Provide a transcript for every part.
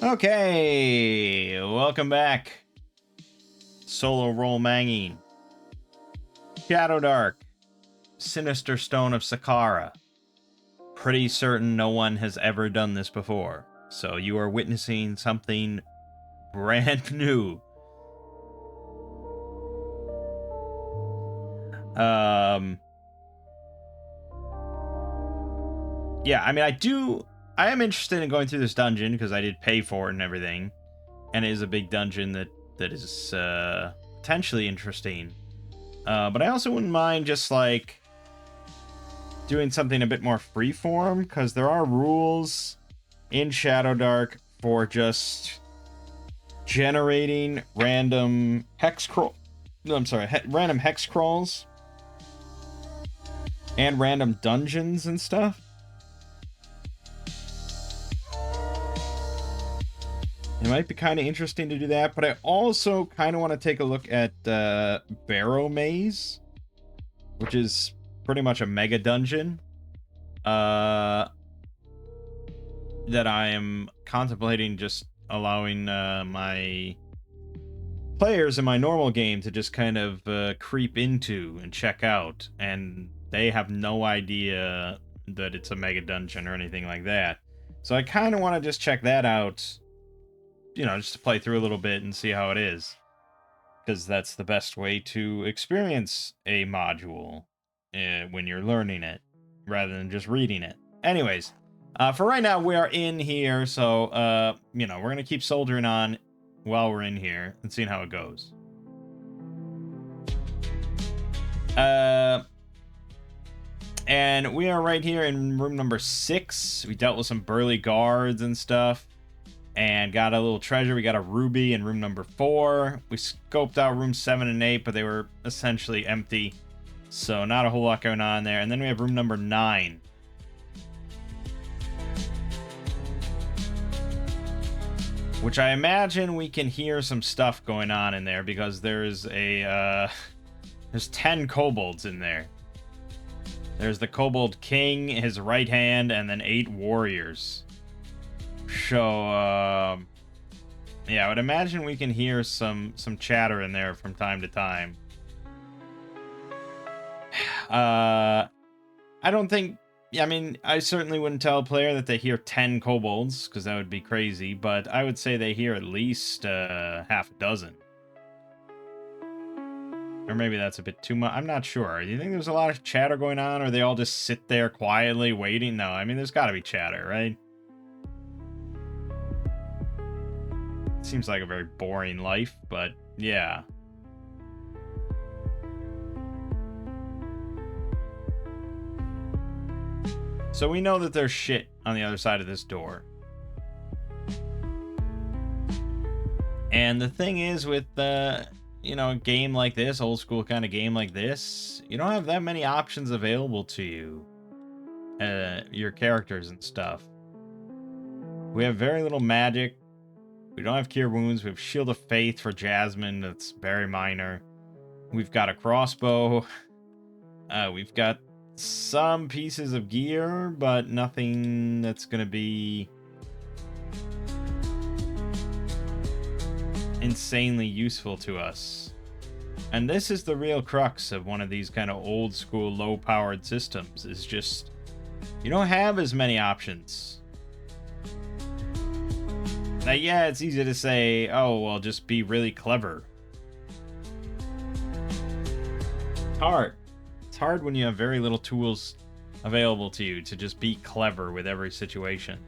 Okay, welcome back. Solo roll Mangging. Shadowdark. Sinister Stone of Sakkara. Pretty certain no one has ever done this before. So you are witnessing something brand new. Yeah, I mean, I am interested in going through this dungeon because I did pay for it and everything. And it is a big dungeon that is potentially interesting. But I also wouldn't mind just like doing something a bit more freeform, because there are rules in Shadowdark for just generating random hex crawl. No, I'm sorry, random hex crawls and random dungeons and stuff. It might be kind of interesting to do that, but I also kind of want to take a look at Barrowmaze, which is pretty much a mega dungeon that I am contemplating just allowing my players in my normal game to just kind of creep into and check out, and they have no idea that it's a mega dungeon or anything like that. So I kind of want to just check that out, you know, just to play through a little bit and see how it is, because that's the best way to experience a module when you're learning it, rather than just reading it. Anyways, for right now, we are in here, so, you know, we're going to keep soldiering on while we're in here and seeing how it goes. And we are right here in room number 6. We dealt with some burly guards and stuff, and got a little treasure. We got a ruby in room number 4. We scoped out room 7 and 8, but they were essentially empty, so not a whole lot going on there. And then we have room number 9. Which I imagine we can hear some stuff going on in there, because there's a, there's 10 kobolds in there. There's the kobold king, his right hand, and then 8 warriors. So, yeah, I would imagine we can hear some chatter in there from time to time. I don't think... I mean, I certainly wouldn't tell a player that they hear 10 kobolds, because that would be crazy, but I would say they hear at least half a dozen. Or maybe that's a bit too much. I'm not sure. Do you think there's a lot of chatter going on, or they all just sit there quietly waiting? No, I mean, there's got to be chatter, right? Seems like a very boring life, but yeah. So we know that there's shit on the other side of this door. And the thing is, with you know, a game like this, old school kind of game like this, you don't have that many options available to you. Your characters and stuff. We have very little magic. We don't have Cure Wounds. We have Shield of Faith for Jasmine. That's very minor. We've got a crossbow. We've got some pieces of gear, but nothing that's going to be insanely useful to us. And this is the real crux of one of these kind of old school low-powered systems, is just you don't have as many options. Now, yeah, it's easy to say, oh, well, just be really clever. It's hard. It's hard when you have very little tools available to you to just be clever with every situation.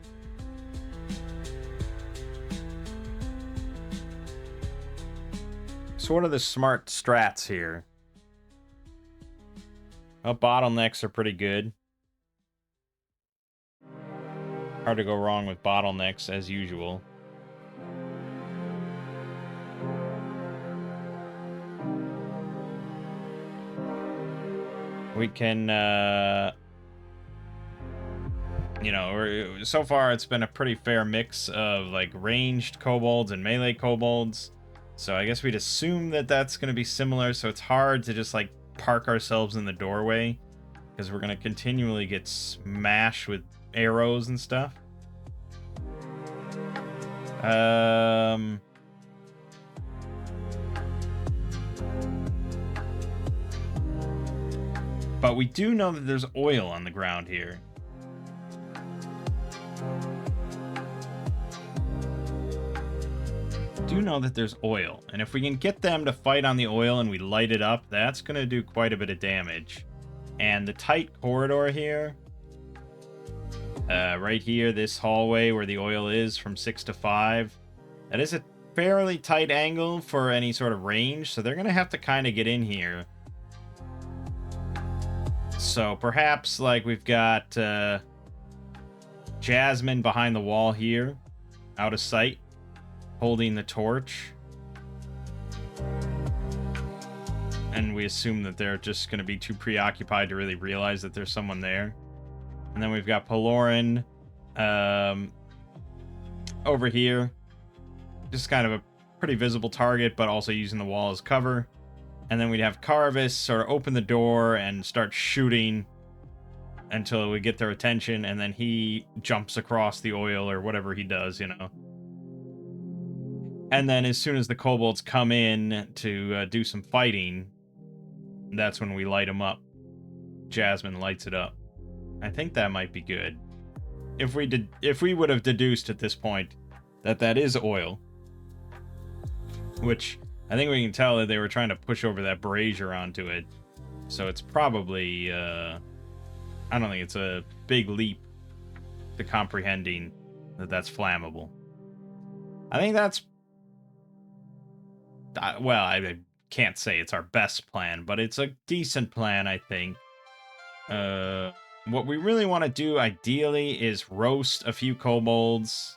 So what are the smart strats here? Well, bottlenecks are pretty good. Hard to go wrong with bottlenecks, as usual. We can, you know, so far it's been a pretty fair mix of, like, ranged kobolds and melee kobolds. So I guess we'd assume that that's going to be similar, so it's hard to just, like, park ourselves in the doorway, because we're going to continually get smashed with arrows and stuff. But we do know that there's oil on the ground here. Do know that there's oil, and if we can get them to fight on the oil and we light it up, that's going to do quite a bit of damage. And the tight corridor here, right here, this hallway where the oil is from 6 to 5, that is a fairly tight angle for any sort of range, so they're going to have to kind of get in here. So perhaps, like, we've got Jasmine behind the wall here, out of sight, holding the torch. And we assume that they're just going to be too preoccupied to really realize that there's someone there. And then we've got Paloran over here. Just kind of a pretty visible target, but also using the wall as cover. And then we'd have Carvis sort of open the door and start shooting until we get their attention, and then he jumps across the oil or whatever he does, you know. And then as soon as the kobolds come in to do some fighting, that's when we light them up. Jasmine lights it up. I think that might be good. If we would have deduced at this point that that is oil, which I think we can tell that they were trying to push over that brazier onto it. So it's probably, I don't think it's a big leap to comprehending that that's flammable. I think that's, well, I can't say it's our best plan, but it's a decent plan, I think. What we really want to do, ideally, is roast a few kobolds.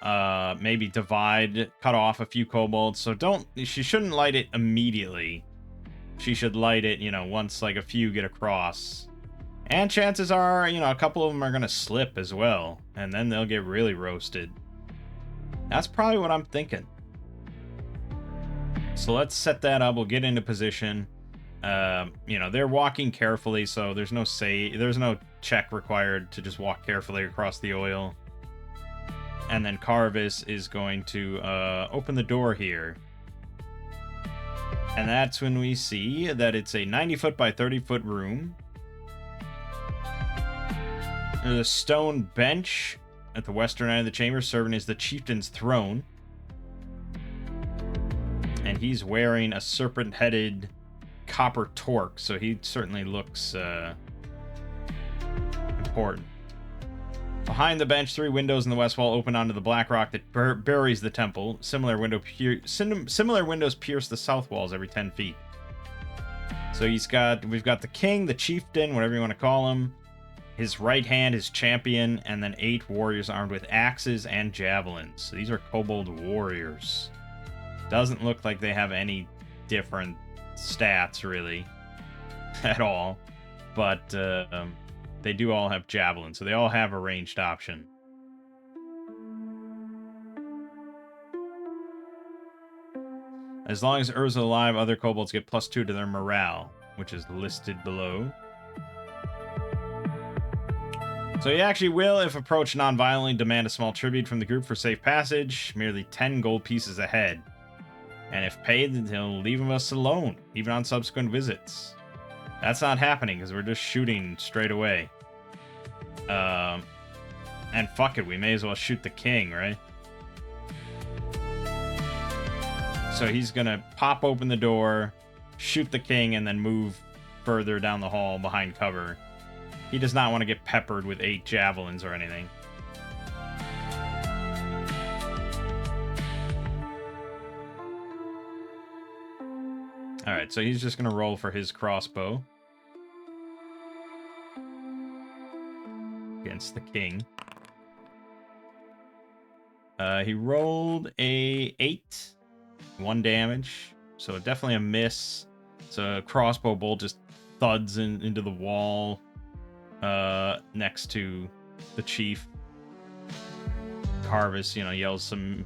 Maybe cut off a few kobolds. So she shouldn't light it immediately. She should light it, you know, once like a few get across. And chances are, you know, a couple of them are going to slip as well. And then they'll get really roasted. That's probably what I'm thinking. So let's set that up. We'll get into position. You know, they're walking carefully, so there's no check required to just walk carefully across the oil. And then Carvis is going to open the door here. And that's when we see that it's a 90-foot by 30-foot room. There's a stone bench at the western end of the chamber, serving as the chieftain's throne. And he's wearing a serpent-headed copper torque, so he certainly looks important. Behind the bench, 3 windows in the west wall open onto the black rock that buries the temple. Similar windows pierce the south walls every 10 feet. So we've got the king, the chieftain, whatever you want to call him, his right hand, his champion, and then 8 warriors armed with axes and javelins. So these are kobold warriors. Doesn't look like they have any different stats, really, at all. But they do all have javelins, so they all have a ranged option. As long as Urza's alive, other kobolds get +2 to their morale, which is listed below. So you actually will, if approached non-violently, demand a small tribute from the group for safe passage, merely 10 gold pieces ahead. And if paid, then he'll leave us alone, even on subsequent visits. That's not happening, because we're just shooting straight away. And fuck it, we may as well shoot the king, right? So he's gonna pop open the door, shoot the king, and then move further down the hall behind cover. He does not want to get peppered with 8 javelins or anything. Alright, so he's just going to roll for his crossbow. Against the king. He rolled a 8. 1 damage. So definitely a miss. So a crossbow bolt just thuds into the wall next to the chief. Carvis, you know, yells some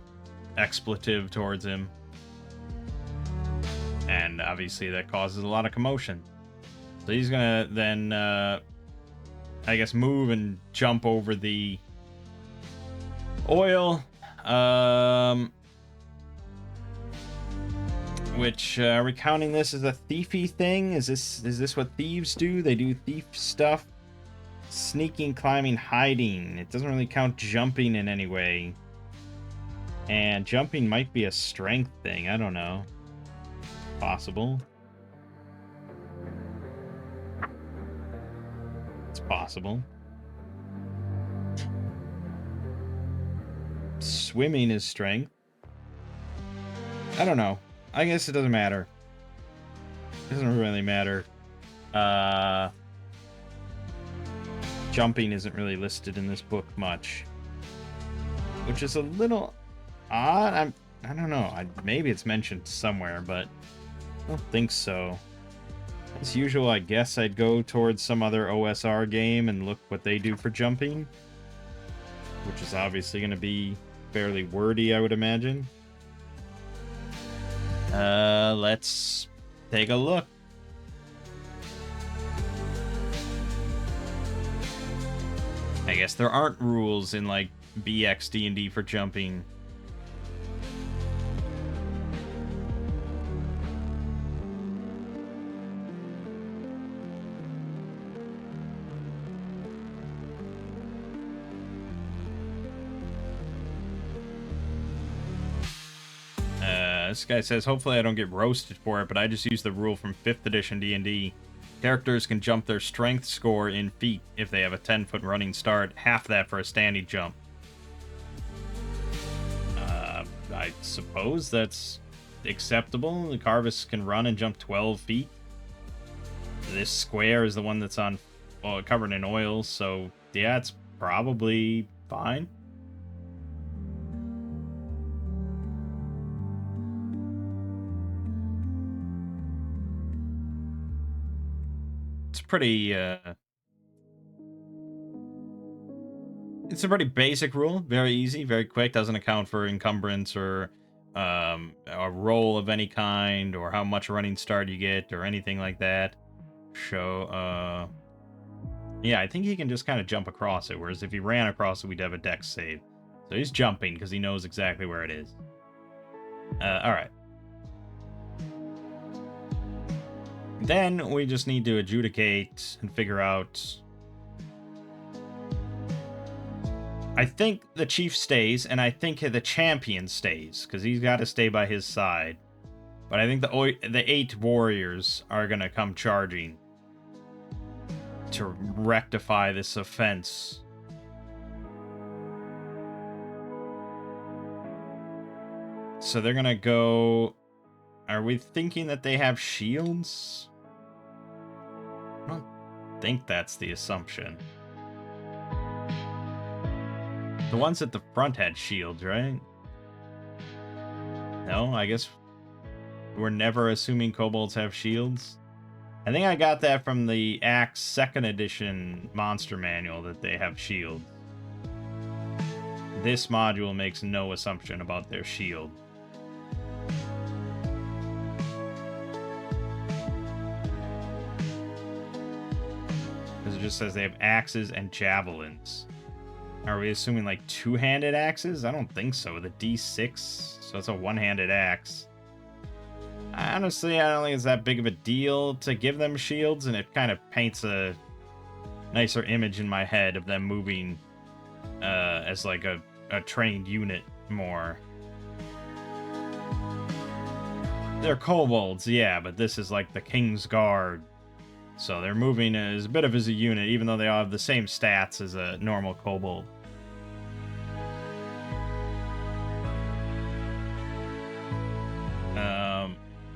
expletive towards him. And obviously that causes a lot of commotion. So he's gonna then, I guess, move and jump over the oil. Which, are we counting this as a thiefy thing? Is this what thieves do? They do thief stuff? Sneaking, climbing, hiding. It doesn't really count jumping in any way. And jumping might be a strength thing. I don't know. Possible. It's possible. Swimming is strength. I don't know. I guess it doesn't matter. It doesn't really matter. Jumping isn't really listed in this book much, which is a little odd. I don't know. Maybe it's mentioned somewhere, but I don't think so. As usual, I guess I'd go towards some other OSR game and look what they do for jumping, which is obviously going to be fairly wordy, I would imagine. Let's take a look. I guess there aren't rules in, like, BX D&D for jumping. This guy says, hopefully I don't get roasted for it, but I just use the rule from 5th edition D&D. Characters can jump their strength score in feet if they have a 10-foot running start, half that for a standing jump. I suppose that's acceptable. The Carvis can run and jump 12 feet. This square is the one that's on covered in oil, so yeah, it's probably fine. It's pretty, it's a pretty basic rule. Very easy, very quick. Doesn't account for encumbrance or a roll of any kind or how much running start you get or anything like that. Yeah, I think he can just kind of jump across it, whereas if he ran across it, we'd have a dex save. So he's jumping because he knows exactly where it is. Alright. Then we just need to adjudicate and figure out... I think the chief stays, and I think the champion stays, because he's got to stay by his side. But I think the 8 warriors are going to come charging to rectify this offense. So they're going to go... Are we thinking that they have shields? I don't think that's the assumption. The ones at the front had shields, right? No, I guess we're never assuming kobolds have shields. I think I got that from the Axe 2nd edition monster manual that they have shields. This module makes no assumption about their shield. Because it just says they have axes and javelins. Are we assuming like 2-handed axes? I don't think so. The D6, so it's a 1-handed axe. Honestly, I don't think it's that big of a deal to give them shields, and it kind of paints a nicer image in my head of them moving as like a trained unit more. They're kobolds, yeah, but this is like the King's Guard. So they're moving as a bit of as a unit, even though they all have the same stats as a normal kobold.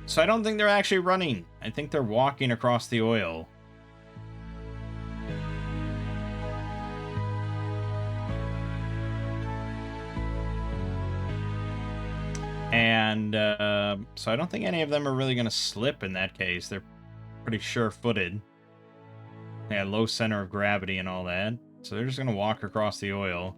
So I don't think they're actually running. I think they're walking across the oil. And so I don't think any of them are really going to slip in that case. They're pretty sure-footed. They have low center of gravity and all that. So they're just going to walk across the oil.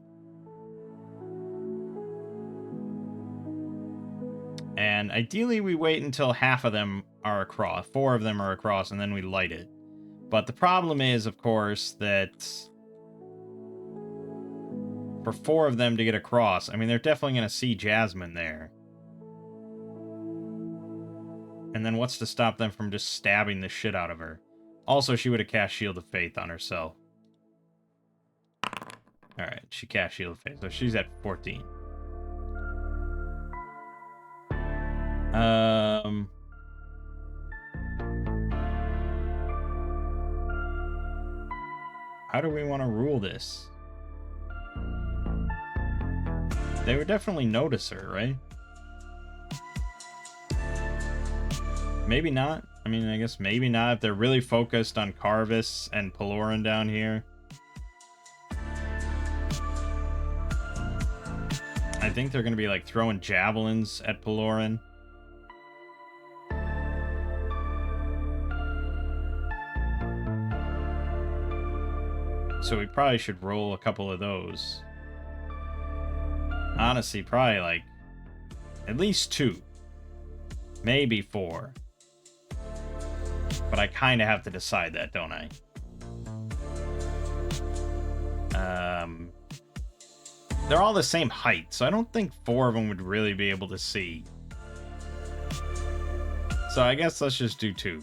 And ideally we wait until half of them are across. 4 of them are across, and then we light it. But the problem is, of course, that for 4 of them to get across. I mean, they're definitely going to see Jasmine there. And then what's to stop them from just stabbing the shit out of her? Also, she would have cast Shield of Faith on herself. Alright, she cast Shield of Faith, so she's at 14. How do we want to rule this? They would definitely notice her, right? Maybe not. I mean, I guess maybe not if they're really focused on Carvis and Peloran down here. I think they're going to be like throwing javelins at Peloran. So we probably should roll a couple of those. Honestly, probably like at least 2. Maybe 4. But I kind of have to decide that, don't I? They're all the same height, so I don't think 4 of them would really be able to see. So I guess let's just do 2.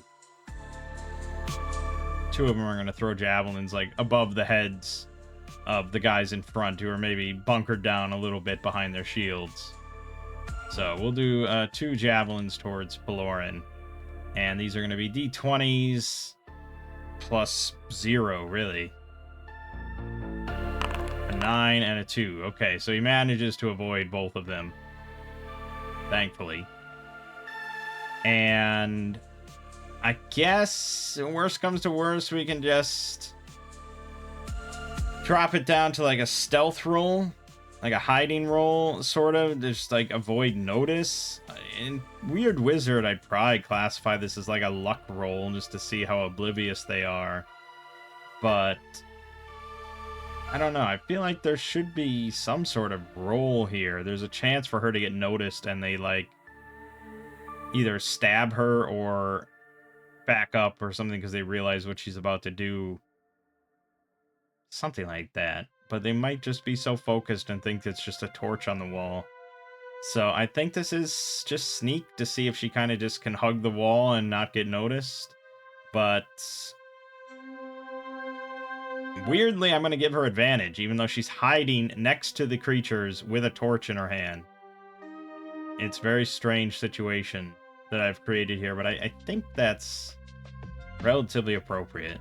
2 of them are going to throw javelins like above the heads of the guys in front who are maybe bunkered down a little bit behind their shields. So we'll do 2 javelins towards Peloran. And these are going to be D20s plus 0, really. A 9 and a 2. Okay, so he manages to avoid both of them. Thankfully. And I guess, worst comes to worst, we can just drop it down to like a stealth roll. Like a hiding roll, sort of. Just like avoid notice. In Weird Wizard, I'd probably classify this as like a luck roll just to see how oblivious they are. But I don't know. I feel like there should be some sort of roll here. There's a chance for her to get noticed and they like either stab her or back up or something because they realize what she's about to do. Something like that. But they might just be so focused and think it's just a torch on the wall. So I think this is just sneak to see if she kind of just can hug the wall and not get noticed. But weirdly, I'm going to give her advantage, even though she's hiding next to the creatures with a torch in her hand. It's a very strange situation that I've created here, but I think that's relatively appropriate.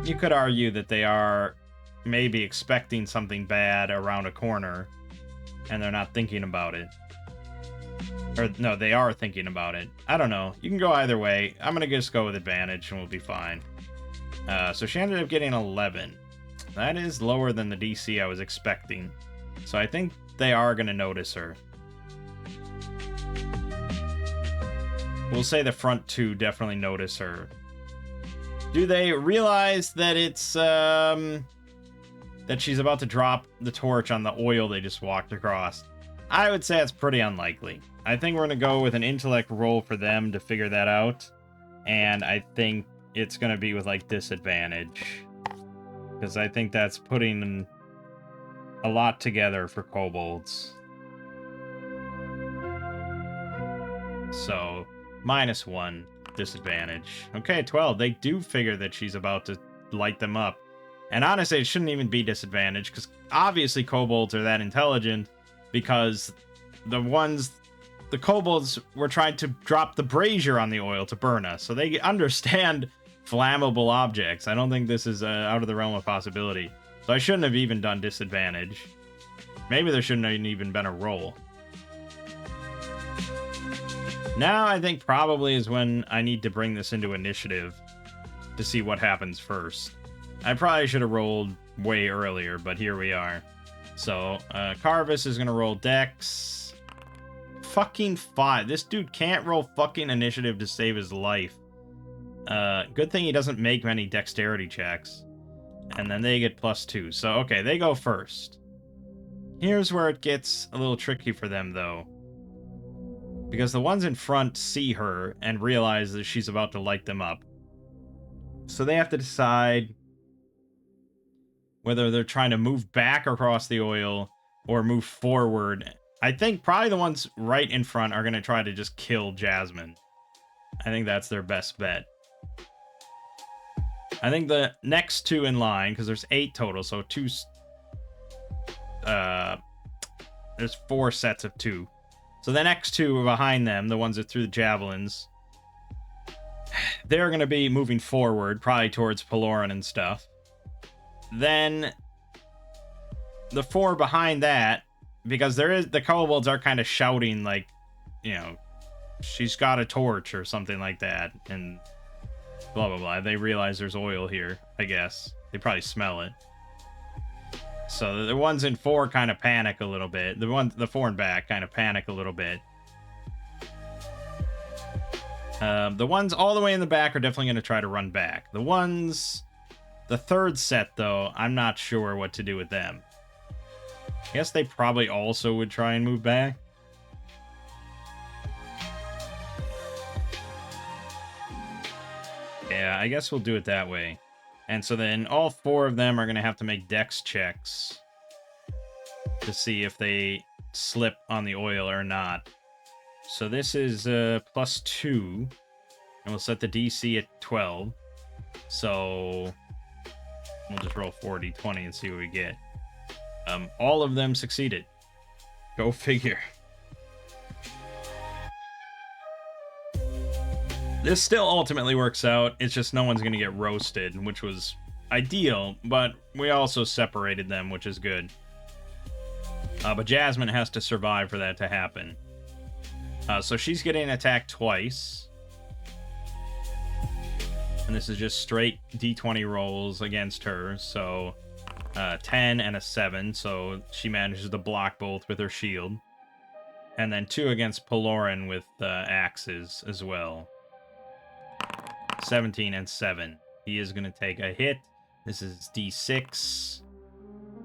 You could argue that they are maybe expecting something bad around a corner, and they're not thinking about it. Or, no, they are thinking about it. I don't know. You can go either way. I'm going to just go with advantage, and we'll be fine. So she ended up getting 11. That is lower than the DC I was expecting. So I think they are going to notice her. We'll say the front 2 definitely notice her. Do they realize that it's, that she's about to drop the torch on the oil they just walked across? I would say it's pretty unlikely. I think we're going to go with an intellect roll for them to figure that out. And I think it's going to be with, like, disadvantage. Because I think that's putting a lot together for kobolds. So, -1. Disadvantage. Okay, 12. They do figure that she's about to light them up. And honestly, it shouldn't even be disadvantage, because obviously kobolds are that intelligent, because the kobolds were trying to drop the brazier on the oil to burn us, so they understand flammable objects. I don't think this is out of the realm of possibility. So I shouldn't have even done disadvantage. Maybe there shouldn't have even been a roll. Now I think probably is when I need to bring this into initiative to see what happens first. I probably should have rolled way earlier, but here we are. So, Carvis is going to roll Dex. Fucking 5. This dude can't roll fucking initiative to save his life. Good thing he doesn't make many dexterity checks. And then they get +2. So, okay, they go first. Here's where it gets a little tricky for them, though. Because the ones in front see her and realize that she's about to light them up. So they have to decide whether they're trying to move back across the oil or move forward. I think probably the ones right in front are going to try to just kill Jasmine. I think that's their best bet. I think the next two in line, because there's 8 total, so there's 4 sets of 2. So the next 2 behind them, the ones that threw the javelins, they're going to be moving forward, probably towards Peloran and stuff. Then the 4 behind that, because the kobolds are kind of shouting like, you know, she's got a torch or something like that, and blah blah blah. They realize there's oil here, I guess. They probably smell it. So the ones in 4 kind of panic a little bit. The 4 in back kind of panic a little bit. The ones all the way in the back are definitely going to try to run back. The third set, though, I'm not sure what to do with them. I guess they probably also would try and move back. Yeah, I guess we'll do it that way. And so then all 4 of them are going to have to make dex checks to see if they slip on the oil or not. So this is +2, and we'll set the DC at 12. So we'll just roll 4d20 and see what we get. All of them succeeded. Go figure. This still ultimately works out. It's just no one's going to get roasted, which was ideal, but we also separated them, which is good. But Jasmine has to survive for that to happen. So she's getting attacked twice. And this is just straight d20 rolls against her. So 10 and a 7. So she manages to block both with her shield. And then 2 against Peloran with axes as well. 17 and 7. He is going to take a hit. This is d6.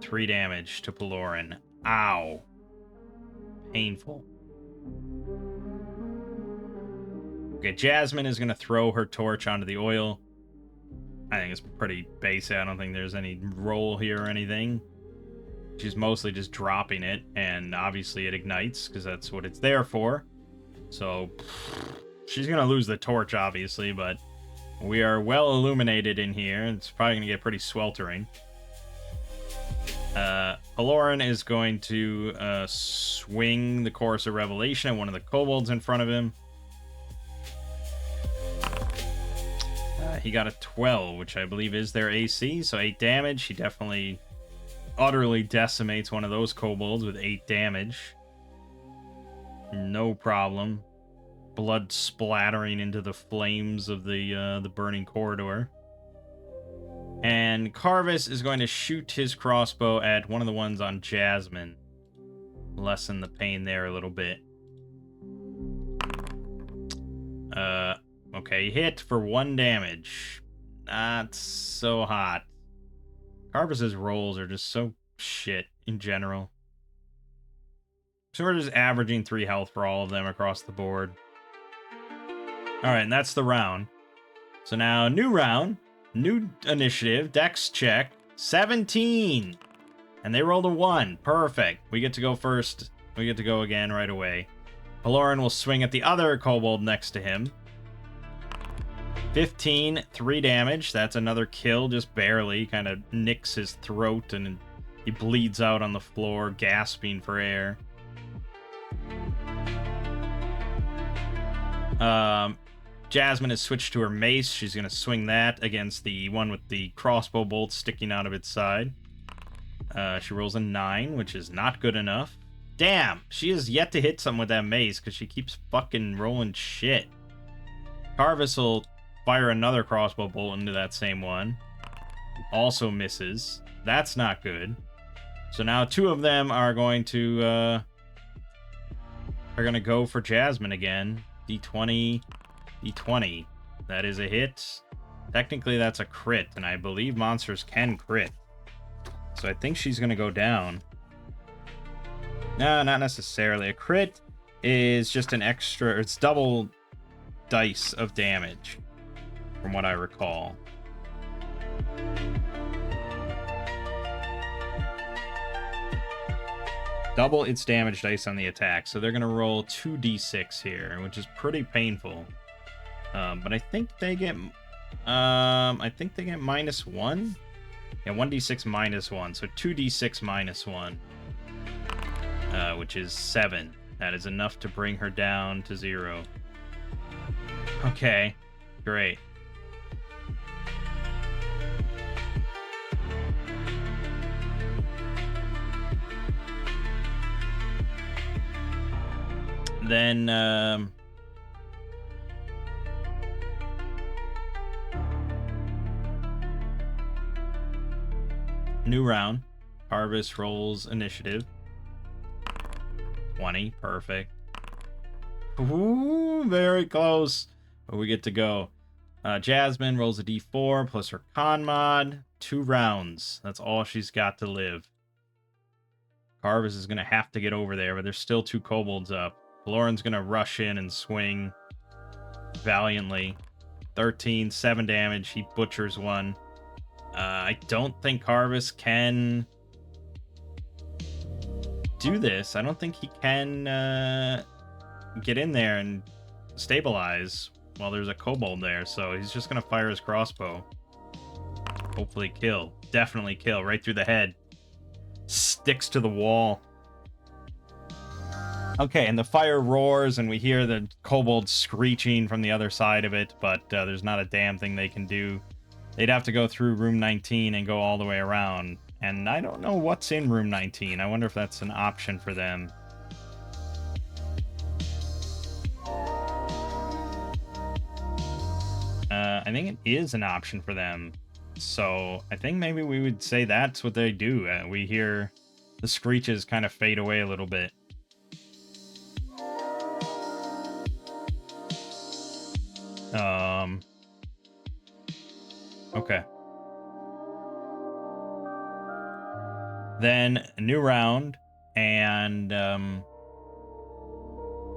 3 damage to Peloran. Ow. Painful. Okay, Jasmine is going to throw her torch onto the oil. I think it's pretty basic. I don't think there's any roll here or anything. She's mostly just dropping it, and obviously it ignites, because that's what it's there for. So, she's going to lose the torch, obviously, but we are well illuminated in here. It's probably going to get pretty sweltering. Peloran is going to swing the Chorus of Revelation at one of the kobolds in front of him. He got a 12, which I believe is their AC, so 8 damage. He definitely utterly decimates one of those kobolds with 8 damage. No problem. Blood splattering into the flames of the burning corridor. And Carvis is going to shoot his crossbow at one of the ones on Jasmine. Lessen the pain there a little bit. Okay, hit for 1 damage. Not so hot. Carvis's rolls are just so shit in general. So we're just averaging 3 health for all of them across the board. Alright, and that's the round. So now, new round. New initiative, dex check, 17! And they rolled a 1. Perfect. We get to go first. We get to go again right away. Peloran will swing at the other kobold next to him. 15, 3 damage. That's another kill, just barely. Kind of nicks his throat and he bleeds out on the floor, gasping for air. Jasmine has switched to her mace. She's going to swing that against the one with the crossbow bolt sticking out of its side. She rolls a 9, which is not good enough. Damn, she has yet to hit something with that mace because she keeps fucking rolling shit. Carvis will fire another crossbow bolt into that same one. Also misses. That's not good. So now 2 of them are going to go for Jasmine again. D20, D20. That is a hit. Technically, that's a crit, and I believe monsters can crit. So I think she's going to go down. No, not necessarily. A crit is just an extra... It's double dice of damage, from what I recall. double its damage dice on the attack. So they're going to roll 2d6 here, which is pretty painful. But I think they get -1. Yeah, 1d6 -1. So 2d6 -1, which is 7. That is enough to bring her down to 0. Okay, great. Then, new round. Harvest rolls initiative. 20, perfect. Ooh, very close. But we get to go. Jasmine rolls a d4 plus her con mod. 2 rounds. That's all she's got to live. Carvis is going to have to get over there, but there's still 2 kobolds up. Lauren's going to rush in and swing valiantly. 13, 7 damage. He butchers one. I don't think Carvis can do this. I don't think he can get in there and stabilize while there's a kobold there. So he's just going to fire his crossbow. Hopefully kill. Definitely kill. Right through the head. Sticks to the wall. Okay, and the fire roars, and we hear the kobold screeching from the other side of it, but there's not a damn thing they can do. They'd have to go through room 19 and go all the way around. And I don't know what's in room 19. I wonder if that's an option for them. I think it is an option for them. So I think maybe we would say that's what they do. We hear the screeches kind of fade away a little bit. Okay. Then a new round, and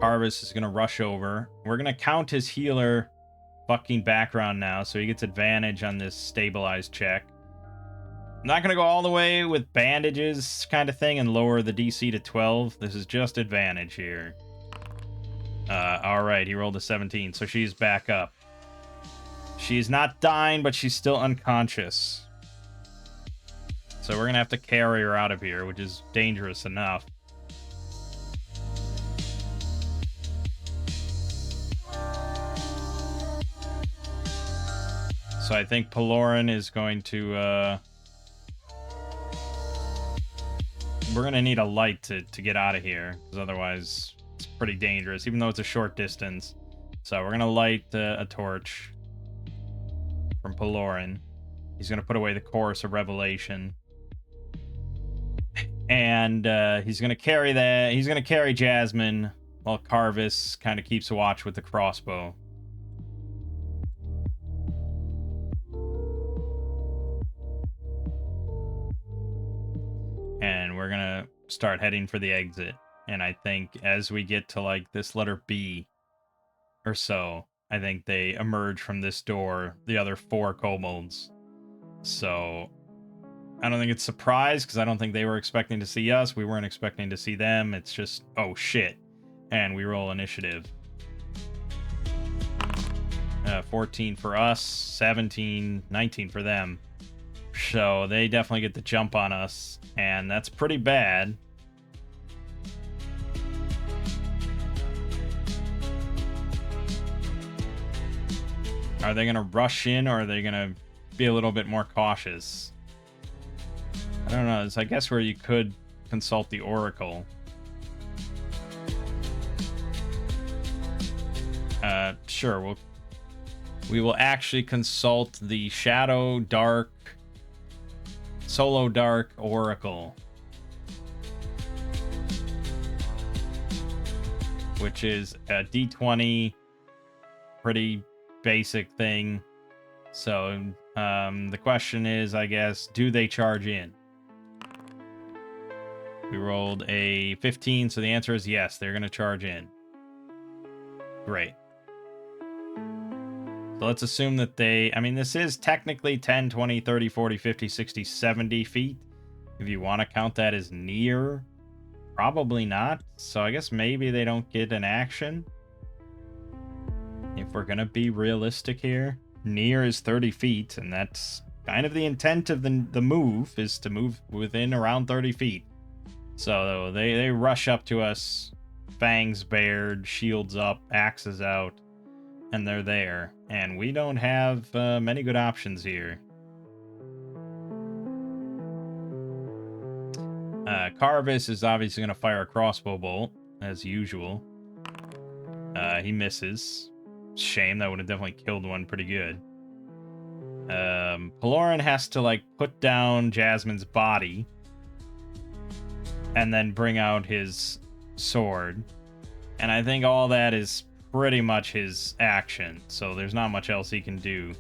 Harvest is gonna rush over. We're gonna count his healer fucking background now, so he gets advantage on this stabilized check. I'm not gonna go all the way with bandages kind of thing and lower the DC to 12. This is just advantage here. Alright, he rolled a 17, so she's back up. She's not dying, but she's still unconscious. So we're gonna have to carry her out of here, which is dangerous enough. So I think Paloran is going to, we're gonna need a light to get out of here, because otherwise it's pretty dangerous, even though it's a short distance. So we're gonna light a torch from Paloran. He's gonna put away the Chorus of Revelation. And he's gonna carry that. He's gonna carry Jasmine while Carvis kind of keeps watch with the crossbow. And we're gonna start heading for the exit. And I think as we get to like this letter B or so, I think they emerge from this door, the other 4 kobolds. So I don't think it's surprise, because I don't think they were expecting to see us. We weren't expecting to see them. It's just, oh shit. And we roll initiative. 14 for us, 17, 19 for them. So they definitely get the jump on us, and that's pretty bad. Are they going to rush in, or are they going to be a little bit more cautious? I don't know. It's, I guess, where you could consult the Oracle. Sure. We will actually consult the Shadowdark, Solo Dark Oracle, which is a D20, pretty basic thing. So the question is, I guess, do they charge in? We rolled a 15, so the answer is yes, they're going to charge in. Great. So let's assume that they, I mean, this is technically 10, 20, 30, 40, 50, 60, 70 feet. If you want to count that as near. Probably not. So I guess maybe they don't get an action. If we're gonna be realistic here. Near is 30 feet, and that's kind of the intent of the move, is to move within around 30 feet. So they rush up to us, fangs bared, shields up, axes out, and they're there. And we don't have many good options here. Carvis is obviously going to fire a crossbow bolt, as usual. He misses. Shame, that would have definitely killed one pretty good. Paloran has to, like, put down Jasmine's body and then bring out his sword. And I think all that is pretty much his action, so there's not much else he can do,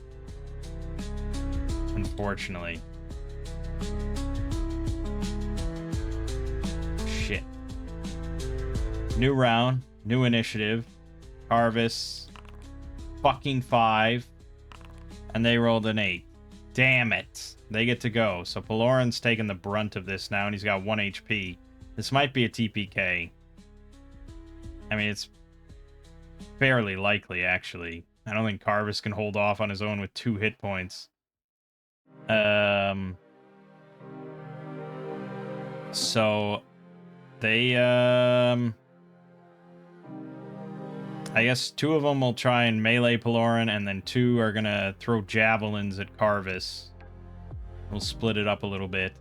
unfortunately. Shit. New round, new initiative. Carvis, fucking 5. And they rolled an 8. Damn it. They get to go. So Paloran's taking the brunt of this now, and he's got 1 HP. This might be a TPK. I mean, it's fairly likely, actually. I don't think Carvis can hold off on his own with 2 hit points. So they, I guess 2 of them will try and melee Paloran, and then 2 are gonna throw javelins at Carvis. We'll split it up a little bit.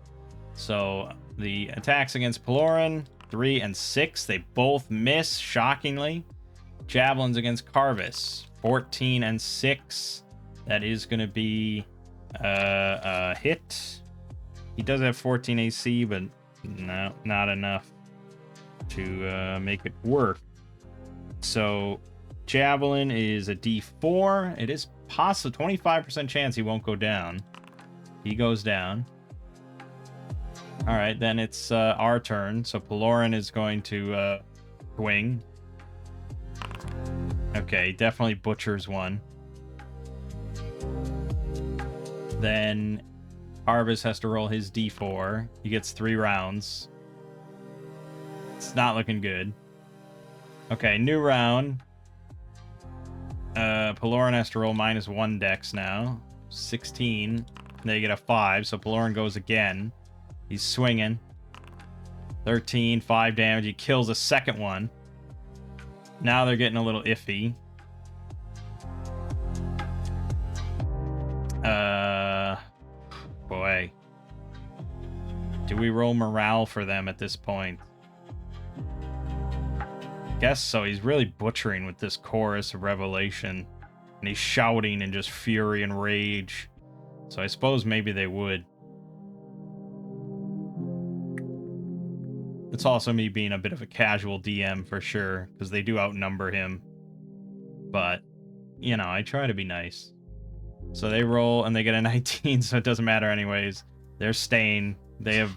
So the attacks against Paloran, 3 and 6, they both miss, shockingly. Javelins against Carvis, 14 and 6. That is gonna be a hit. He does have 14 AC, but no, not enough to make it work. So Javelin is a D4. It is possible, 25% chance he won't go down. He goes down. All right, then it's our turn. So Paloran is going to swing. Okay, definitely butchers one. Then Carvis has to roll his D4. He gets 3 rounds. It's not looking good. Okay, new round. Paloran has to roll -1 dex now. 16. They get a 5, so Paloran goes again. He's swinging. 13, 5 damage. He kills a second one. Now they're getting a little iffy. Boy. Do we roll morale for them at this point? Guess so. He's really butchering with this chorus of revelation, and he's shouting in just fury and rage. So I suppose maybe they would. It's also me being a bit of a casual DM for sure, because they do outnumber him. But, you know, I try to be nice. So they roll and they get a 19, so it doesn't matter anyways. They're staying. They have,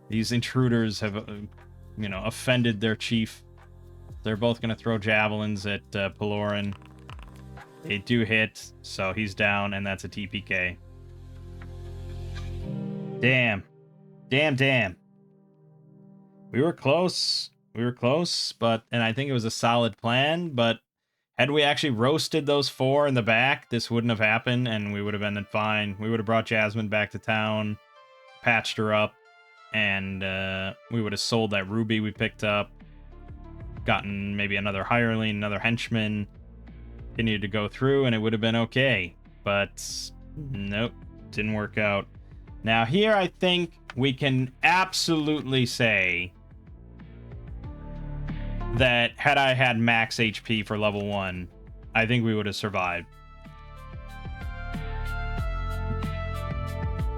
these intruders have, you know, offended their chief. They're both going to throw javelins at Paloran. They do hit, so he's down, and that's a TPK. Damn. Damn. We were close. But, and I think it was a solid plan, but had we actually roasted those 4 in the back, this wouldn't have happened, and we would have ended fine. We would have brought Jasmine back to town, patched her up, and we would have sold that ruby we picked up, gotten maybe another hireling, another henchman, continued to go through, and it would have been okay. But nope, didn't work out. Now here I think we can absolutely say that had I had max HP for level 1, I think we would have survived.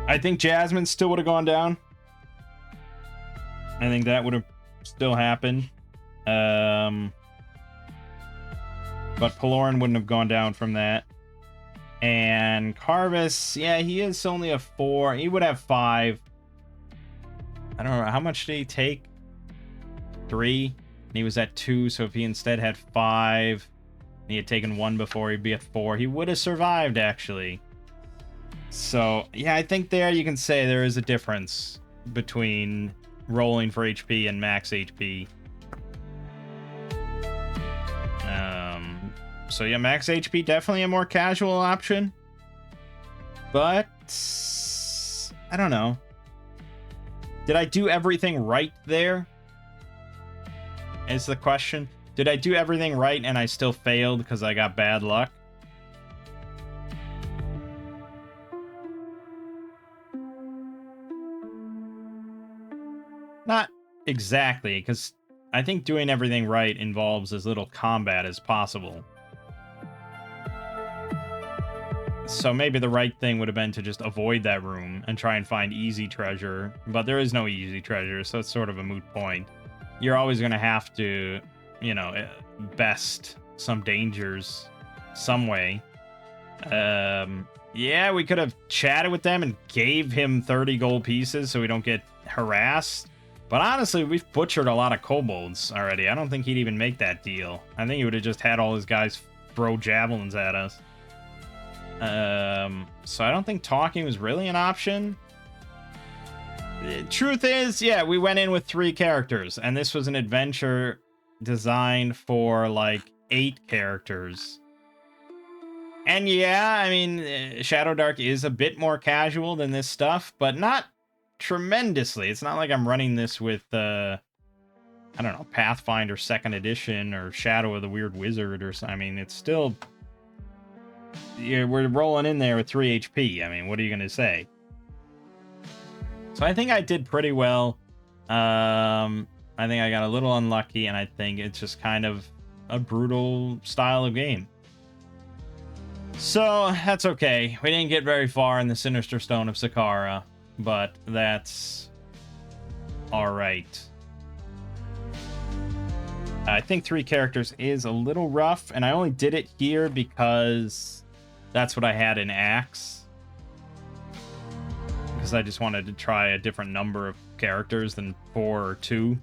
I think Jasmine still would have gone down. I think that would have still happened. But Paloran wouldn't have gone down from that. And Carvis, yeah, he is only a 4. He would have 5. I don't know. How much did he take? 3? And he was at 2, so if he instead had 5, and he had taken 1 before, he'd be at 4. He would have survived, actually. So, yeah, I think there you can say there is a difference between rolling for HP and max HP. So yeah, max HP definitely a more casual option. But I don't know. Did I do everything right there? Is the question. Did I do everything right and I still failed because I got bad luck? Not exactly, because I think doing everything right involves as little combat as possible. So maybe the right thing would have been to just avoid that room and try and find easy treasure. But there is no easy treasure, so it's sort of a moot point. You're always going to have to, you know, best some dangers some way. Yeah, we could have chatted with them and gave him 30 gold pieces so we don't get harassed. But honestly, we've butchered a lot of kobolds already. I don't think he'd even make that deal. I think he would have just had all his guys throw javelins at us. So I don't think talking was really an option. The truth is, yeah, we went in with 3 characters, and this was an adventure designed for, like, 8 characters. And yeah, I mean, Shadowdark is a bit more casual than this stuff, but not tremendously. It's not like I'm running this with, I don't know, Pathfinder 2nd Edition or Shadow of the Weird Wizard or something. I mean, it's still... Yeah, we're rolling in there with 3 HP. I mean, what are you going to say? So I think I did pretty well. I think I got a little unlucky, and I think it's just kind of a brutal style of game. So that's okay. We didn't get very far in the Sinister Stone of Sakkara, but that's all right. I think 3 characters is a little rough, and I only did it here because that's what I had in Axe. Because I just wanted to try a different number of characters than 4 or 2.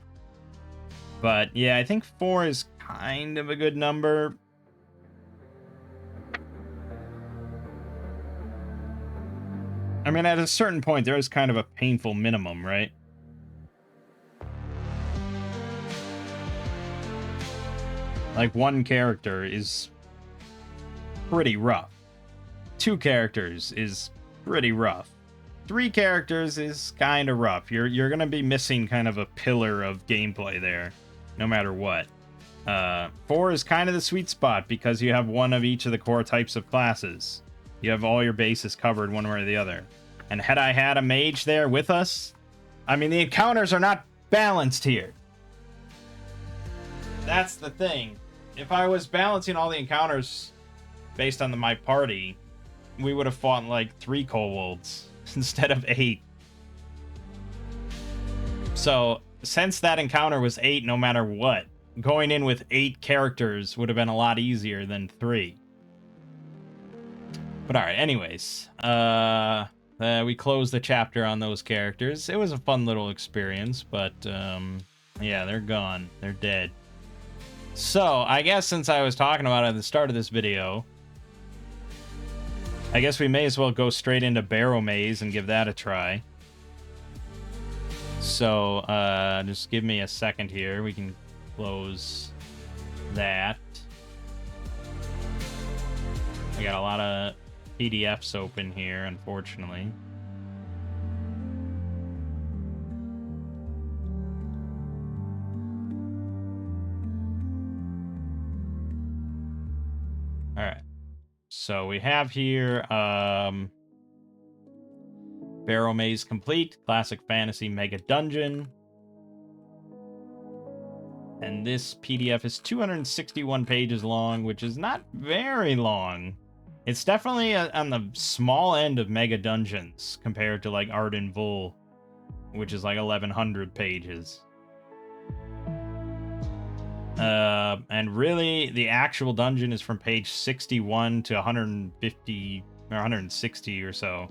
But yeah, I think 4 is kind of a good number. I mean, at a certain point, there is kind of a painful minimum, right? Like, 1 character is pretty rough. 2 characters is pretty rough. 3 characters is kind of rough. You're going to be missing kind of a pillar of gameplay there, no matter what. 4 is kind of the sweet spot because you have 1 of each of the core types of classes. You have all your bases covered one way or the other. And had I had a mage there with us, I mean, the encounters are not balanced here. That's the thing. If I was balancing all the encounters based on my party, we would have fought like 3 kobolds instead of 8. So, since that encounter was 8 no matter what, going in with 8 characters would have been a lot easier than 3. But alright, anyways. We closed the chapter on those characters. It was a fun little experience, but yeah, they're gone. They're dead. So, I guess since I was talking about it at the start of this video, I guess we may as well go straight into Barrowmaze and give that a try. So, just give me a second here. We can close that. I got a lot of PDFs open here, unfortunately. Alright. So we have here Barrowmaze Complete, Classic Fantasy Mega Dungeon. And this PDF is 261 pages long, which is not very long. It's definitely on the small end of Mega Dungeons compared to like Arden Vull, which is like 1,100 pages. And really, the actual dungeon is from page 61 to 150 or 160 or so.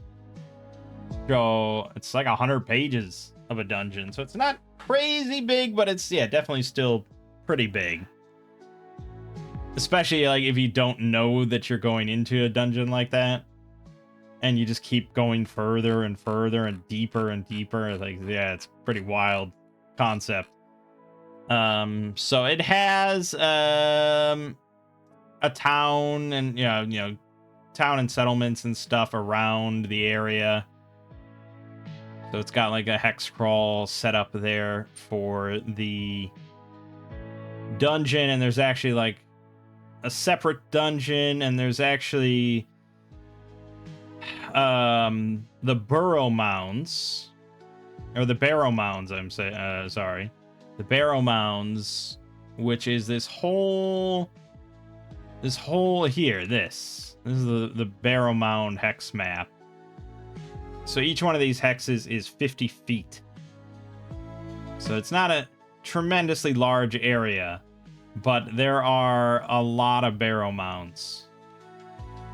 So it's like 100 pages of a dungeon. So it's not crazy big, but it's, yeah, definitely still pretty big. Especially like if you don't know that you're going into a dungeon like that, and you just keep going further and further and deeper and deeper. Like, yeah, it's pretty wild. concept. So it has a town and town and settlements and stuff around the area. So it's got like a hex crawl set up there for the dungeon, and there's actually like a separate dungeon, and there's actually the Barrowmaze, or the Barrowmaze, I'm saying, sorry. The Barrowmaze, which is this whole here, this is the Barrowmaze hex map. So each one of these hexes is 50 feet. So it's not a tremendously large area, but there are a lot of Barrowmaze.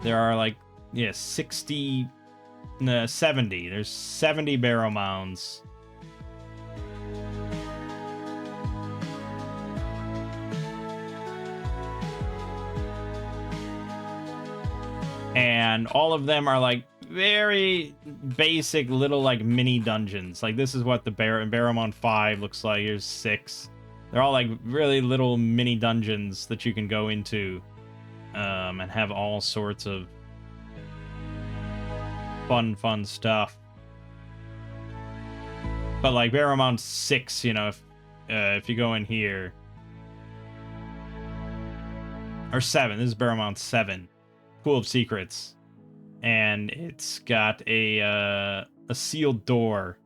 There are like, 70. There's 70 Barrowmaze. And all of them are like very basic little like mini dungeons. Like this is what the Barrowmaze 5 looks like. Here's 6. They're all like really little mini dungeons that you can go into and have all sorts of fun stuff. But like Barrowmaze 6, if you go in here, or 7, this is Barrowmaze 7, Pool of Secrets, and it's got a sealed door,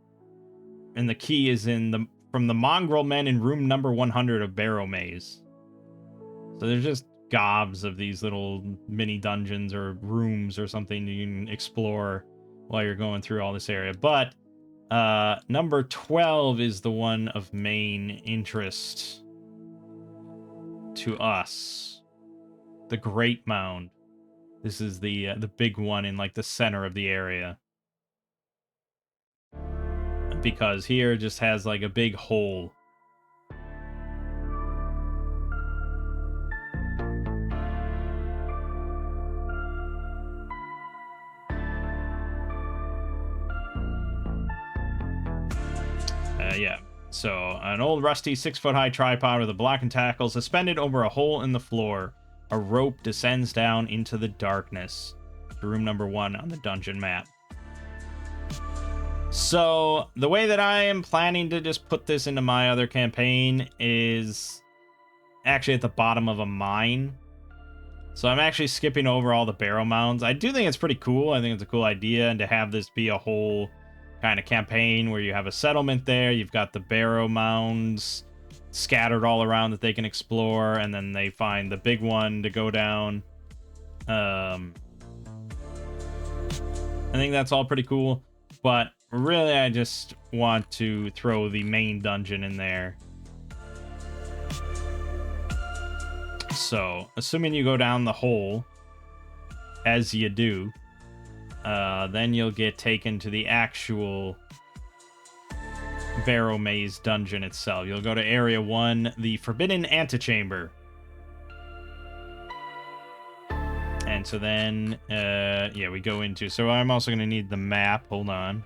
and the key is from the mongrel men in room number 100 of Barrowmaze. So there's just gobs of these little mini dungeons or rooms or something you can explore while you're going through all this area. But number 12 is the one of main interest to us. The Great Mound. This is the big one in like the center of the area. Because here it just has like a big hole. Yeah. So, an old rusty 6-foot-high tripod with a blackened tackle suspended over a hole in the floor. A rope descends down into the darkness to room number 1 on the dungeon map. So, the way that I am planning to just put this into my other campaign is actually at the bottom of a mine. So I'm actually skipping over all the Barrowmaze. I do think it's pretty cool. I think it's a cool idea, and to have this be a whole kind of campaign where you have a settlement there, you've got the Barrowmaze scattered all around that they can explore, and then they find the big one to go down. I think that's all pretty cool, but really I just want to throw the main dungeon in there. So, assuming you go down the hole, as you do, then you'll get taken to the actual Barrowmaze dungeon itself. You'll go to Area 1, the Forbidden Antechamber. And so then, yeah, we go into... So I'm also going to need the map. Hold on.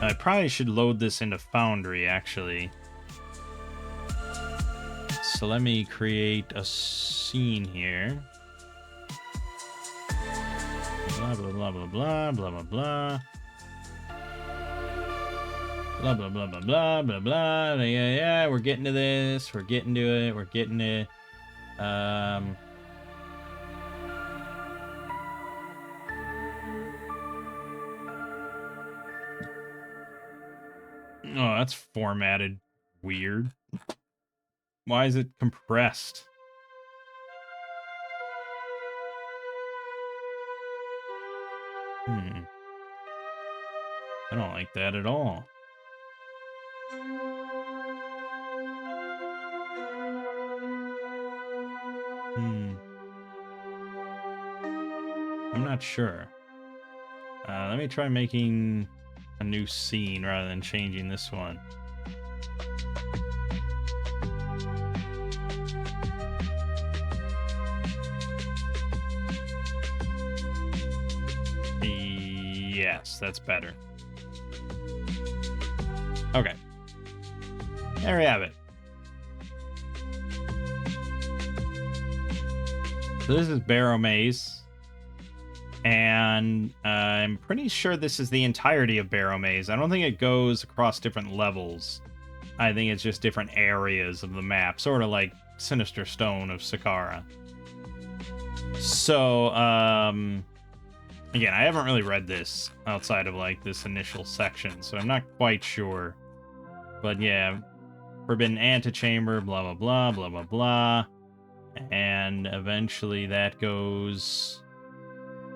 I probably should load this into Foundry, actually. So let me create a scene here. Blah, blah, blah, blah, blah, blah, blah, blah. Blah, blah, blah, blah, blah, blah, blah. Yeah, we're getting to this. We're getting to it. We're getting it. Oh, that's formatted weird. Why is it compressed? I don't like that at all. I'm not sure. Let me try making a new scene rather than changing this one. Yes, that's better. Okay. There we have it. So this is Barrowmaze. And I'm pretty sure this is the entirety of Barrowmaze. I don't think it goes across different levels. I think it's just different areas of the map, sort of like Sinister Stone of Sakkara. So, again, I haven't really read this outside of like this initial section, so I'm not quite sure. But yeah, Forbidden Antechamber, blah, blah, blah, blah, blah, blah. And eventually that goes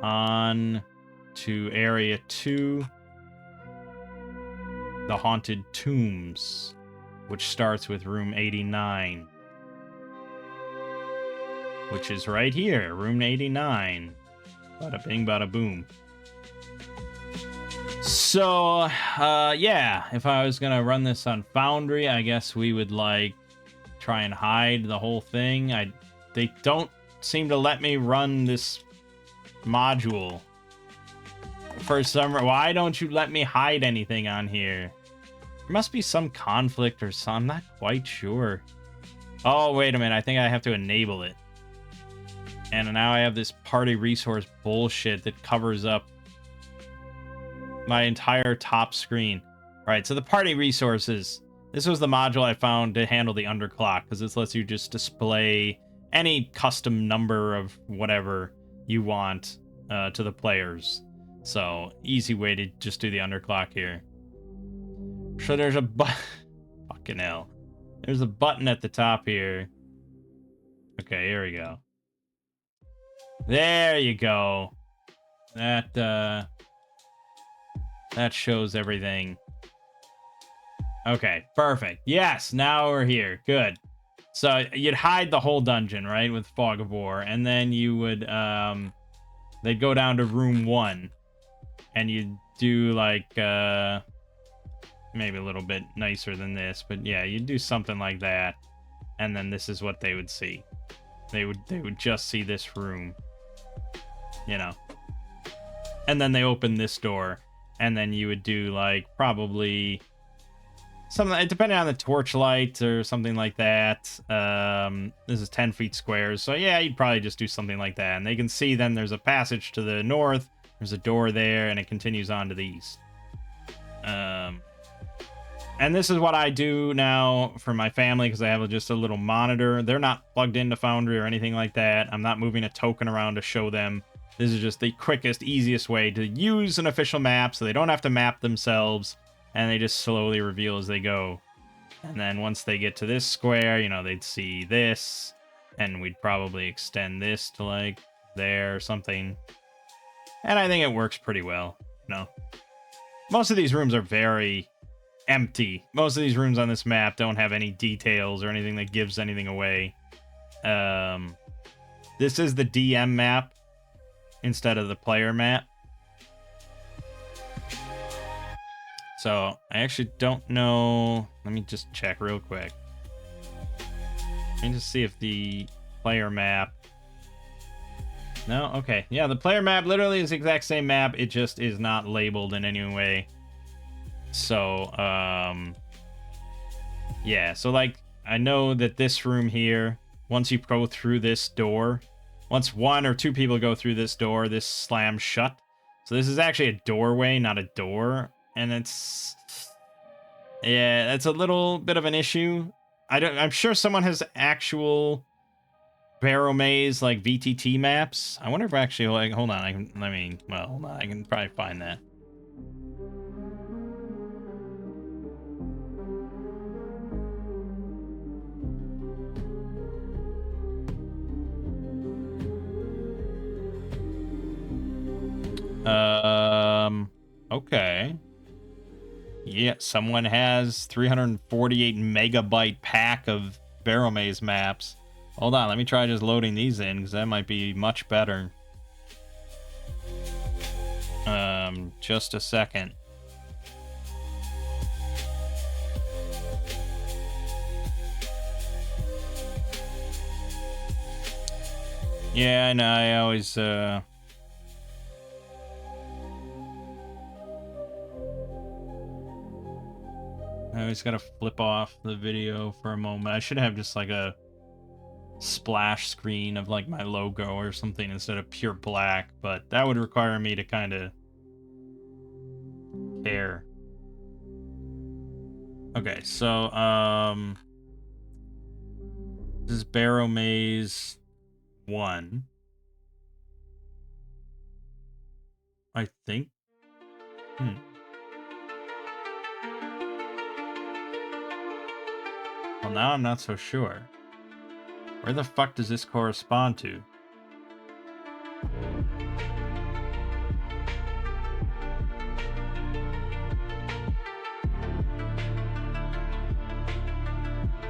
on to Area 2, the Haunted Tombs, which starts with Room 89. Which is right here, Room 89. Bada bing, bada boom. So, yeah, if I was gonna run this on Foundry, I guess we would, like, try and hide the whole thing. They don't seem to let me run this module. For some reason, why don't you let me hide anything on here? There must be some conflict or something, I'm not quite sure. Oh, wait a minute, I think I have to enable it. And now I have this party resource bullshit that covers up my entire top screen. Alright, so the party resources. This was the module I found to handle the underclock, because this lets you just display any custom number of whatever you want to the players. So, easy way to just do the underclock here. So there's a button. Fucking hell. There's a button at the top here. Okay, here we go. There you go. That shows everything. Okay, perfect. Yes, now we're here. Good. So you'd hide the whole dungeon, right, with Fog of War, and then you would they'd go down to room 1, and you'd do like maybe a little bit nicer than this, but yeah, you'd do something like that, and then this is what they would see. They would just see this room, you know, and then they open this door, and then you would do like probably something depending on the torchlight or something like that. This is 10 feet squares, so yeah, you'd probably just do something like that, and they can see then there's a passage to the north, there's a door there, and it continues on to the east. And this is what I do now for my family, because I have just a little monitor. They're not plugged into Foundry or anything like that. I'm not moving a token around to show them. This is just the quickest, easiest way to use an official map, so they don't have to map themselves, and they just slowly reveal as they go. And then once they get to this square, you know, they'd see this, and we'd probably extend this to, like, there or something. And I think it works pretty well, you know. Most of these rooms are very empty. Most of these rooms on this map don't have any details or anything that gives anything away. This is the DM map instead of the player map. So, I actually don't know. Let me just check real quick. Let me just see if the player map... No? Okay. Yeah, the player map literally is the exact same map. It just is not labeled in any way. So, yeah. So, like, I know that this room here, once you go through this door, once 1 or 2 people go through this door, this slams shut. So this is actually a doorway, not a door. And it's... yeah, that's a little bit of an issue. I'm sure someone has actual Barrowmaze, like, VTT maps. I wonder if actually, like, hold on, hold on, I can probably find that. Okay. Yeah, someone has 348 megabyte pack of Barrowmaze maps. Hold on, let me try just loading these in, because that might be much better. Just a second. Yeah, I know, I always, I always gotta flip off the video for a moment. I should have just like a splash screen of like my logo or something instead of pure black, but that would require me to kind of care. Okay, so this is Barrowmaze 1. I think. Well, now I'm not so sure. Where the fuck does this correspond to?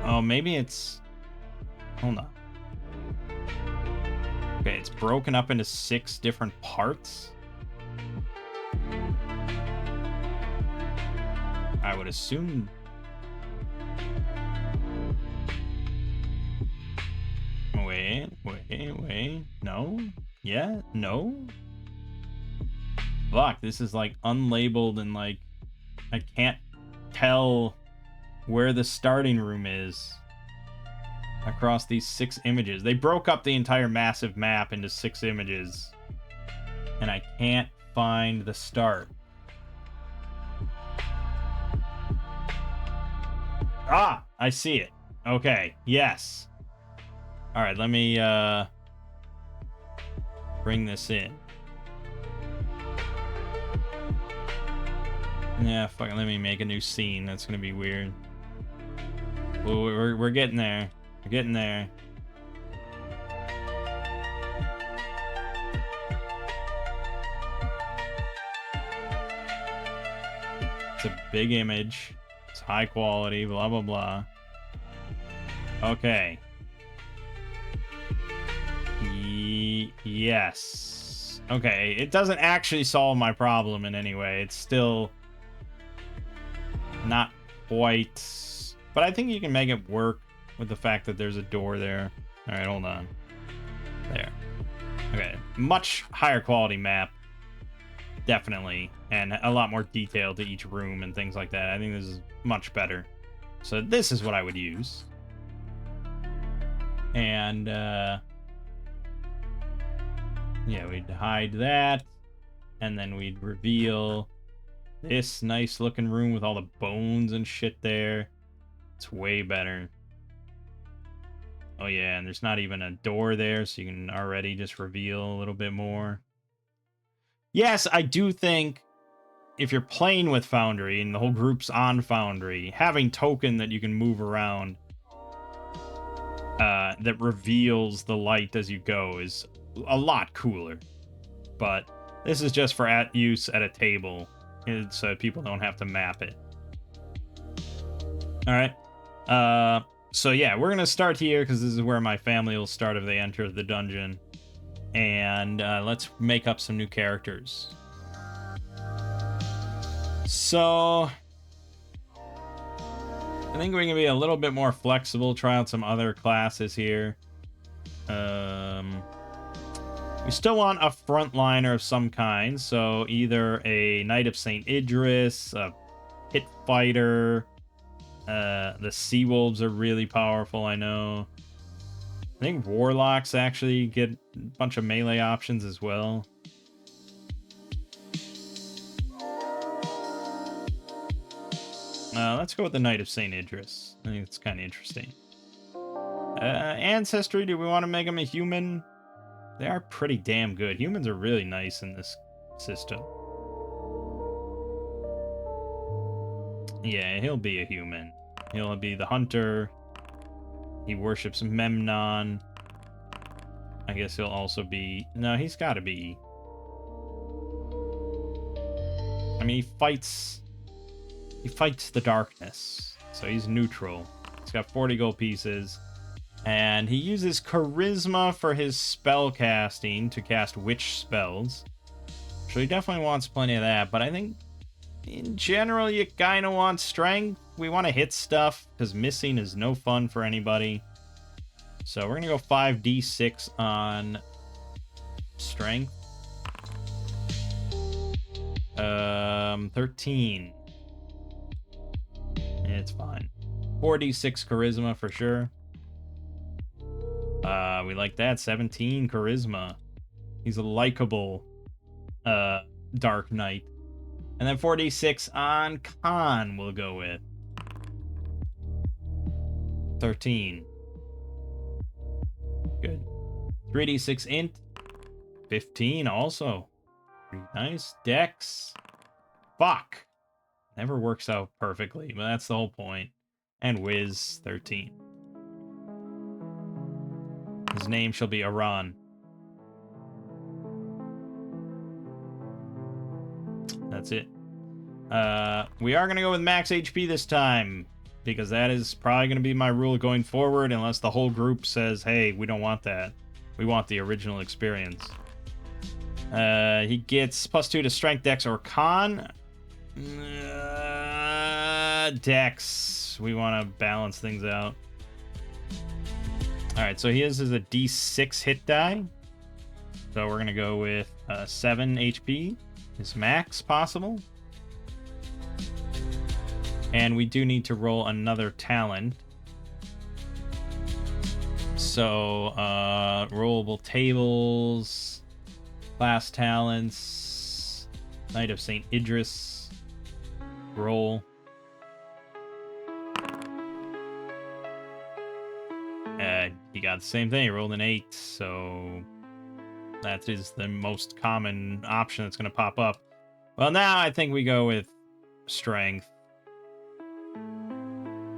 Oh, maybe it's... Hold on. Okay, it's broken up into 6 different parts? I would assume... Wait. No? Yeah? No? Fuck, this is like unlabeled and like... I can't tell where the starting room is across these 6 images. They broke up the entire massive map into 6 images, and I can't find the start. Ah, I see it. Okay, yes. All right, let me bring this in. Yeah, fuck it, let me make a new scene. That's gonna be weird. Well, we're getting there. We're getting there. It's a big image. It's high quality, blah, blah, blah. Okay. Yes. Okay, it doesn't actually solve my problem in any way. It's still not quite... But I think you can make it work with the fact that there's a door there. All right, hold on. There. Okay, much higher quality map. Definitely. And a lot more detail to each room and things like that. I think this is much better. So this is what I would use. And, yeah, we'd hide that. And then we'd reveal this nice looking room with all the bones and shit there. It's way better. Oh yeah, and there's not even a door there, so you can already just reveal a little bit more. Yes, I do think if you're playing with Foundry and the whole group's on Foundry, having token that you can move around that reveals the light as you go is a lot cooler. But this is just for use at a table, so people don't have to map it. All right. So yeah, we're gonna start here because this is where my family will start if they enter the dungeon. And let's make up some new characters. So I think we can be a little bit more flexible, try out some other classes here. We still want a frontliner of some kind, so either a Knight of St. Idris, a pit fighter. The Sea Wolves are really powerful, I know. I think Warlocks actually get a bunch of melee options as well. Let's go with the Knight of St. Idris. I think it's kind of interesting. Ancestry, do we want to make him a human? They are pretty damn good. Humans are really nice in this system. Yeah, he'll be a human. He'll be the hunter. He worships Memnon. I guess he'll also be... No, he's got to be... I mean, he fights the darkness. So he's neutral. He's got 40 gold pieces. And he uses charisma for his spell casting to cast witch spells. So he definitely wants plenty of that. But I think in general, you kind of want strength. We want to hit stuff because missing is no fun for anybody. So we're going to go 5d6 on strength. 13. Yeah, It's fine. 4d6 charisma for sure. We like that. 17 charisma. He's a likable Dark Knight. And then 4d6 on con we'll go with. 13. Good. 3d6 int. 15 also. Pretty nice. Dex. Fuck. Never works out perfectly, but that's the whole point. And Wiz 13. His name shall be Aran. That's it. We are going to go with max HP this time, because that is probably going to be my rule going forward, unless the whole group says, hey, we don't want that. We want the original experience. He gets +2 to strength, dex, or con. Dex. We want to balance things out. Alright, so his is a d6 hit die. So we're going to go with 7 HP. Is max possible? And we do need to roll another talent. So, rollable tables, class talents, Knight of St. Idris, roll. He got the same thing, he rolled an 8, so that is the most common option that's going to pop up. Well, now I think we go with strength.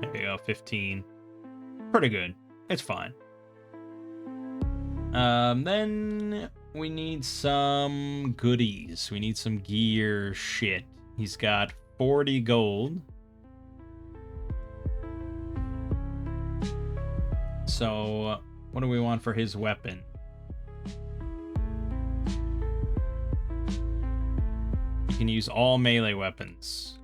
There we go, 15. Pretty good. It's fine. Then we need some goodies. We need some gear shit. He's got 40 gold. So, what do we want for his weapon? You can use all melee weapons.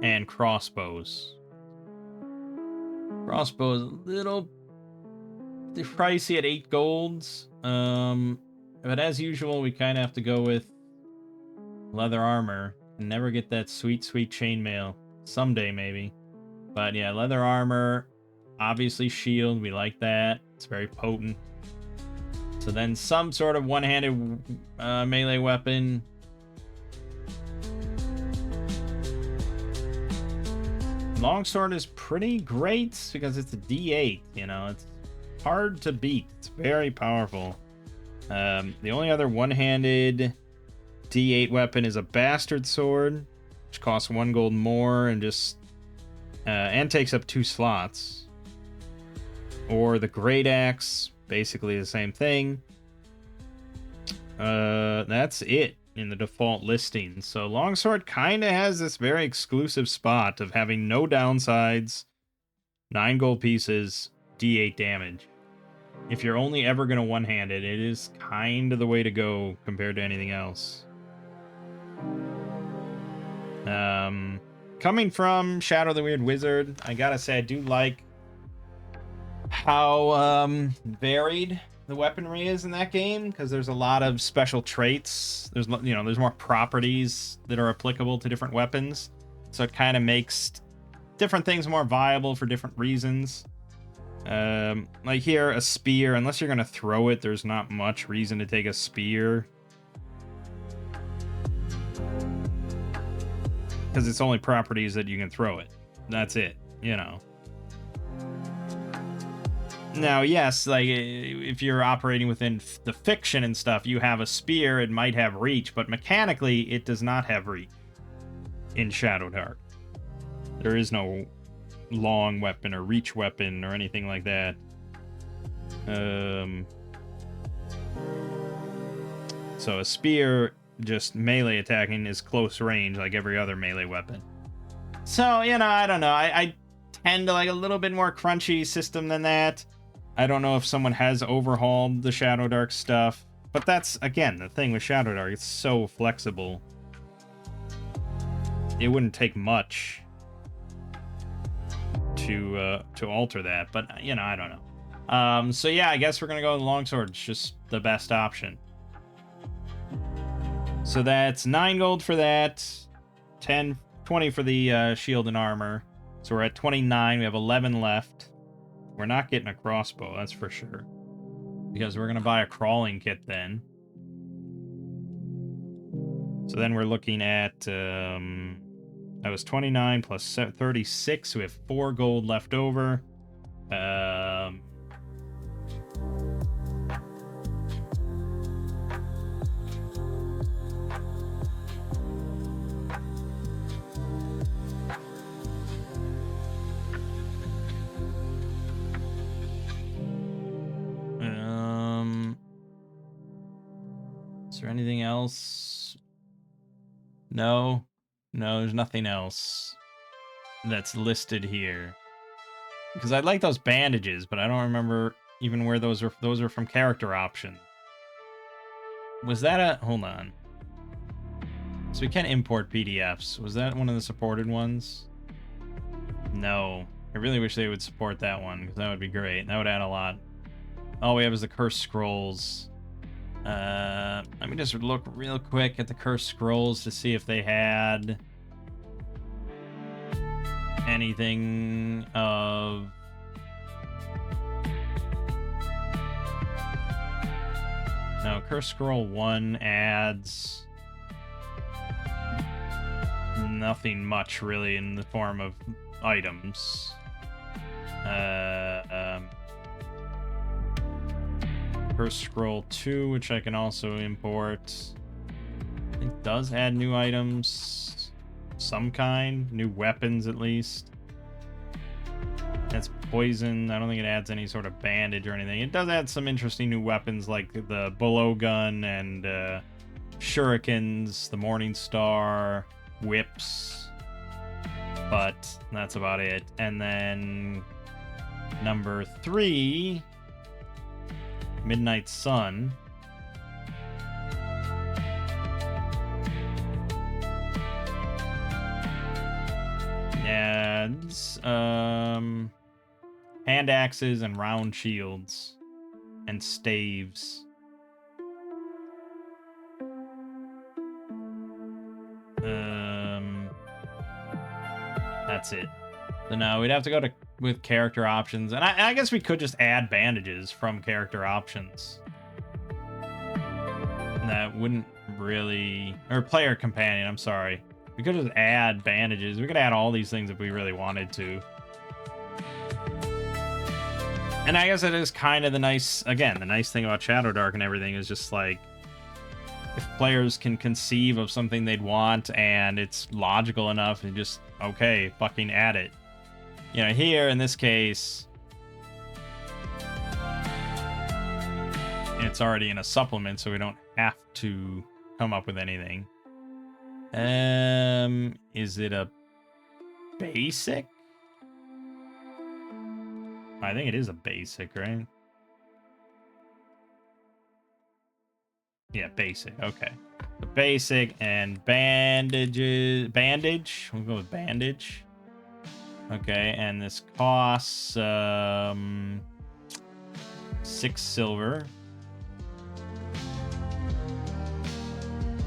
And crossbows. Crossbows a little pricey at 8 golds. But as usual, we kind of have to go with leather armor. Never get that sweet, sweet chainmail. Someday, maybe. But yeah, leather armor. Obviously shield, we like that. It's very potent. So then some sort of one-handed melee weapon. Longsword is pretty great because it's a D8, you know, it's hard to beat. It's very powerful. The only other one-handed D8 weapon is a bastard sword, which costs 1 gold more and just and takes up 2 slots. Or the great axe, basically the same thing. That's it in the default listing. So longsword kind of has this very exclusive spot of having no downsides, 9 gold pieces, D8 damage. If you're only ever going to one-hand it, it is kind of the way to go compared to anything else. Coming from Shadow the Weird Wizard, I gotta say I do like how varied the weaponry is in that game, because there's a lot of special traits. There's, you know, there's more properties that are applicable to different weapons, so it kind of makes different things more viable for different reasons. Like here, a spear, unless you're gonna throw it, there's not much reason to take a spear, because it's only properties that you can throw it. That's it, you know. Now, yes, like, if you're operating within the fiction and stuff, you have a spear, it might have reach, but mechanically, it does not have reach in Shadowdark. There is no long weapon or reach weapon or anything like that. So a spear, just melee attacking, is close range like every other melee weapon. So, you know, I don't know. I tend to like a little bit more crunchy system than that. I don't know if someone has overhauled the Shadowdark stuff, but that's, again, the thing with Shadowdark. It's so flexible. It wouldn't take much to alter that, but, you know, I don't know. So yeah, I guess we're gonna go with the longsword. It's just the best option. So that's 9 gold for that, 10 20 for the shield and armor. So we're at 29. We have 11 left. We're not getting a crossbow, that's for sure. Because we're going to buy a crawling kit then. So then we're looking at... that was 29 plus 36. So we have 4 gold left over. Is there anything else? No, there's nothing else that's listed here. Because I'd like those bandages, but I don't remember even where those are. Those are from character option. Was that a... Hold on. So we can import PDFs. Was that one of the supported ones? No. I really wish they would support that one, because that would be great. That would add a lot. All we have is the cursed scrolls. Let me just look real quick at the cursed scrolls to see if they had anything of... No, cursed scroll 1 adds nothing much really in the form of items. Cursed scroll 2, which I can also import, I think does add new items, some kind, new weapons at least. That's poison. I don't think it adds any sort of bandage or anything. It does add some interesting new weapons like the blow gun and shurikens, the Morning Star, whips, but that's about it. And then number 3, Midnight Sun. Yeah, it's, hand axes and round shields and staves. That's it. So now we'd have to go to with character options, and I guess we could just add bandages from character options. That wouldn't really... Or player companion, I'm sorry. We could just add bandages. We could add all these things if we really wanted to. And I guess it is kind of the nice... Again, the nice thing about Shadowdark and everything is just like... If players can conceive of something they'd want and it's logical enough, and just, okay, fucking add it. You know, here, in this case, it's already in a supplement, so we don't have to come up with anything. Is it a basic? I think it is a basic, right? Yeah, basic, okay. The basic and bandages. Bandage? We'll go with bandage. Okay, and this costs 6 silver.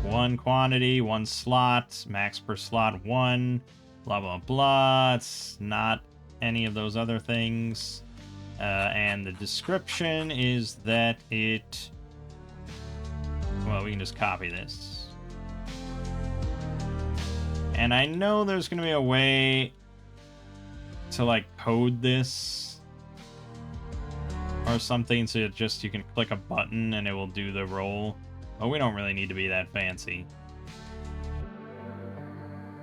1 quantity, 1 slot, max per slot 1, blah blah blah. It's not any of those other things. And the description is that it... Well, we can just copy this. And I know there's going to be a way to like code this or something, so it just you can click a button and it will do the roll. But we don't really need to be that fancy.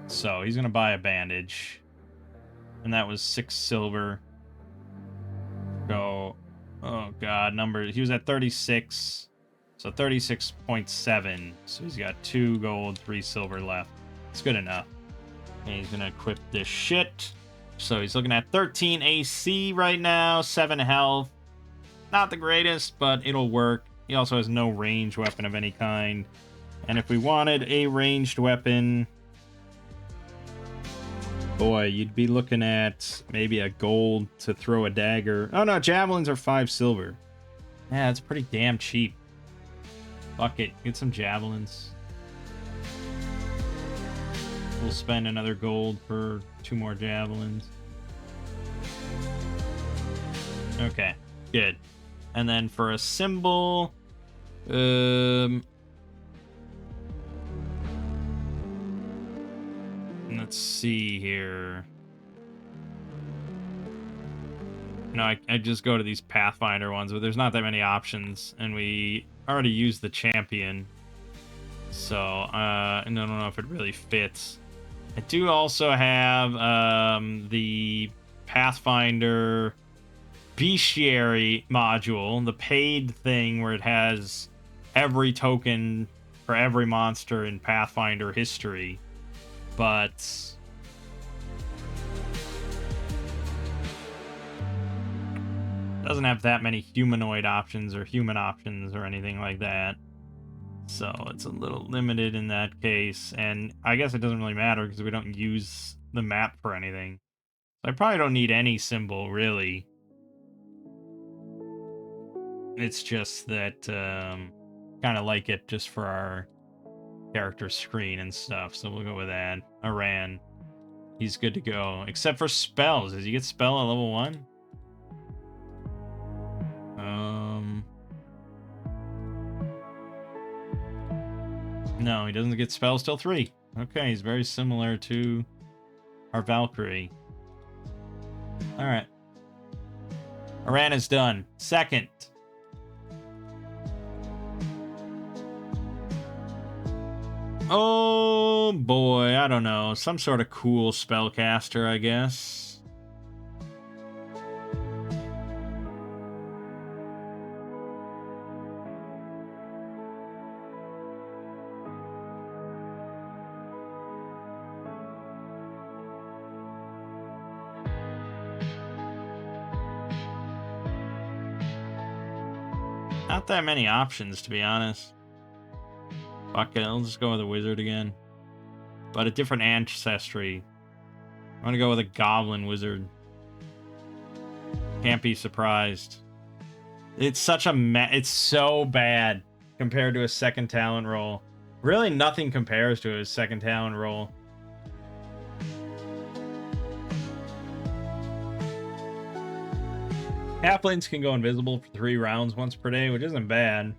So he's gonna buy a bandage, and that was 6 silver. Go, oh god, number, he was at 36, so 36.7. So he's got 2 gold, 3 silver left. It's good enough. And he's gonna equip this shit. So he's looking at 13 AC right now, 7 health. Not the greatest, but it'll work. He also has no ranged weapon of any kind. And if we wanted a ranged weapon, boy, you'd be looking at maybe a gold to throw a dagger. Oh no, javelins are 5 silver. Yeah, it's pretty damn cheap. Fuck it, get some javelins. we'll spend another gold for 2 more javelins. Okay, good. And then for a symbol, let's see here. No, I just go to these Pathfinder ones, but there's not that many options, and we already used the champion. So, I don't know if it really fits. I do also have the Pathfinder Bestiary module, the paid thing where it has every token for every monster in Pathfinder history. But it doesn't have that many humanoid options or human options or anything like that. So it's a little limited in that case, and I guess it doesn't really matter because we don't use the map for anything. So I probably don't need any symbol, really. It's just that kind of like it just for our character screen and stuff, so we'll go with that. Aran, he's good to go, except for spells. Does he get spell at level 1? No, he doesn't get spells till 3. Okay, he's very similar to our Valkyrie. Alright. Aran is done. Second. Oh boy, I don't know. Some sort of cool spellcaster, I guess. Not that many options, to be honest. Fuck it, I'll just go with a wizard again. But a different ancestry. I'm gonna go with a goblin wizard. Can't be surprised. It's such a it's so bad compared to a second talent roll. Really nothing compares to a second talent roll. Halflings can go invisible for 3 rounds once per day, which isn't bad.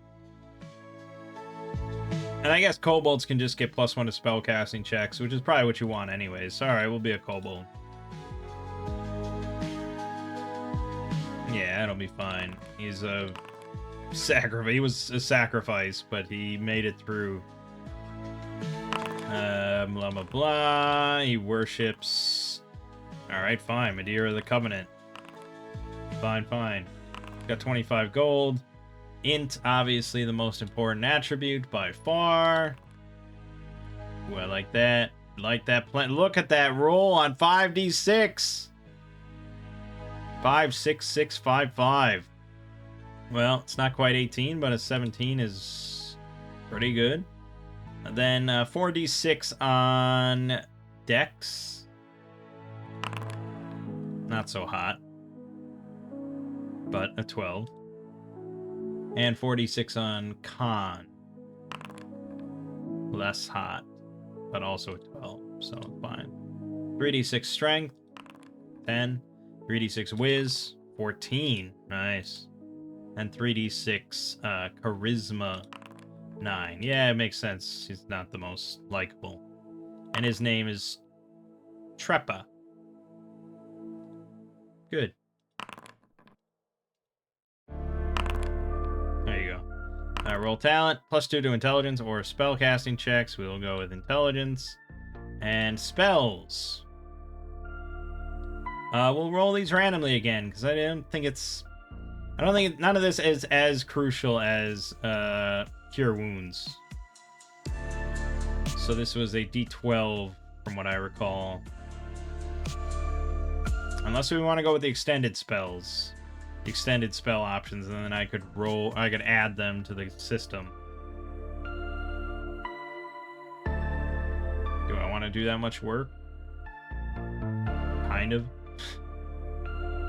And I guess kobolds can just get +1 to spellcasting checks, which is probably what you want anyways. Alright, we'll be a kobold. Yeah, that'll be fine. He's a sacrifice. He was a sacrifice, but he made it through. Blah, blah, blah. He worships... Alright, fine. Madeira of the Covenant. Fine, fine. Got 25 gold. Int, obviously the most important attribute by far. Ooh, I like that. Like that plan. Look at that roll on 5d6. 5, 6, 6, 5, 5. Well, it's not quite 18, but a 17 is pretty good. And then 4d6 on Dex. Not so hot. But a 12. And 46 on Con. Less hot, but also a 12, so fine. 3d6 Strength, 10. 3d6 Wiz, 14. Nice. And 3d6 Charisma, 9. Yeah, it makes sense. He's not the most likable. And his name is Trepa. Good. There you go. Roll talent, +2 to intelligence or spellcasting checks. We'll go with intelligence. And spells. We'll roll these randomly again, because I don't think none of this is as crucial as Cure Wounds. So this was a D12 from what I recall. Unless we want to go with the extended spells. The extended spell options, and then I could add them to the system. Do I want to do that much work? Kind of.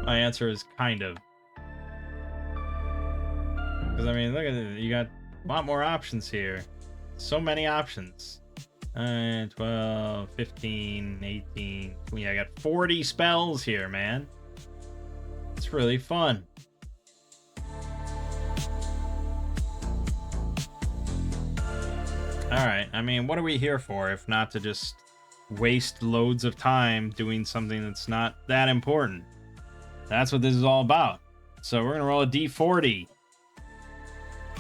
My answer is kind of. Because, I mean, look at it. You got a lot more options here. So many options. 12, 15, 18, 20. I got 40 spells here, man. It's really fun. Alright, I mean, what are we here for if not to just waste loads of time doing something that's not that important? That's what this is all about. So we're going to roll a d40.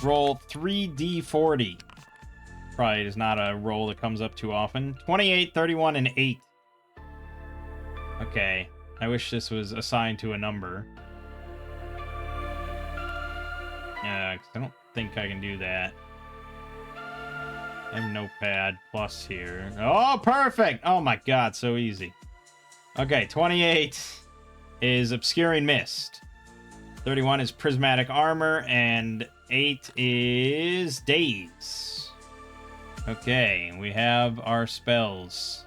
Roll 3d40. Probably is not a roll that comes up too often. 28, 31, and 8. Okay. I wish this was assigned to a number. Yeah, 'cause I don't think I can do that. I have Notepad plus here. Oh, perfect! Oh my god, so easy. Okay, 28 is Obscuring Mist. 31 is Prismatic Armor, and 8 is Daze. Okay, we have our spells.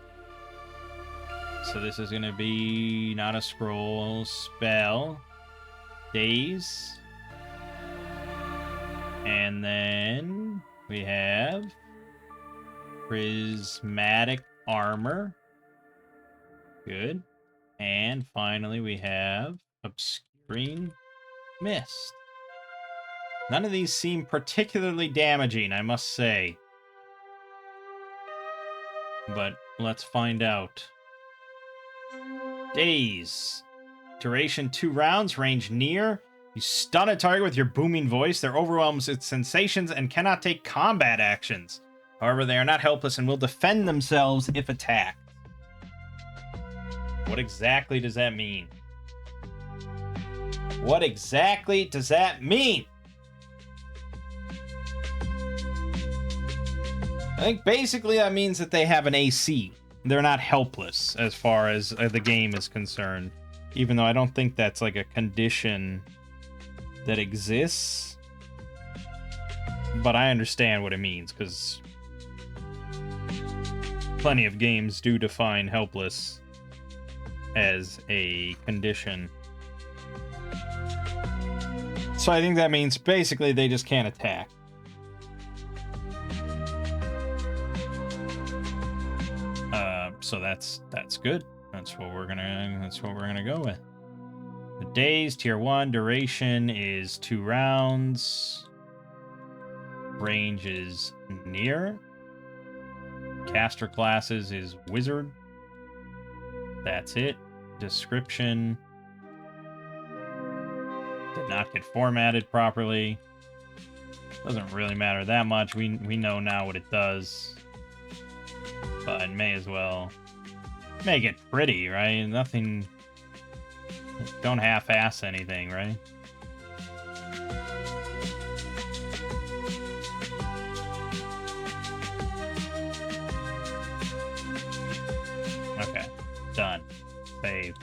So this is going to be not a scroll, spell, Daze. And then we have Prismatic Armor. Good. And finally we have Obscuring Mist. None of these seem particularly damaging, I must say. But let's find out. Daze. Duration 2 rounds, range near. You stun a target with your booming voice. They're overwhelmed with sensations and cannot take combat actions. However, they are not helpless and will defend themselves if attacked. What exactly does that mean? What exactly does that mean? I think basically that means that they have an AC. They're not helpless as far as the game is concerned. Even though I don't think that's like a condition that exists. But I understand what it means, because plenty of games do define helpless as a condition. So I think that means basically they just can't attack. So that's good. That's what we're gonna go with. The Daze, tier 1, duration is 2 rounds. Range is near. Caster classes is wizard. That's it. Description did not get formatted properly. Doesn't really matter that much. We know now what it does. But may as well make it pretty, right? Nothing. Don't half-ass anything, right? Okay, done. Save.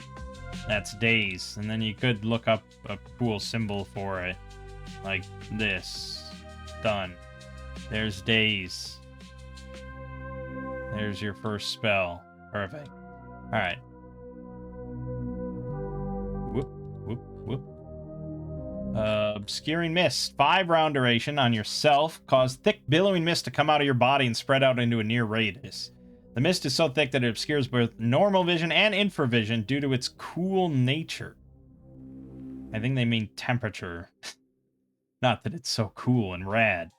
That's Daze, and then you could look up a cool symbol for it, like this. Done. There's Daze. There's your first spell. Perfect. All right. Whoop, whoop, whoop. Obscuring Mist. 5-round duration on yourself. Cause thick billowing mist to come out of your body and spread out into a near radius. The mist is so thick that it obscures both normal vision and infravision due to its cool nature. I think they mean temperature. Not that it's so cool and rad.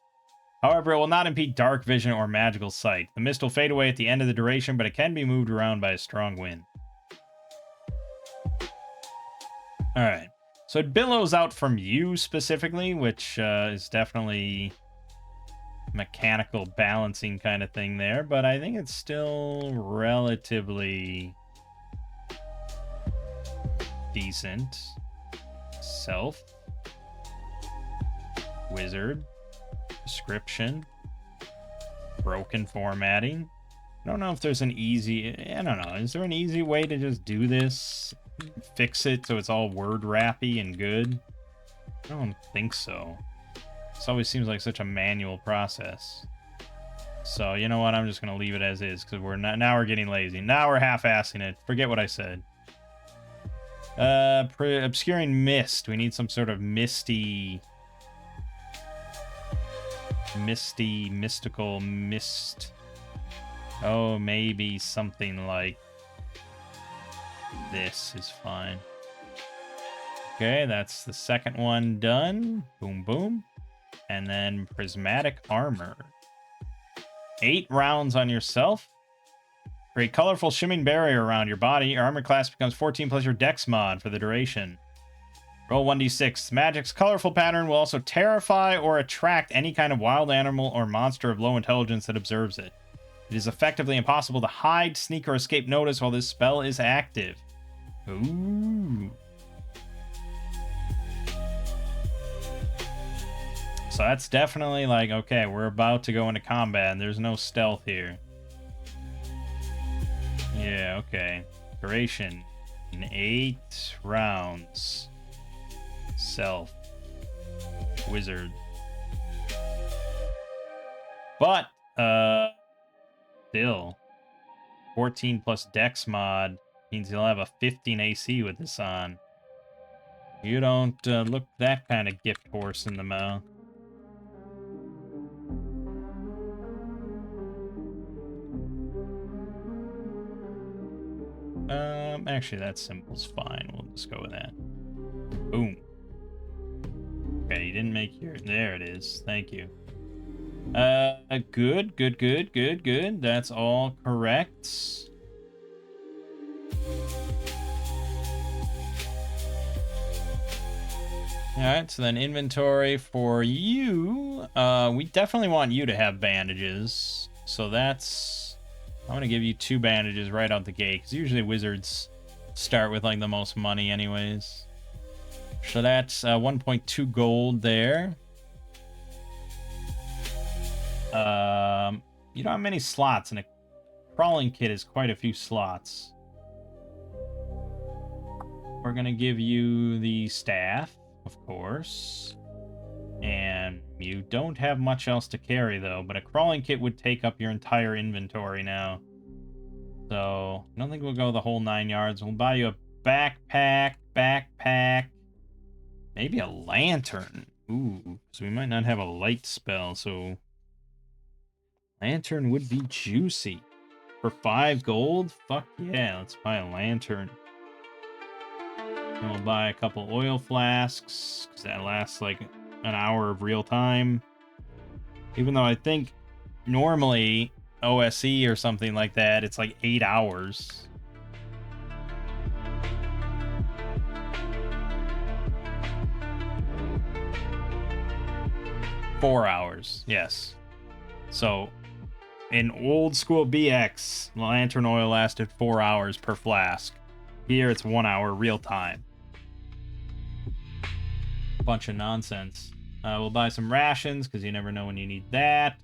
However, it will not impede dark vision or magical sight. The mist will fade away at the end of the duration, but it can be moved around by a strong wind. Alright. So it billows out from you specifically, which is definitely mechanical balancing kind of thing there, but I think it's still relatively decent. Self. Wizard. Description. Broken formatting. I don't know if there's an easy... I don't know. Is there an easy way to just do this? Fix it so it's all word wrappy and good? I don't think so. This always seems like such a manual process. So, you know what? I'm just going to leave it as is, because now we're getting lazy. Now we're half-assing it. Forget what I said. Obscuring Mist. We need some sort of mystical mist. Oh, maybe something like this is fine. Okay, that's the second one done. Boom, boom. And then prismatic armor. 8 rounds on yourself. Create colorful shimming barrier around your body. Your armor class becomes 14 plus your dex mod for the duration. Roll 1d6. Magic's colorful pattern will also terrify or attract any kind of wild animal or monster of low intelligence that observes it. It is effectively impossible to hide, sneak, or escape notice while this spell is active. Ooh. So that's definitely like, okay, we're about to go into combat and there's no stealth here. Yeah, okay. Duration. 8 rounds. Self. Wizard. But, still. 14 plus dex mod means you'll have a 15 AC with this on. You don't look that kind of gift horse in the mouth. Actually, that symbol's fine. We'll just go with that. Boom. Okay, you didn't make your... There it is. Thank you. Good, good, good, good, good. That's all correct. Alright, so then inventory for you. We definitely want you to have bandages. So that's... I'm going to give you 2 bandages right out the gate, because usually wizards start with, like, the most money anyways. So that's 1.2 gold there. You don't have many slots, and a crawling kit is quite a few slots. We're going to give you the staff, of course. And you don't have much else to carry, though, but a crawling kit would take up your entire inventory now. So, I don't think we'll go the whole 9 yards. We'll buy you a backpack, maybe a lantern. Ooh, so we might not have a light spell, so... Lantern would be juicy. For 5 gold? Fuck yeah, let's buy a lantern. And we'll buy a couple oil flasks, because that lasts like an hour of real time. Even though I think normally OSE or something like that, it's like 8 hours. Four hours, yes. So in old school BX, lantern oil lasted 4 hours per flask. Here it's 1 hour real time. Bunch of nonsense. We'll buy some rations, because you never know when you need that.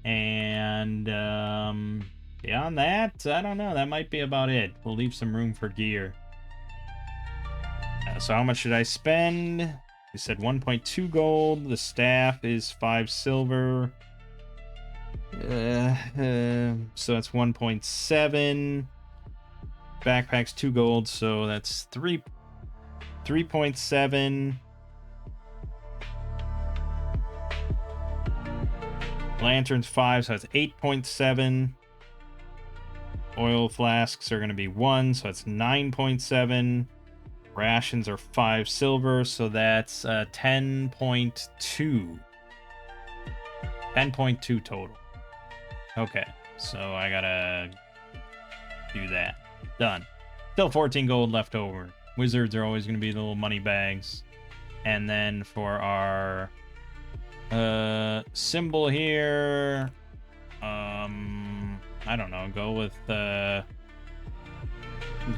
And beyond that, I don't know. That might be about it. We'll leave some room for gear. So how much should I spend? We said 1.2 gold. The staff is 5 silver. So that's 1.7. Backpack's 2 gold, so that's 3.7. Lantern's 5, so that's 8.7. Oil flasks are going to be 1, so that's 9.7. Rations are 5 silver, so that's 10.2. 10.2 total. Okay, so I gotta do that. Done. Still 14 gold left over. Wizards are always going to be the little money bags. And then for our symbol here, I don't know, go with the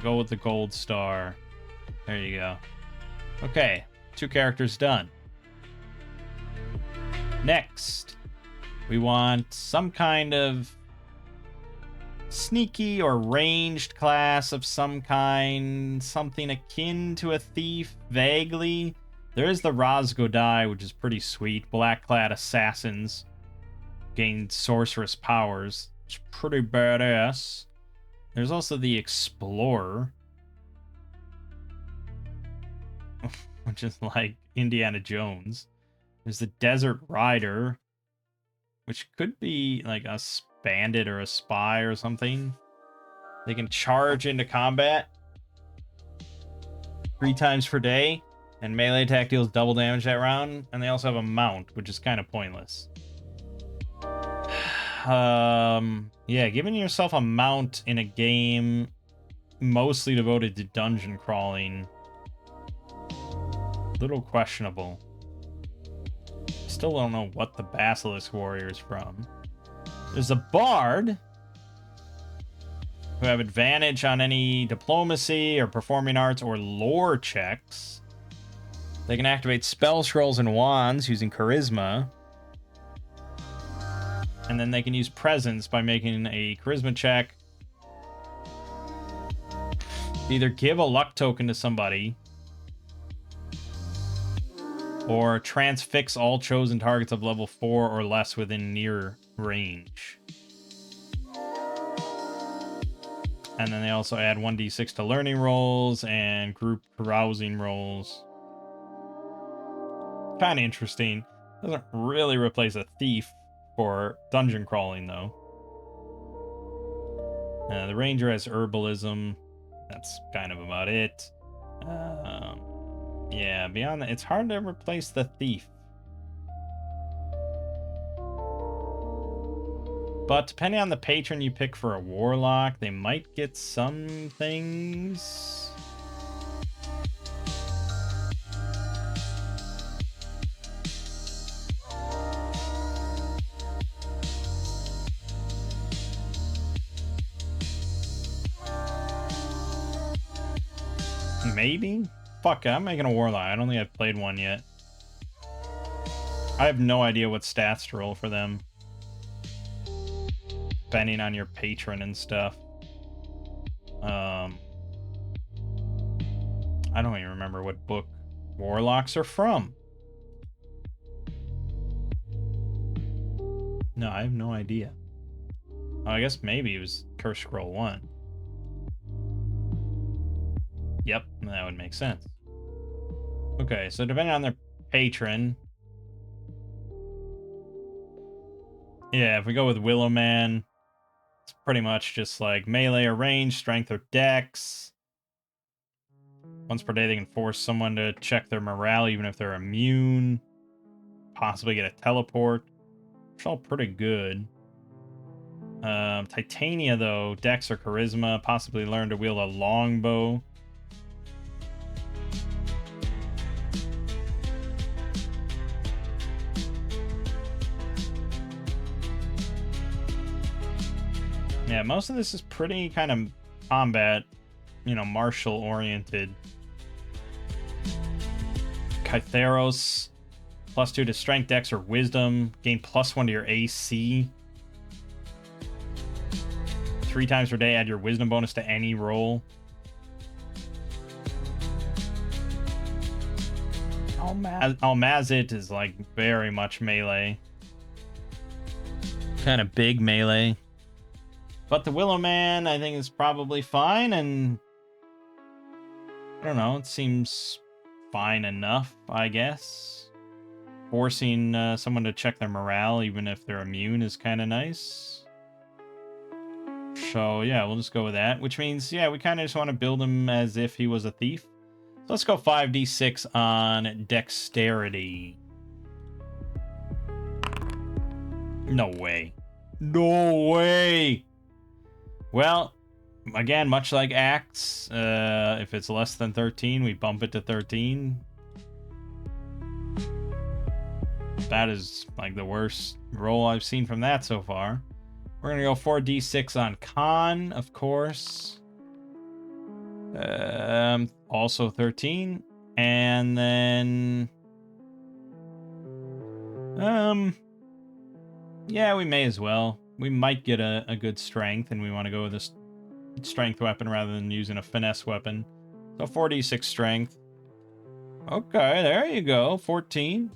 gold star. There you go. Okay, 2 characters done. Next, we want some kind of sneaky or ranged class of some kind, something akin to a thief, vaguely. There is the Razgodai, which is pretty sweet. Black-clad assassins gain sorceress powers. It's pretty badass. There's also the Explorer, which is like Indiana Jones. There's the Desert Rider. which could be like a bandit or a spy or something. They can charge into combat 3 times per day, and melee attack deals double damage that round. And they also have a mount, which is kind of pointless. Yeah, giving yourself a mount in a game mostly devoted to dungeon crawling, little questionable. Still don't know what the Basilisk Warrior is from. There's a Bard who have advantage on any diplomacy or performing arts or lore checks. They can activate spell scrolls and wands using charisma. And then they can use presence by making a charisma check. Either give a luck token to somebody or transfix all chosen targets of level 4 or less within near range. And then they also add 1d6 to learning rolls and group carousing rolls. Kind of interesting. Doesn't really replace a thief for dungeon crawling, though. The ranger has herbalism. That's kind of about it. Yeah, beyond that, it's hard to replace the thief. But depending on the patron you pick for a warlock, they might get some things. Maybe? Fuck, I'm making a warlock. I don't think I've played one yet. I have no idea what stats to roll for them, depending on your patron and stuff. I don't even remember what book warlocks are from. No, I have no idea. Oh, I guess maybe it was Curse Scroll 1. Yep, that would make sense. Okay, so depending on their patron. Yeah, if we go with Willowman, it's pretty much just like melee or range, strength or dex. Once per day, they can force someone to check their morale, even if they're immune. Possibly get a teleport. It's all pretty good. Titania, though, dex or charisma. Possibly learn to wield a longbow. Yeah, most of this is pretty kind of combat, martial oriented. Kytheros, +2 to strength, dex, or wisdom. Gain +1 to your AC. 3 times per day, add your wisdom bonus to any roll. Almazit is like very much melee. Kind of big melee. But the Willowman, I think, is probably fine, and I don't know, it seems fine enough, I guess. Forcing someone to check their morale, even if they're immune, is kind of nice. So, yeah, we'll just go with that, which means, yeah, we kind of just want to build him as if he was a thief. So let's go 5d6 on dexterity. No way. No way! Well, again, much like Acts, if it's less than 13, we bump it to 13. That is like the worst roll I've seen from that so far. We're going to go 4d6 on Con, of course. Also 13. And then... yeah, we may as well. We might get a good strength, and we want to go with this strength weapon rather than using a finesse weapon. So 4d6 strength. Okay, there you go. 14.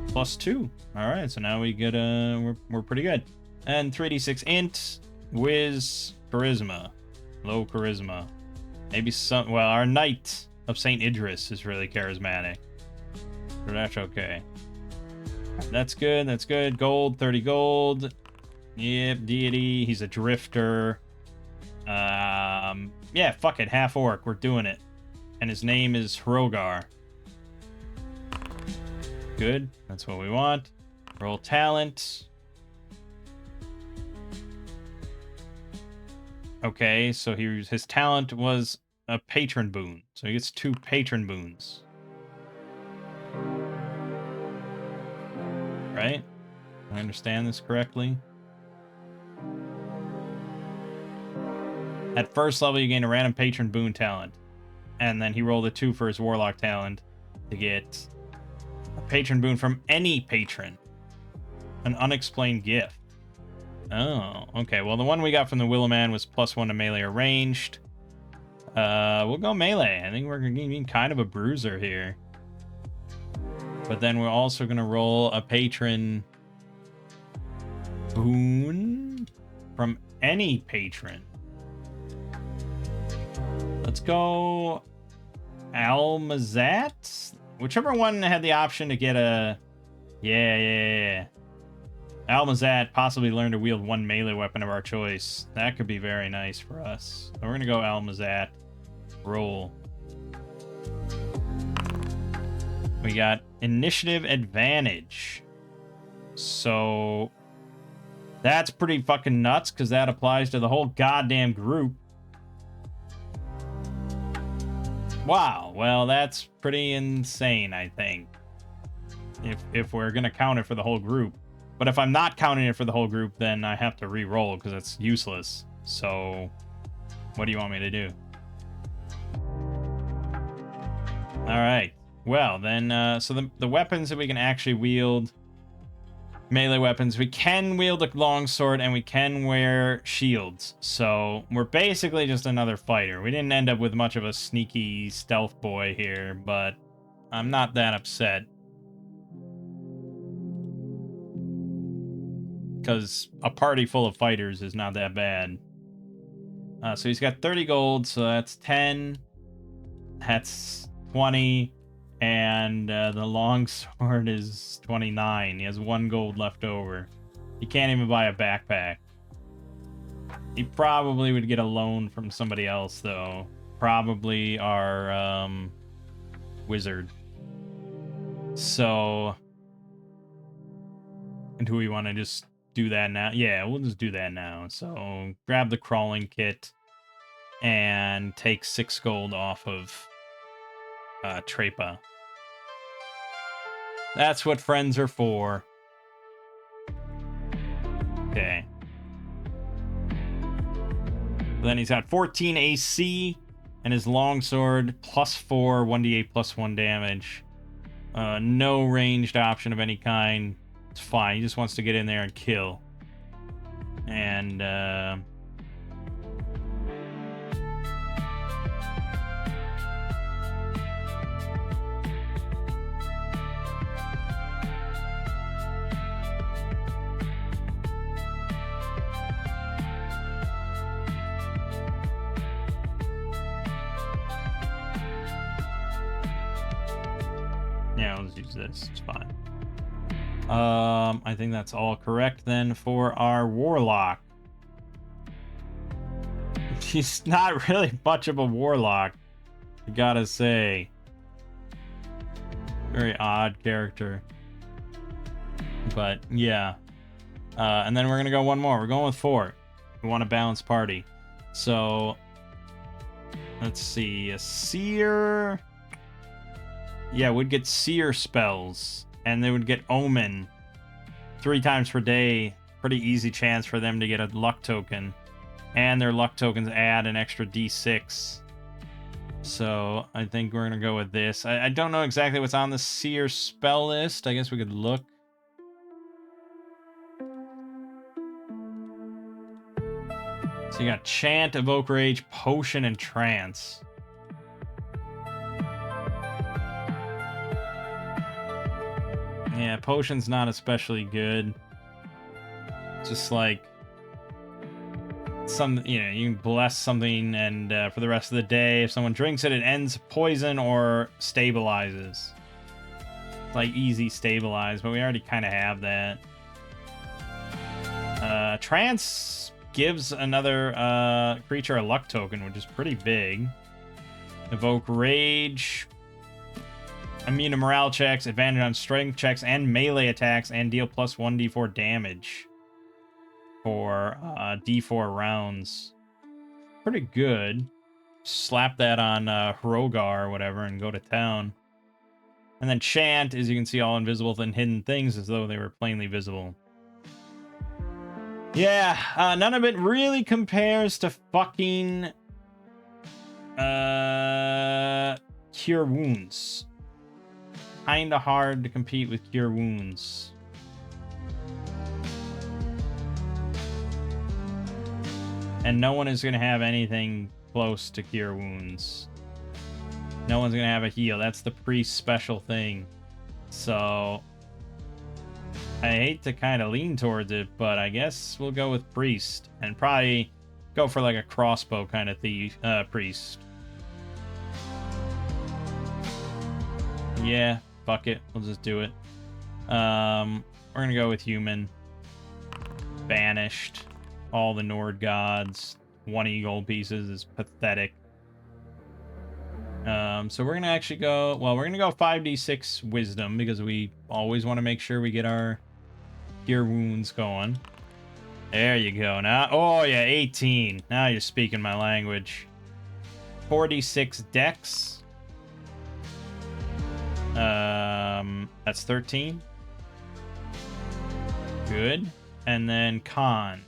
+2. Alright, so now we get we're pretty good. And 3d6 int, whiz, charisma. Low charisma. Maybe well, our Knight of St. Idris is really charismatic. So that's okay. That's good. That's good. Gold, 30 gold. Yep, deity. He's a drifter. Yeah, fuck it. Half orc. We're doing it. And his name is Hrogar. Good. That's what we want. Roll talent. Okay, so his talent was a patron boon. So he gets 2 patron boons. Right? I understand this correctly. At first level, you gain a random patron boon talent. And then he rolled a 2 for his warlock talent to get a patron boon from any patron. An unexplained gift. Oh, okay. Well, the one we got from the Willowman was +1 to melee or ranged. We'll go melee. I think we're going to be kind of a bruiser here. But then we're also going to roll a patron boon from any patron. Let's go Almazat. Whichever one had the option to get a... Yeah. Almazat possibly learn to wield 1 melee weapon of our choice. That could be very nice for us. So we're going to go Almazat. Roll. We got initiative advantage. So that's pretty fucking nuts because that applies to the whole goddamn group. Wow, well, that's pretty insane, I think. If we're going to count it for the whole group. But if I'm not counting it for the whole group, then I have to re-roll because it's useless. So what do you want me to do? All right. Well, then, so the weapons that we can actually wield, melee weapons, we can wield a longsword and we can wear shields. So we're basically just another fighter. We didn't end up with much of a sneaky stealth boy here, but I'm not that upset. Because a party full of fighters is not that bad. So he's got 30 gold, so that's 10. That's 20. And the longsword is 29. He has 1 gold left over. He can't even buy a backpack. He probably would get a loan from somebody else, though. Probably our wizard. So... And do we want to just do that now? Yeah, we'll just do that now. So grab the crawling kit and take 6 gold off of Trepa. That's what friends are for. Okay. Then he's got 14 AC and his longsword +4, 1d8 +1 damage. No ranged option of any kind. It's fine. He just wants to get in there and kill. And yeah, let's use this. It's fine. I think that's all correct then for our warlock. He's not really much of a warlock, I gotta say. Very odd character. But yeah. And then we're gonna go one more. We're going with 4. We want a balanced party. So let's see. A seer. Yeah, we'd get seer spells. And they would get Omen 3 times per day. Pretty easy chance for them to get a luck token. And their luck tokens add an extra d6. So I think we're going to go with this. I don't know exactly what's on the Seer spell list. I guess we could look. So you got Chant, Evoke Rage, Potion, and Trance. Yeah, Potion's not especially good. Just like some, you know, you can bless something and for the rest of the day, if someone drinks it, it ends poison or stabilizes. like easy stabilize, but we already kind of have that. Trance gives another creature a luck token, which is pretty big. Evoke Rage. Immune to morale checks, advantage on strength checks and melee attacks, and deal plus 1d4 damage for d4 rounds. Pretty good. Slap that on Hrogar or whatever and go to town. And then Chant, as you can see, all invisible and hidden things as though they were plainly visible. Yeah, none of it really compares to fucking Cure Wounds. Kinda hard to compete with Cure Wounds. And no one is going to have anything close to Cure Wounds. No one's going to have a heal. That's the priest special thing. So I hate to kind of lean towards it, but I guess we'll go with priest. And probably go for like a crossbow kind of priest. Yeah, fuck it. We'll just do it. We're going to go with human. Banished. All the Nord gods. 20 gold pieces is pathetic. So we're going to actually go... Well, we're going to go 5d6 wisdom because we always want to make sure we get our Cure Wounds going. There you go. Now, oh, yeah, 18. Now you're speaking my language. 4d6 dex. That's 13. Good. And then con.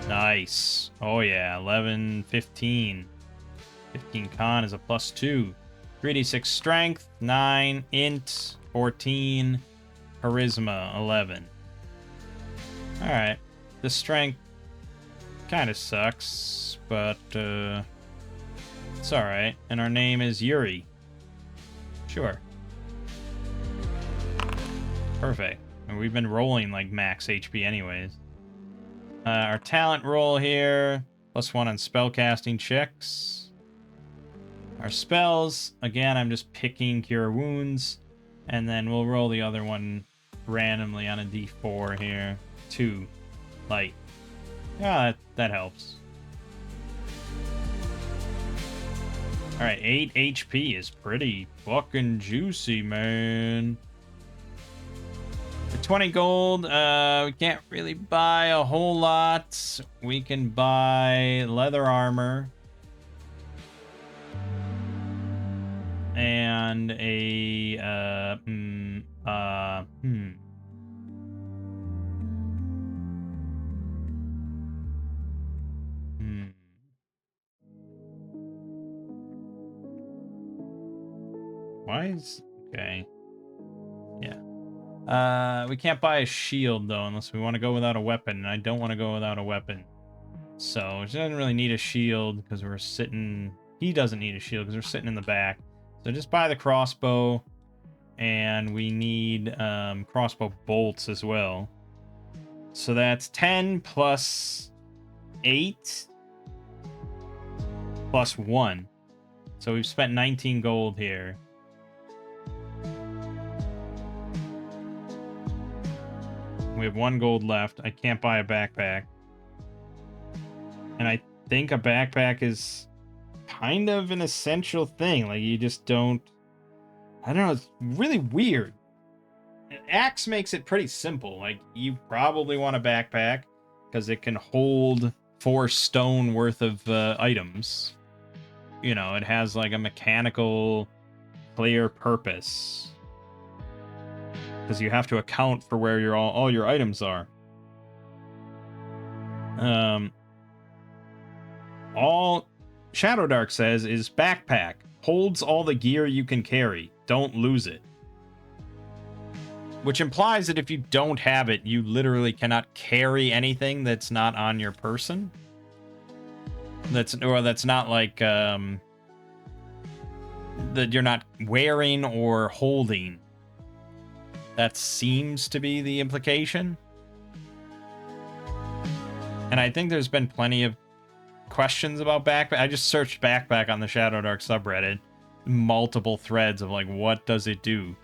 Nice. Oh, yeah. 11, 15. 15 con is a +2. 3d6 strength, 9 int, 14 charisma, 11. Alright. The strength kind of sucks, but it's alright. And our name is Yuri. Sure. Perfect. And we've been rolling like max HP anyways. Our talent roll here, +1 on spellcasting checks. Our spells, again, I'm just picking Cure Wounds, and then we'll roll the other one randomly on a d4 here. 2 light. Yeah, that helps. Alright, 8 HP is pretty fucking juicy, man. For 20 gold, we can't really buy a whole lot. We can buy leather armor. And a, Why is... Okay. Yeah. We can't buy a shield, though, unless we want to go without a weapon, and I don't want to go without a weapon. So, it doesn't really need a shield, because we're sitting... He doesn't need a shield, because we're sitting in the back. So just buy the crossbow, and we need crossbow bolts as well. So that's 10 plus 8 plus 1. So we've spent 19 gold here. We have 1 gold left. I can't buy a backpack. And I think a backpack is kind of an essential thing. Like, you just don't... I don't know, it's really weird. An axe makes it pretty simple. Like, you probably want a backpack because it can hold 4 stone worth of items. You know, it has like a mechanical, clear purpose. Because you have to account for where all your items are. All Shadowdark says is backpack. Holds all the gear you can carry. Don't lose it. Which implies that if you don't have it, you literally cannot carry anything that's not on your person. That's not like that you're not wearing or holding. That seems to be the implication. And I think there's been plenty of questions about backpack. I just searched backpack on the Shadowdark subreddit, multiple threads of like, what does it do?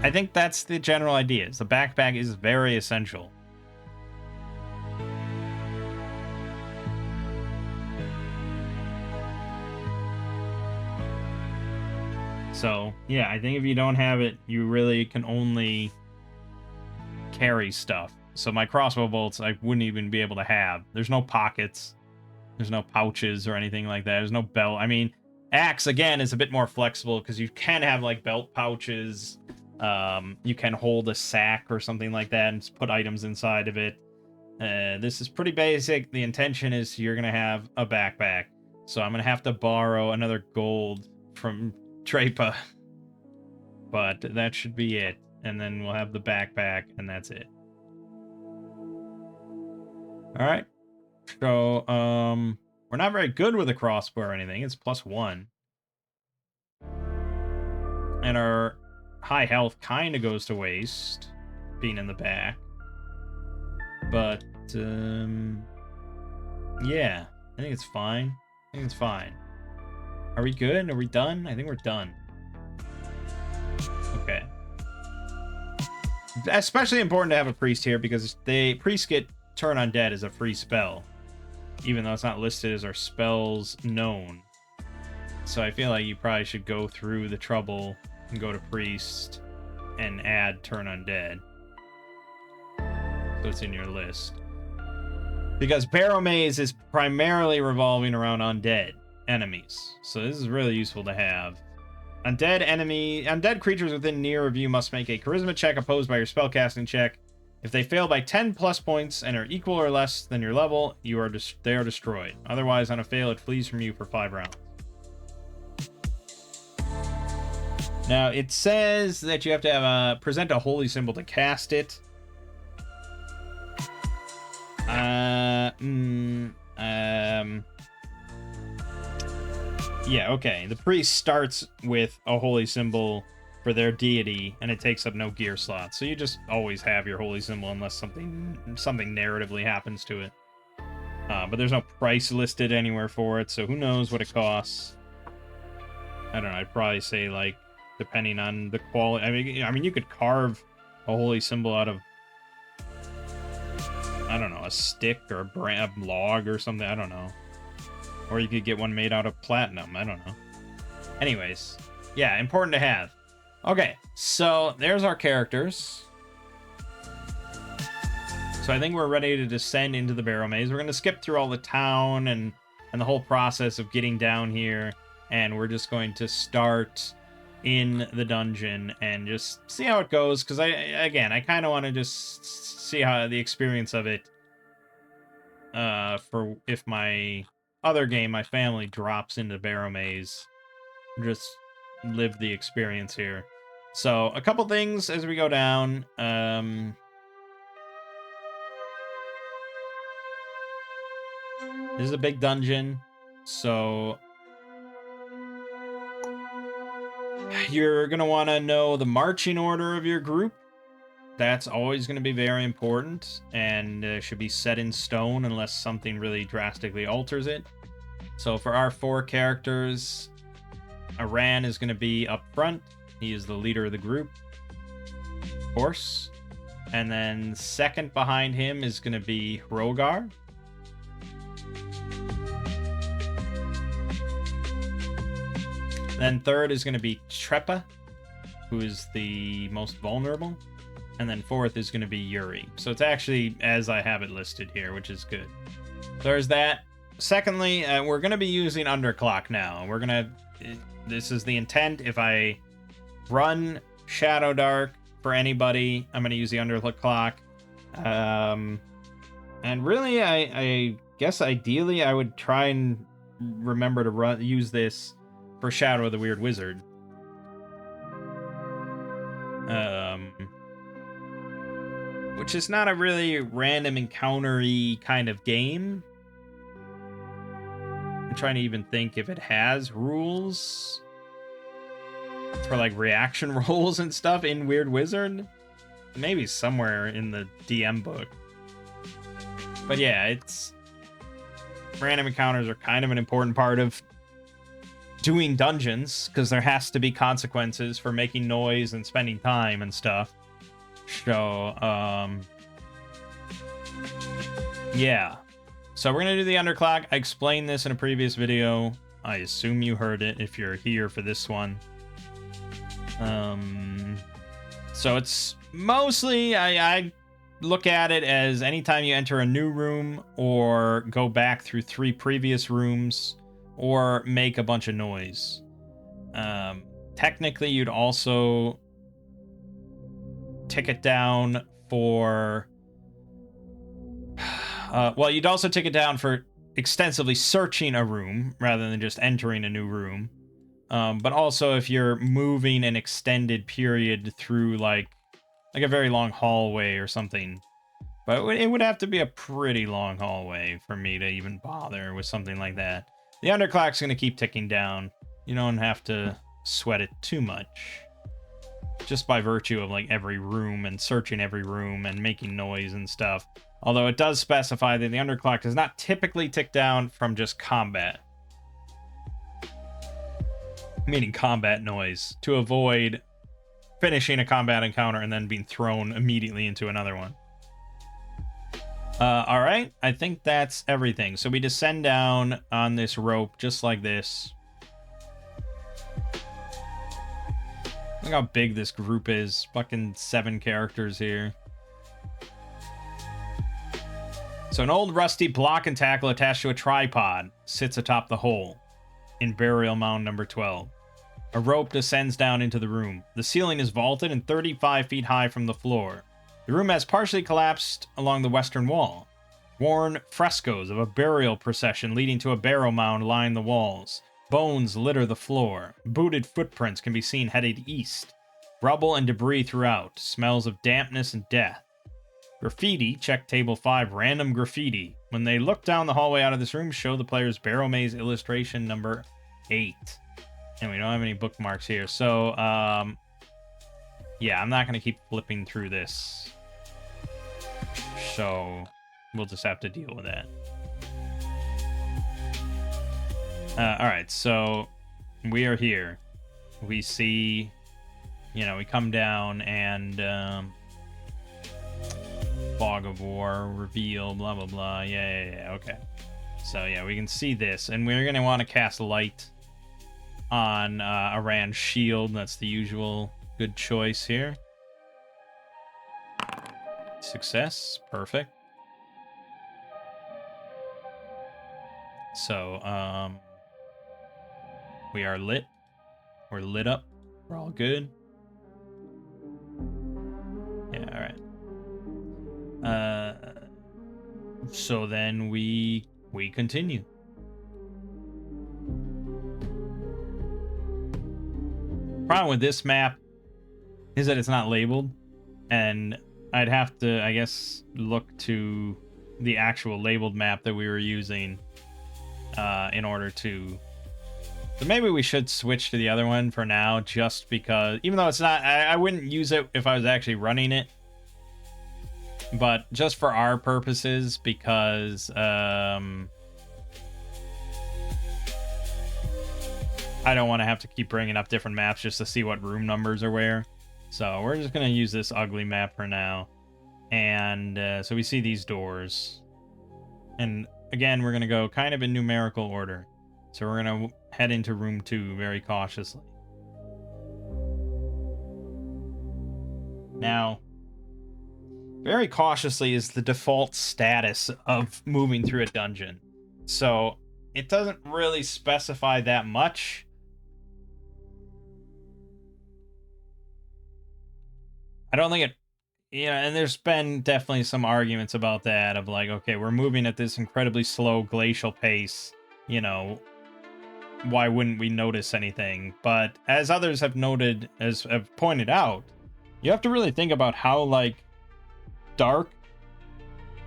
I think that's the general idea. The backpack is very essential. So, yeah, I think if you don't have it, you really can only carry stuff. So my crossbow bolts, I wouldn't even be able to have. There's no pockets. There's no pouches or anything like that. There's no belt. I mean, axe, again, is a bit more flexible because you can have, like, belt pouches. You can hold a sack or something like that and put items inside of it. This is pretty basic. The intention is you're going to have a backpack. So I'm going to have to borrow another gold from Trapa. But that should be it. And then we'll have the backpack, and that's it. Alright. So, we're not very good with a crossbow or anything. It's +1. And our high health kind of goes to waste, being in the back. But, yeah. I think it's fine. I think it's fine. Are we good? Are we done? I think we're done. Okay. Especially important to have a priest here, because the priest get Turn Undead as a free spell, even though it's not listed as our spells known. So I feel like you probably should go through the trouble and go to priest and add Turn Undead, so it's in your list. Because Barrowmaze is primarily revolving around undead enemies, so this is really useful to have. Undead creatures within near of you must make a charisma check opposed by your spellcasting check. If they fail by 10 plus points and are equal or less than your level, they are destroyed. Otherwise, on a fail, it flees from you for 5 rounds. Now, it says that you have to have present a holy symbol to cast it. Yeah, okay. The priest starts with a holy symbol for their deity, and it takes up no gear slots. So you just always have your holy symbol unless something narratively happens to it. But there's no price listed anywhere for it, so who knows what it costs. I don't know, I'd probably say, like, depending on the quality. I mean, you could carve a holy symbol out of, I don't know, a stick or a log or something. I don't know. Or you could get one made out of platinum. I don't know. Anyways, yeah, important to have. Okay, so there's our characters. So I think we're ready to descend into the Barrowmaze. We're going to skip through all the town and the whole process of getting down here. And we're just going to start in the dungeon and just see how it goes. Because, I kind of want to just see how the experience of it. For if my other game, my family, drops into Barrowmaze. Just live the experience here. So, a couple things as we go down. This is a big dungeon, so you're going to want to know the marching order of your group. That's always going to be very important, and should be set in stone unless something really drastically alters it. So for our 4 characters, Aran is going to be up front. He is the leader of the group, of course. And then second behind him is going to be Hrogar. Then third is going to be Trepa, who is the most vulnerable. And then fourth is going to be Yuri. So it's actually as I have it listed here, which is good. There's that. Secondly, we're going to be using Underclock now. We're going to... This is the intent. If I run Shadowdark for anybody, I'm going to use the Underclock. And really, I guess ideally I would try and remember to use this for Shadow of the Weird Wizard. Which is not a really random encounter-y kind of game. trying to even think if it has rules for like reaction rolls and stuff in Weird Wizard. Maybe somewhere in the DM book. But yeah, it's random encounters are kind of an important part of doing dungeons, because there has to be consequences for making noise and spending time and stuff. So, yeah. So we're gonna do the underclock. I explained this in a previous video. I assume you heard it if you're here for this one. So it's mostly, I look at it as anytime you enter a new room or go back through 3 previous rooms or make a bunch of noise. Technically, you'd also tick it down for... well, you'd also tick it down for extensively searching a room rather than just entering a new room. But also if you're moving an extended period through like a very long hallway or something. But it would have to be a pretty long hallway for me to even bother with something like that. The underclock's going to keep ticking down. You don't have to sweat it too much. Just by virtue of like every room and searching every room and making noise and stuff. Although it does specify that the underclock does not typically tick down from just combat. Meaning combat noise, to avoid finishing a combat encounter and then being thrown immediately into another one. Alright, I think that's everything. So we descend down on this rope just like this. Look how big this group is. Fucking 7 characters here. So an old rusty block and tackle attached to a tripod sits atop the hole in burial mound number 12. A rope descends down into the room. The ceiling is vaulted and 35 feet high from the floor. The room has partially collapsed along the western wall. Worn frescoes of a burial procession leading to a barrow mound line the walls. Bones litter the floor. Booted footprints can be seen headed east. Rubble and debris throughout. Smells of dampness and death. Graffiti, check table 5, random graffiti. When they look down the hallway out of this room, show the player's Barrowmaze illustration number 8. And we don't have any bookmarks here, so, yeah, I'm not going to keep flipping through this. So, we'll just have to deal with that. Alright, so, we are here. We see, we come down and, Fog of War, reveal, blah, blah, blah. Yeah, okay. So, yeah, we can see this, and we're going to want to cast light on Aran's shield. That's the usual good choice here. Success. Perfect. So, we are lit. We're lit up. We're all good. Yeah, alright. So then we continue. Problem with this map is that it's not labeled, and I'd have to, I guess, look to the actual labeled map that we were using in order to... So maybe we should switch to the other one for now, just because, even though it's not, I wouldn't use it if I was actually running it, but just for our purposes, because I don't want to have to keep bringing up different maps just to see what room numbers are where. So we're just going to use this ugly map for now. And so we see these doors. And again, we're going to go kind of in numerical order. So we're going to head into room 2 very cautiously. Now, very cautiously is the default status of moving through a dungeon. So it doesn't really specify that much. I don't think it, and there's been definitely some arguments about that of like, okay, we're moving at this incredibly slow glacial pace, why wouldn't we notice anything? But as others have noted, as have pointed out, you have to really think about how like dark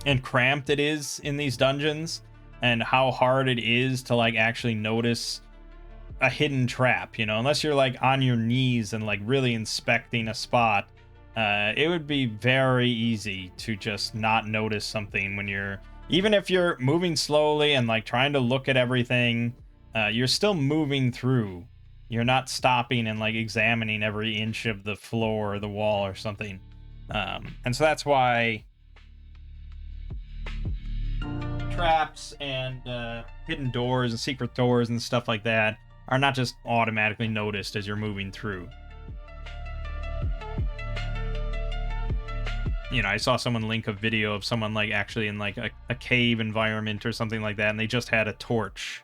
and cramped it is in these dungeons, and how hard it is to like actually notice a hidden trap, you know, unless you're like on your knees and like really inspecting a spot. It would be very easy to just not notice something when you're, even if you're moving slowly and like trying to look at everything, you're still moving through. You're not stopping and like examining every inch of the floor or the wall or something. And so that's why traps and hidden doors and secret doors and stuff like that are not just automatically noticed as you're moving through. You know, I saw someone link a video of someone like actually in like a cave environment or something like that, and they just had a torch.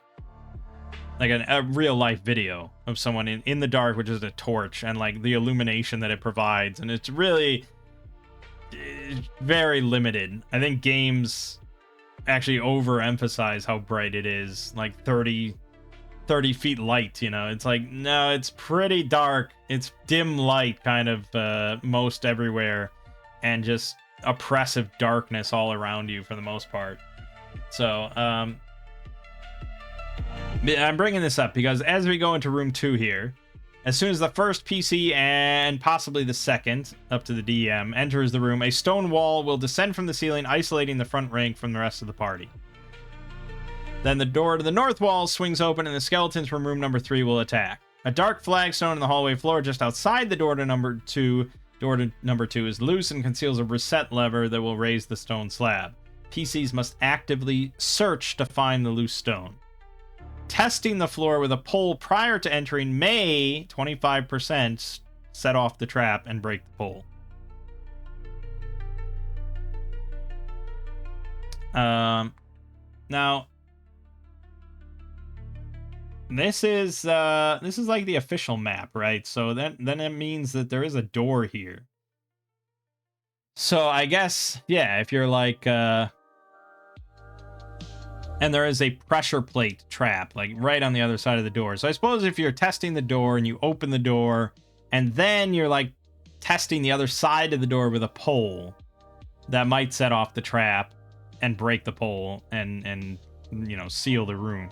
Like a real life video of someone in the dark with just a torch and like the illumination that it provides. And it's really very limited. I think games actually overemphasize how bright it is, like 30 feet light, you know. It's like, no, it's pretty dark. It's dim light kind of most everywhere, and just oppressive darkness all around you for the most part. So I'm bringing this up because as we go into room 2 here, as soon as the first PC and possibly the second, up to the DM, enters the room, a stone wall will descend from the ceiling, isolating the front rank from the rest of the party. Then the door to the north wall swings open and the skeletons from room number 3 will attack. A dark flagstone in the hallway floor just outside the door to number 2 is loose and conceals a reset lever that will raise the stone slab. PCs must actively search to find the loose stone. Testing the floor with a pole prior to entering may 25% set off the trap and break the pole. Now this is like the official map, right? So then it means that there is a door here. So I guess, yeah, if you're like and there is a pressure plate trap, like right on the other side of the door. So I suppose if you're testing the door and you open the door, and then you're like testing the other side of the door with a pole, that might set off the trap and break the pole and you know, seal the room.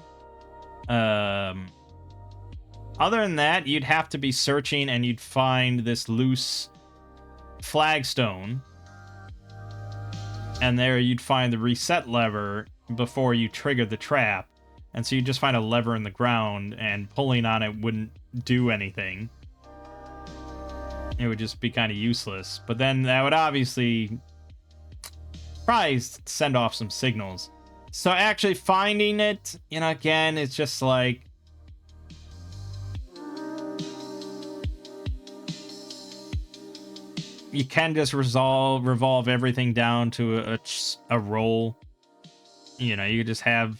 Other than that, you'd have to be searching and you'd find this loose flagstone. And there you'd find the reset lever before you trigger the trap. And so you just find a lever in the ground, and pulling on it wouldn't do anything. It would just be kind of useless. But then that would obviously probably send off some signals. So actually finding it, you know, again, it's just like, you can just revolve everything down to a roll. You know, you could just have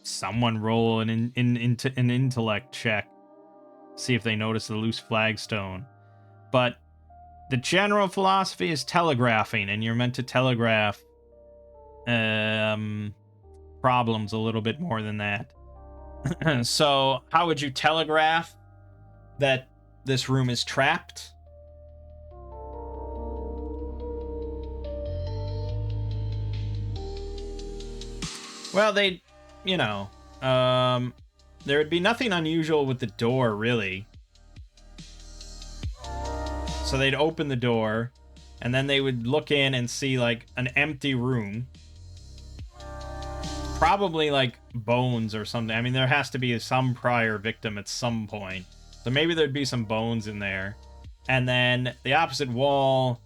someone roll an intellect check, see if they notice the loose flagstone. But the general philosophy is telegraphing, and you're meant to telegraph problems a little bit more than that. So how would you telegraph that this room is trapped? Well, they, you know, there would be nothing unusual with the door, really. So they'd open the door, and then they would look in and see, like, an empty room. Probably, like, bones or something. I mean, there has to be some prior victim at some point. So maybe there'd be some bones in there. And then the opposite wall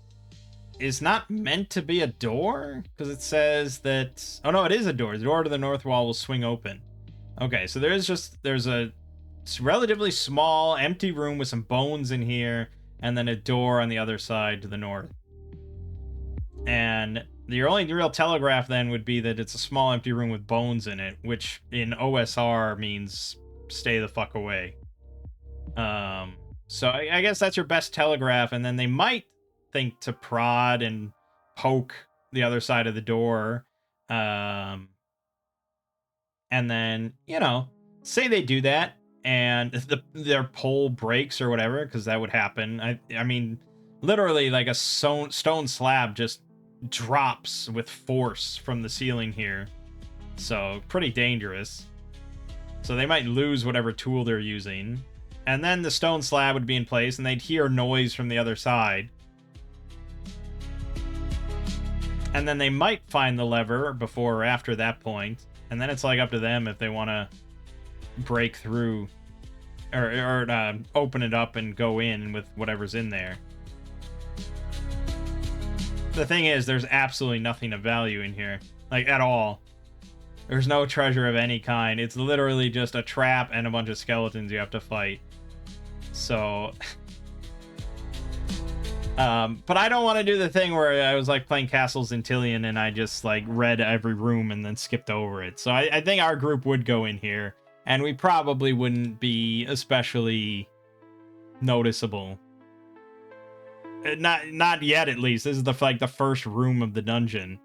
is not meant to be a door, because it says that, oh no, it is a door. The door to the north wall will swing open. Okay, so there's a relatively small empty room with some bones in here, and then a door on the other side to the north. And your only real telegraph then would be that it's a small empty room with bones in it, which in OSR means stay the fuck away. So I guess that's your best telegraph, and then they might think to prod and poke the other side of the door. And then, you know, say they do that and their pole breaks or whatever, because that would happen. I mean, literally, like a stone slab just drops with force from the ceiling here. So, pretty dangerous. So they might lose whatever tool they're using. And then the stone slab would be in place, and they'd hear noise from the other side. And then they might find the lever before or after that point. And then it's like up to them if they want to break through or open it up and go in with whatever's in there. The thing is, there's absolutely nothing of value in here. Like, at all. There's no treasure of any kind. It's literally just a trap and a bunch of skeletons you have to fight. So... but I don't want to do the thing where I was like playing Castles in Tillion and I just like read every room and then skipped over it. So I think our group would go in here and we probably wouldn't be especially noticeable. Not yet, at least. This is the first room of the dungeon.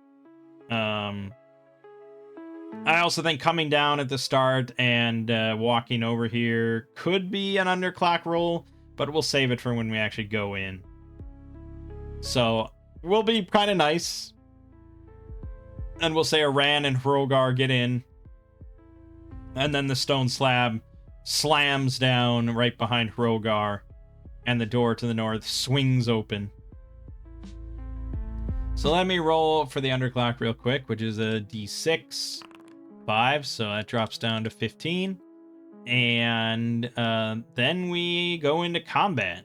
I also think coming down at the start and walking over here could be an underclock roll, but we'll save it for when we actually go in. So, we'll be kind of nice. And we'll say Aran and Hrogar get in. And then the stone slab slams down right behind Hrogar. And the door to the north swings open. So let me roll for the underclock real quick, which is a d6. 5, so that drops down to 15. And then we go into combat.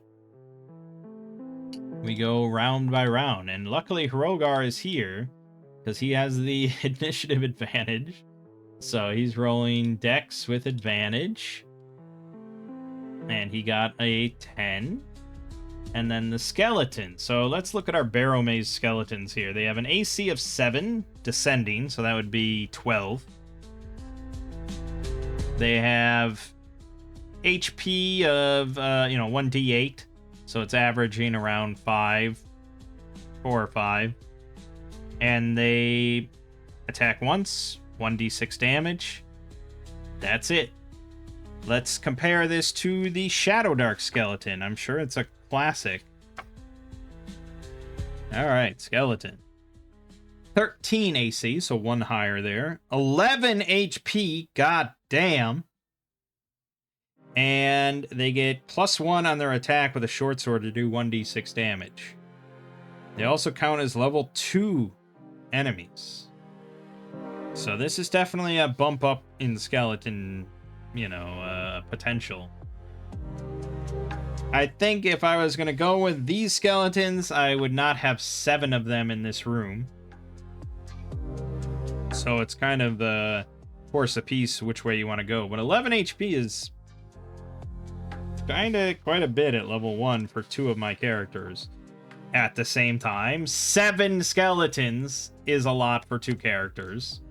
We go round by round, and luckily Hrogar is here because he has the initiative advantage. So he's rolling Dex with advantage, and he got a 10. And then the skeleton. So let's look at our Barrowmaze skeletons here. They have an AC of 7, descending, so that would be 12. They have HP of 1d8. So it's averaging around 4 or 5. And they attack once, 1d6 damage. That's it. Let's compare this to the Shadowdark skeleton. I'm sure it's a classic. Alright, skeleton. 13 AC, so 1 higher there. 11 HP, god damn. And they get +1 on their attack with a short sword to do 1d6 damage. They also count as level 2 enemies. So this is definitely a bump up in skeleton, potential. I think if I was going to go with these skeletons, I would not have 7 of them in this room. So it's kind of a horse apiece which way you want to go. But 11 HP is kind of quite a bit at level 1 for 2 of my characters. At the same time, 7 skeletons is a lot for 2 characters.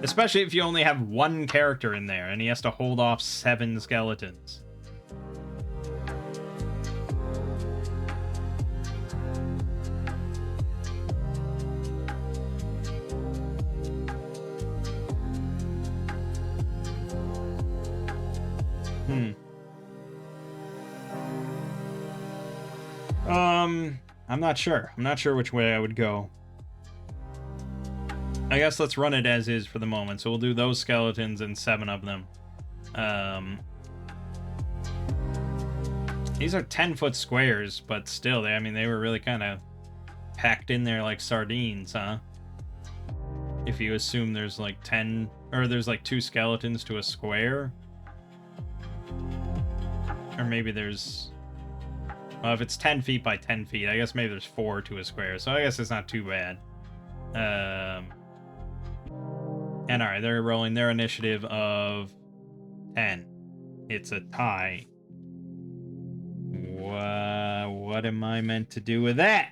Especially if you only have 1 character in there and he has to hold off 7 skeletons. I'm not sure. I'm not sure which way I would go. I guess let's run it as is for the moment. So we'll do those skeletons and 7 of them. These are 10-foot squares, but still, they were really kind of packed in there like sardines, huh? If you assume there's like 10, or there's like 2 skeletons to a square. Or maybe there's... Well, if it's 10 feet by 10 feet, I guess maybe there's 4 to a square. So I guess it's not too bad. And alright, they're rolling their initiative of 10. It's a tie. What am I meant to do with that?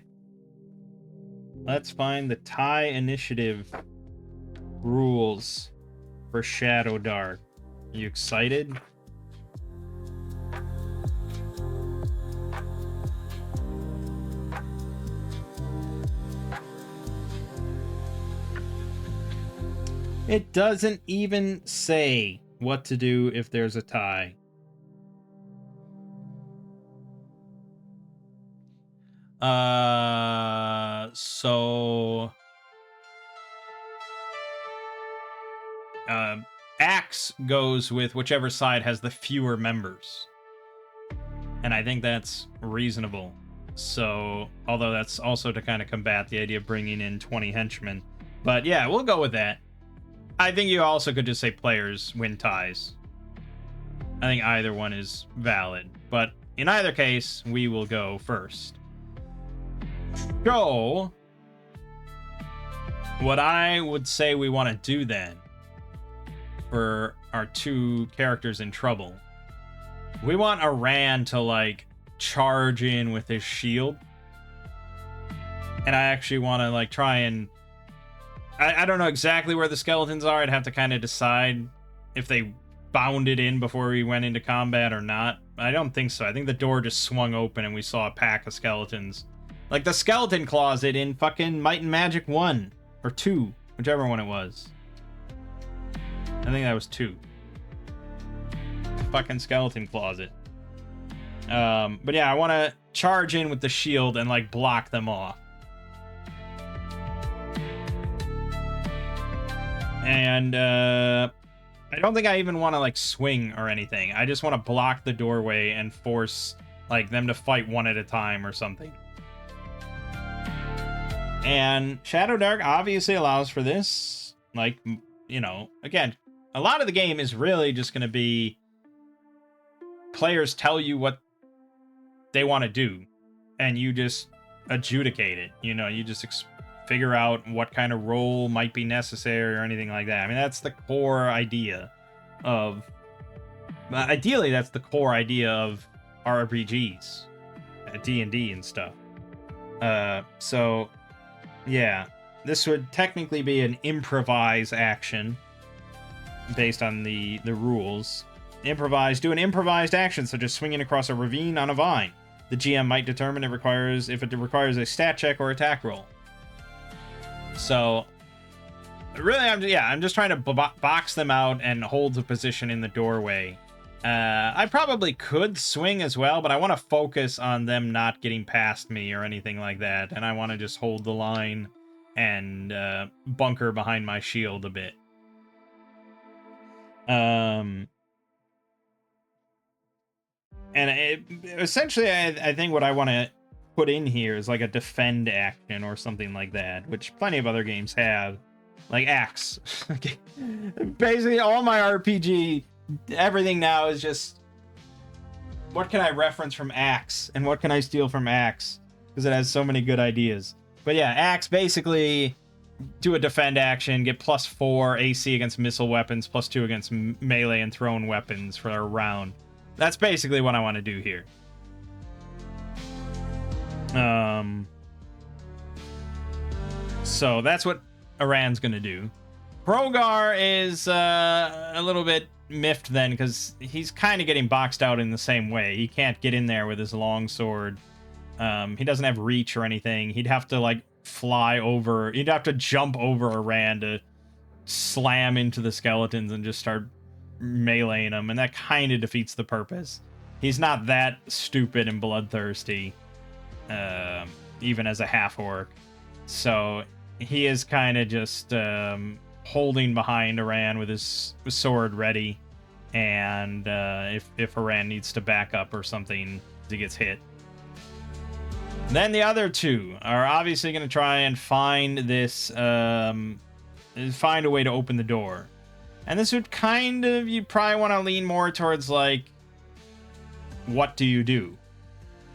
Let's find the tie initiative rules for Shadowdark. Are you excited? It doesn't even say what to do if there's a tie. So Axe goes with whichever side has the fewer members. And I think that's reasonable. So, although that's also to kind of combat the idea of bringing in 20 henchmen. But yeah, we'll go with that. I think you also could just say players win ties. I think either one is valid. But in either case, we will go first. So, what I would say we want to do then for our two characters in trouble, we want Aran to like charge in with his shield, and I actually want to like try and I don't know exactly where the skeletons are. I'd have to kind of decide if they bounded in before we went into combat or not. I don't think so. I think the door just swung open and we saw a pack of skeletons, like the skeleton closet in fucking Might and Magic 1 or 2, whichever one it was. I think that was 2. Fucking skeleton closet. But yeah, I want to charge in with the shield and like block them off. And I don't think I even want to like swing or anything. I just want to block the doorway and force like them to fight one at a time or something. And Shadowdark obviously allows for this. Like, you know, again, a lot of the game is really just going to be players tell you what they want to do, and you just adjudicate it. You know, you just figure out what kind of role might be necessary or anything like that. I mean, that's the core idea of... ideally, that's the core idea of RPGs, D&D and stuff. So, yeah. This would technically be an improvise action based on the rules. Do an improvised action, such as swinging across a ravine on a vine. The GM might determine if it requires a stat check or attack roll. So, really, I'm just trying to box them out and hold the position in the doorway. I probably could swing as well, but I want to focus on them not getting past me or anything like that, and I want to just hold the line and bunker behind my shield a bit. And essentially, I think what I want to put in here is like a defend action or something like that, which plenty of other games have, like Axe. Basically, all my RPG, everything now is just, what can I reference from Axe and what can I steal from Axe? Because it has so many good ideas. But yeah, Axe basically do a defend action, get +4 AC against missile weapons, +2 against melee and thrown weapons for a round. That's basically what I want to do here. So that's what Aran's gonna do. Krogar is a little bit miffed then, because he's kind of getting boxed out in the same way. He can't get in there with his long sword. He doesn't have reach or anything. He'd have to like fly over. He'd have to jump over Aran to slam into the skeletons and just start meleeing them, and that kind of defeats the purpose. He's not that stupid and bloodthirsty, even as a half-orc. So he is kind of just holding behind Aran with his sword ready, and if Aran needs to back up or something, he gets hit. Then the other two are obviously going to try and find this, find a way to open the door. And this would kind of, you probably want to lean more towards, like, what do you do?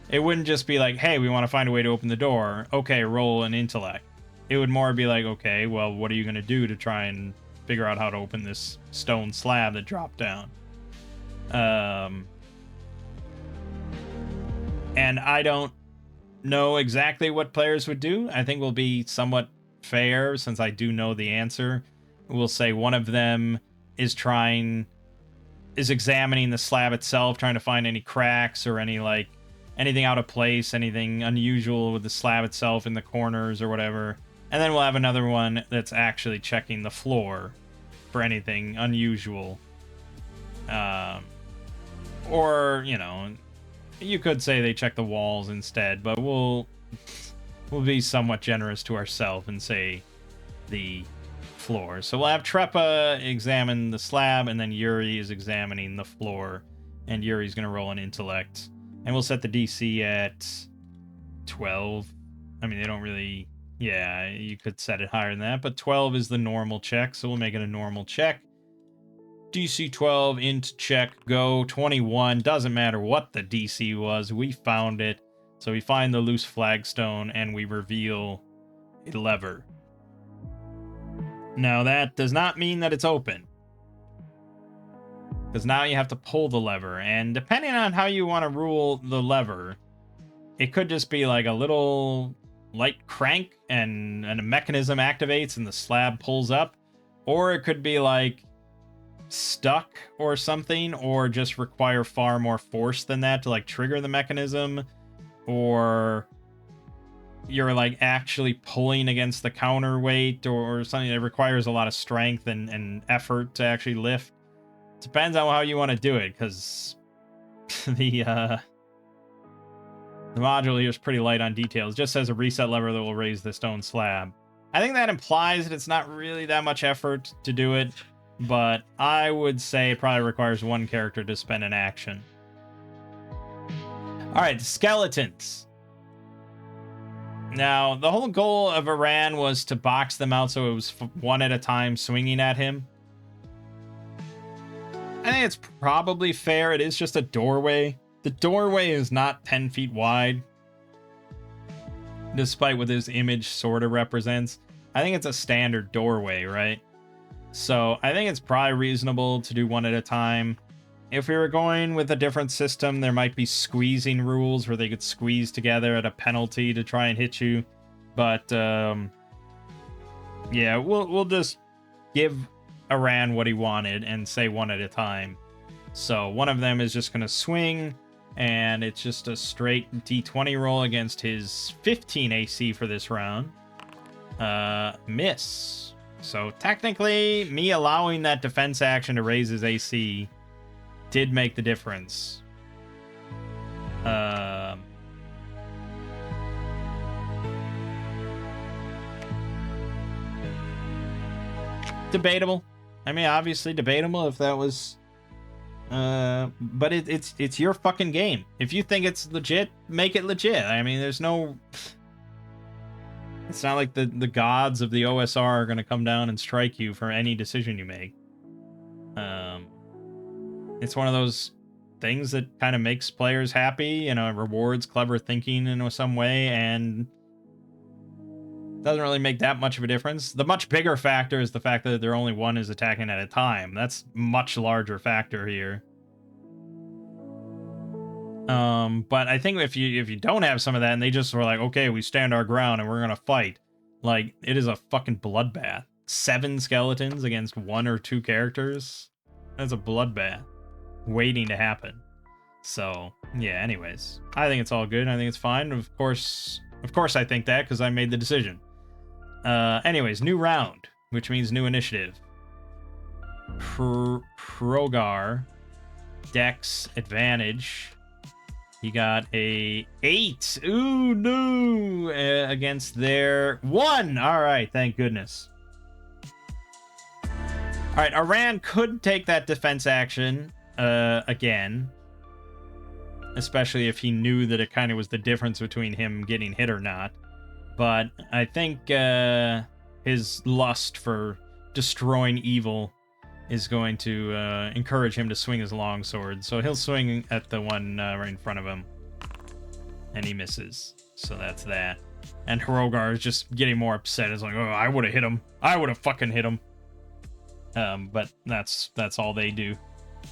It wouldn't just be like, hey, we want to find a way to open the door. Okay, roll an intellect. It would more be like, okay, well, what are you going to do to try and figure out how to open this stone slab that dropped down? And I don't know exactly what players would do. I think we'll be somewhat fair, since I do know the answer. We'll say one of them is examining the slab itself, trying to find any cracks or any, like, anything out of place, anything unusual with the slab itself in the corners or whatever. And then we'll have another one that's actually checking the floor for anything unusual. Or, you know, you could say they check the walls instead, but we'll we'll be somewhat generous to ourselves and say the floor. So we'll have Trepa examine the slab, and then Yuri is examining the floor, and Yuri's going to roll an intellect. And we'll set the DC at 12. I mean, they don't really... Yeah, you could set it higher than that, but 12 is the normal check, so we'll make it a normal check. DC 12 into check, go. 21, doesn't matter what the DC was, we found it. So we find the loose flagstone, and we reveal a lever. Now, that does not mean that it's open, because now you have to pull the lever, and depending on how you want to rule the lever, it could just be like a little light crank and a mechanism activates and the slab pulls up, or it could be like stuck or something, or just require far more force than that to like trigger the mechanism, or you're like actually pulling against the counterweight, or something that requires a lot of strength and effort to actually lift. Depends on how you want to do it, because the module here is pretty light on details. It just says a reset lever that will raise the stone slab. I think that implies that it's not really that much effort to do it, but I would say it probably requires one character to spend an action. Alright, skeletons. Now, the whole goal of Iran was to box them out so it was one at a time swinging at him. I think it's probably fair. It is just a doorway. The doorway is not 10 feet wide, despite what this image sort of represents. I think it's a standard doorway, right? So I think it's probably reasonable to do one at a time. If we were going with a different system, there might be squeezing rules where they could squeeze together at a penalty to try and hit you. But yeah, we'll just give Iran what he wanted and say one at a time. So one of them is just going to swing, and it's just a straight D20 roll against his 15 AC for this round. Miss. So technically, me allowing that defense action to raise his AC did make the difference. Debatable. I mean, obviously debatable if that was... but it's your fucking game. If you think it's legit, make it legit. I mean, there's no... It's not like the gods of the OSR are going to come down and strike you for any decision you make. It's one of those things that kind of makes players happy, you know, rewards clever thinking in some way, and doesn't really make that much of a difference. The much bigger factor is the fact that only one is attacking at a time. That's much larger factor here. But I think if you don't have some of that and they just were like, okay, we stand our ground and we're gonna fight, like, it is a fucking bloodbath. 7 skeletons against 1 or 2 characters. That's a bloodbath waiting to happen. So yeah, anyways, I think it's all good. I think it's fine. Of course I think that because I made the decision. Anyways, new round, which means new initiative. Progar, Dex advantage. He got a 8. Ooh, no! Against their 1. All right, thank goodness. All right, Iran could take that defense action again, especially if he knew that it kind of was the difference between him getting hit or not. But I think his lust for destroying evil is going to encourage him to swing his longsword. So he'll swing at the one right in front of him. And he misses. So that's that. And Hrogar is just getting more upset. It's like, oh, I would have hit him. I would have fucking hit him. But that's all they do.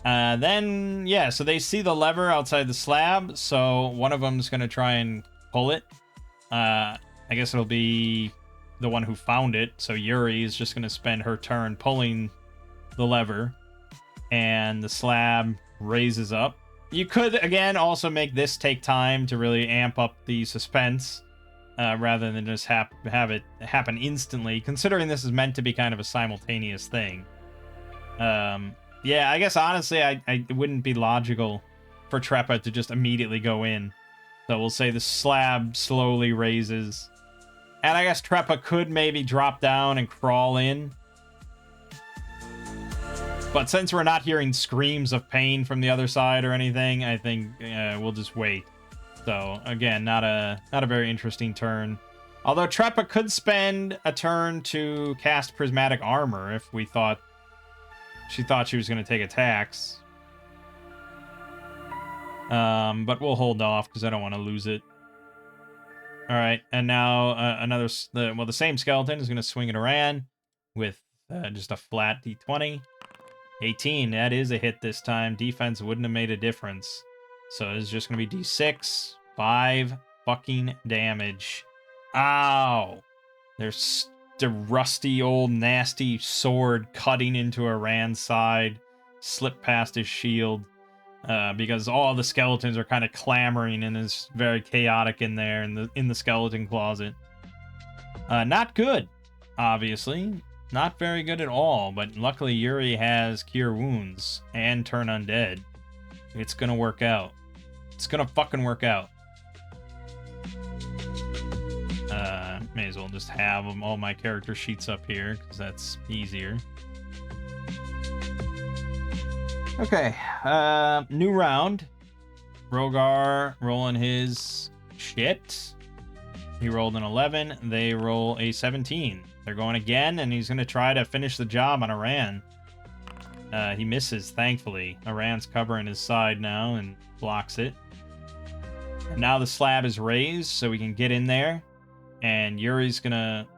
Then, yeah, so they see the lever outside the slab. So one of them's going to try and pull it. I guess it'll be the one who found it. So Yuri is just going to spend her turn pulling the lever, and the slab raises up. You could, again, also make this take time to really amp up the suspense, rather than just have it happen instantly, considering this is meant to be kind of a simultaneous thing. Yeah, I guess, honestly, it wouldn't be logical for Trepa to just immediately go in. So we'll say the slab slowly raises, And I guess Trepa could maybe drop down and crawl in. But since we're not hearing screams of pain from the other side or anything, I think we'll just wait. So, again, not a very interesting turn. Although Trepa could spend a turn to cast Prismatic Armor if we thought she was going to take attacks. But we'll hold off because I don't want to lose it. All right, and now the same skeleton is going to swing at Aran with just a flat d20. 18, that is a hit this time. Defense wouldn't have made a difference. So it's just going to be d6, 5 fucking damage. Ow! There's the rusty old nasty sword cutting into Aran's side, slipped past his shield. Because all the skeletons are kind of clamoring and it's very chaotic in there in the skeleton closet. Not good, obviously. Not very good at all, but luckily Yuri has Cure Wounds and Turn Undead. It's gonna work out. It's gonna fucking work out. May as well just have all my character sheets up here, because that's easier. Okay, new round. Rogar rolling his shit. He rolled an 11. They roll a 17. They're going again, and he's going to try to finish the job on Aran. He misses, thankfully. Aran's covering his side now and blocks it. And now the slab is raised, so we can get in there. And Yuri's going to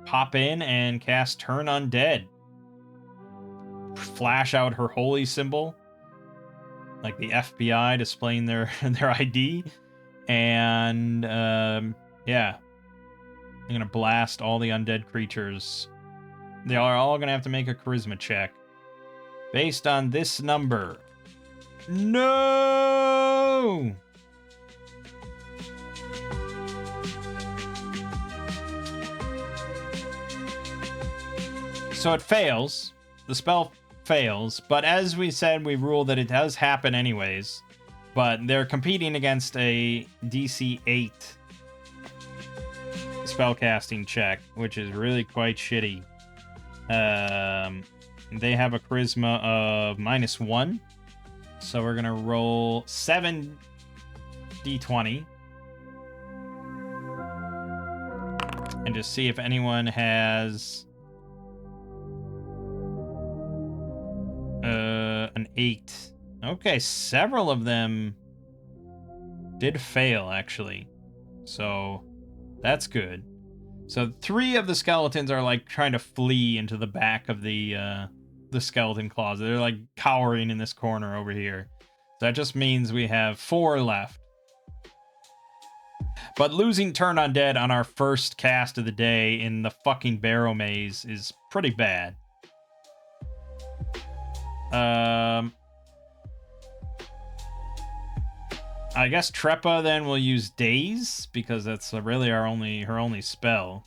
pop in and cast Turn Undead. Flash out her holy symbol. Like the FBI displaying their ID. And, yeah. I'm going to blast all the undead creatures. They are all going to have to make a charisma check. Based on this number. No! So it fails. The spell fails. But as we said, we ruled that it does happen anyways. But they're competing against a DC 8 spellcasting check, which is really quite shitty. They have a charisma of -1, so we're gonna roll 7 d20 and just see if anyone has an 8. Okay, several of them did fail actually, so that's good. So 3 of the skeletons are like trying to flee into the back of the skeleton closet. They're like cowering in this corner over here. So that just means we have 4 left. But losing Turn Undead on our first cast of the day in the fucking Barrowmaze is pretty bad. I guess Trepa then will use Daze, because that's really her only spell.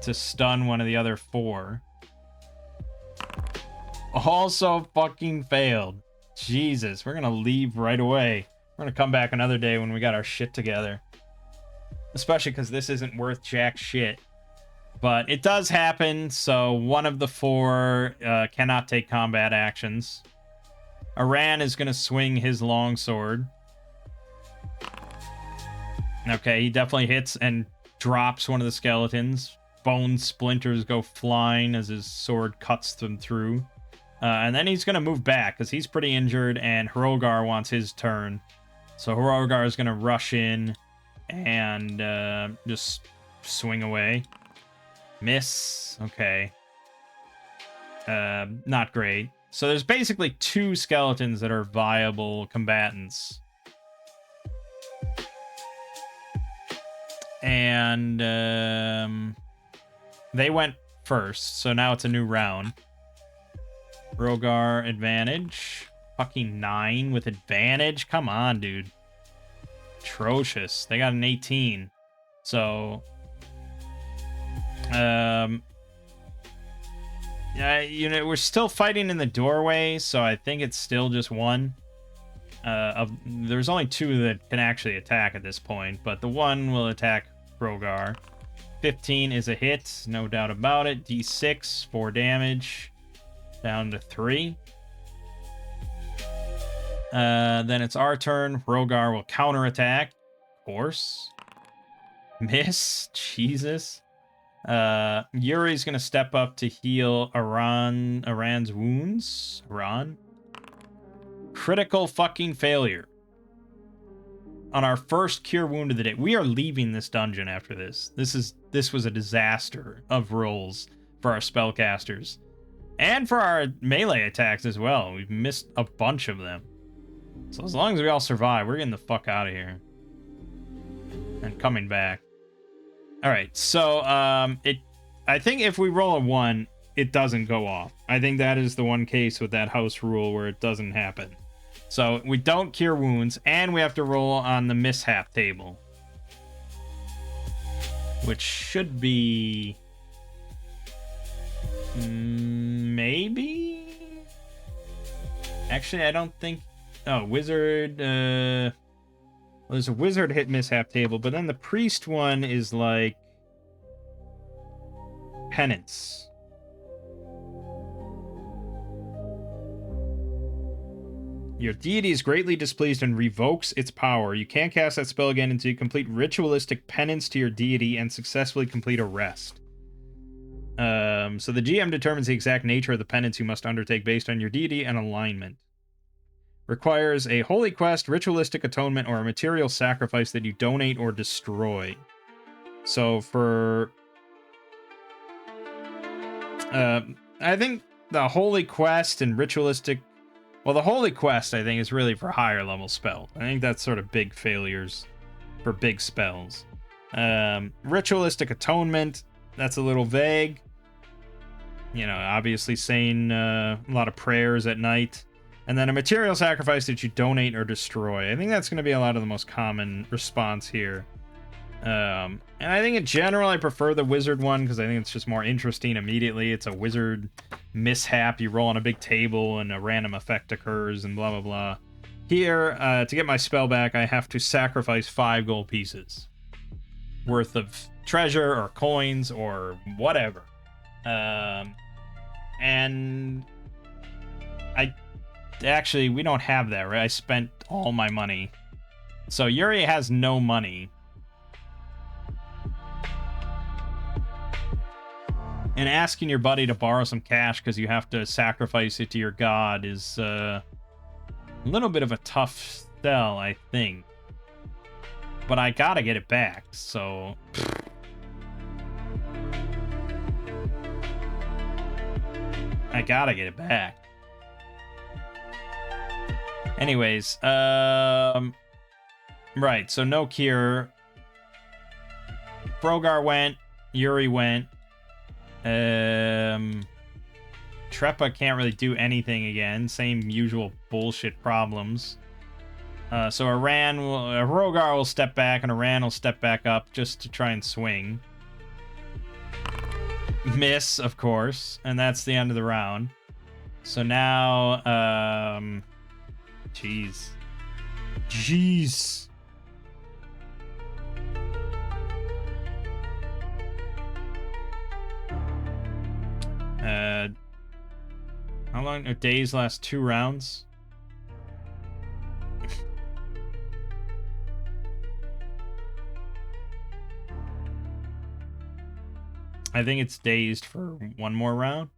To stun one of the other 4. Also fucking failed. Jesus, we're gonna leave right away. We're gonna come back another day when we got our shit together. Especially because this isn't worth jack shit. But it does happen, so one of the 4 cannot take combat actions. Aran is going to swing his longsword. Okay, he definitely hits and drops one of the skeletons. Bone splinters go flying as his sword cuts them through. And then he's going to move back because he's pretty injured, and Hrogar wants his turn. So Hrogar is going to rush in and just swing away. Miss. Okay. Not great. So there's basically 2 skeletons that are viable combatants. And they went first, so now it's a new round. Rogar advantage. Fucking 9 with advantage? Come on, dude. Atrocious. They got an 18. So... yeah, you know, we're still fighting in the doorway, so I think it's still just 1. There's only 2 that can actually attack at this point, but the 1 will attack Rogar. 15 is a hit, no doubt about it. D6, 4 damage, down to 3. Then it's our turn. Rogar will counterattack. Of course. Miss. Jesus. Yuri's gonna step up to heal Aran's wounds. Aran. Critical fucking failure. On our first cure wound of the day. We are leaving this dungeon after this. This was a disaster of rolls for our spellcasters. And for our melee attacks as well. We've missed a bunch of them. So as long as we all survive, we're getting the fuck out of here. And coming back. Alright, so I think if we roll a 1, it doesn't go off. I think that is the one case with that house rule where it doesn't happen. So we don't cure wounds, and we have to roll on the mishap table. Which should be... maybe? Actually, I don't think... Oh, wizard... well, there's a wizard hit mishap table, but then the priest one is like... penance. Your deity is greatly displeased and revokes its power. You can't cast that spell again until you complete ritualistic penance to your deity and successfully complete a rest. So the GM determines the exact nature of the penance you must undertake based on your deity and alignment. Requires a holy quest, ritualistic atonement, or a material sacrifice that you donate or destroy. So for... I think the holy quest and ritualistic... Well, the holy quest, I think, is really for higher level spells. I think that's sort of big failures for big spells. Ritualistic atonement, that's a little vague. You know, obviously saying a lot of prayers at night. And then a material sacrifice that you donate or destroy. I think that's going to be a lot of the most common response here. And I think in general I prefer the wizard one because I think it's just more interesting immediately. It's a wizard mishap. You roll on a big table and a random effect occurs and blah, blah, blah. Here, to get my spell back, I have to sacrifice 5 gold pieces worth of treasure or coins or whatever. And actually, we don't have that, right? I spent all my money. So Yuri has no money. And asking your buddy to borrow some cash because you have to sacrifice it to your god is a little bit of a tough sell, I think. But I gotta get it back, so... I gotta get it back. Anyways, right, so no cure. Brogar went, Yuri went. Trepa can't really do anything again. Same usual bullshit problems. So Rogar will step back and Aran will step back up just to try and swing. Miss, of course, and that's the end of the round. So now, jeez. How long? Days last 2 rounds? I think it's dazed for 1 more round.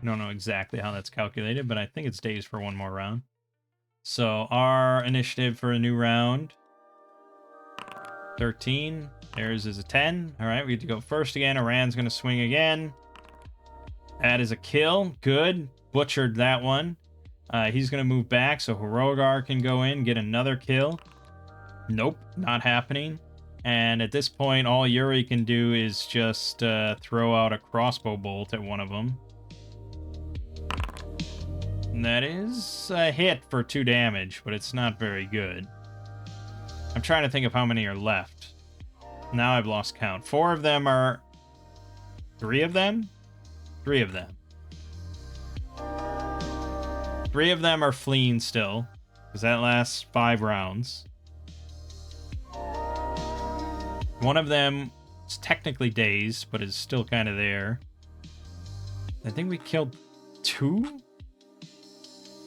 I don't know exactly how that's calculated, but I think it's dazed for 1 more round. So our initiative for a new round. 13. Theirs is a 10. Alright, we get to go first again. Aran's going to swing again. That is a kill. Good. Butchered that one. He's going to move back so Rogar can go in, get another kill. Nope, not happening. And at this point, all Yuri can do is just throw out a crossbow bolt at one of them. And that is a hit for 2 damage, but it's not very good. I'm trying to think of how many are left. Now I've lost count. 4 of them are... 3 of them? 3 of them. 3 of them are fleeing still, because that lasts 5 rounds. One of them is technically dazed, but is still kind of there. I think we killed 2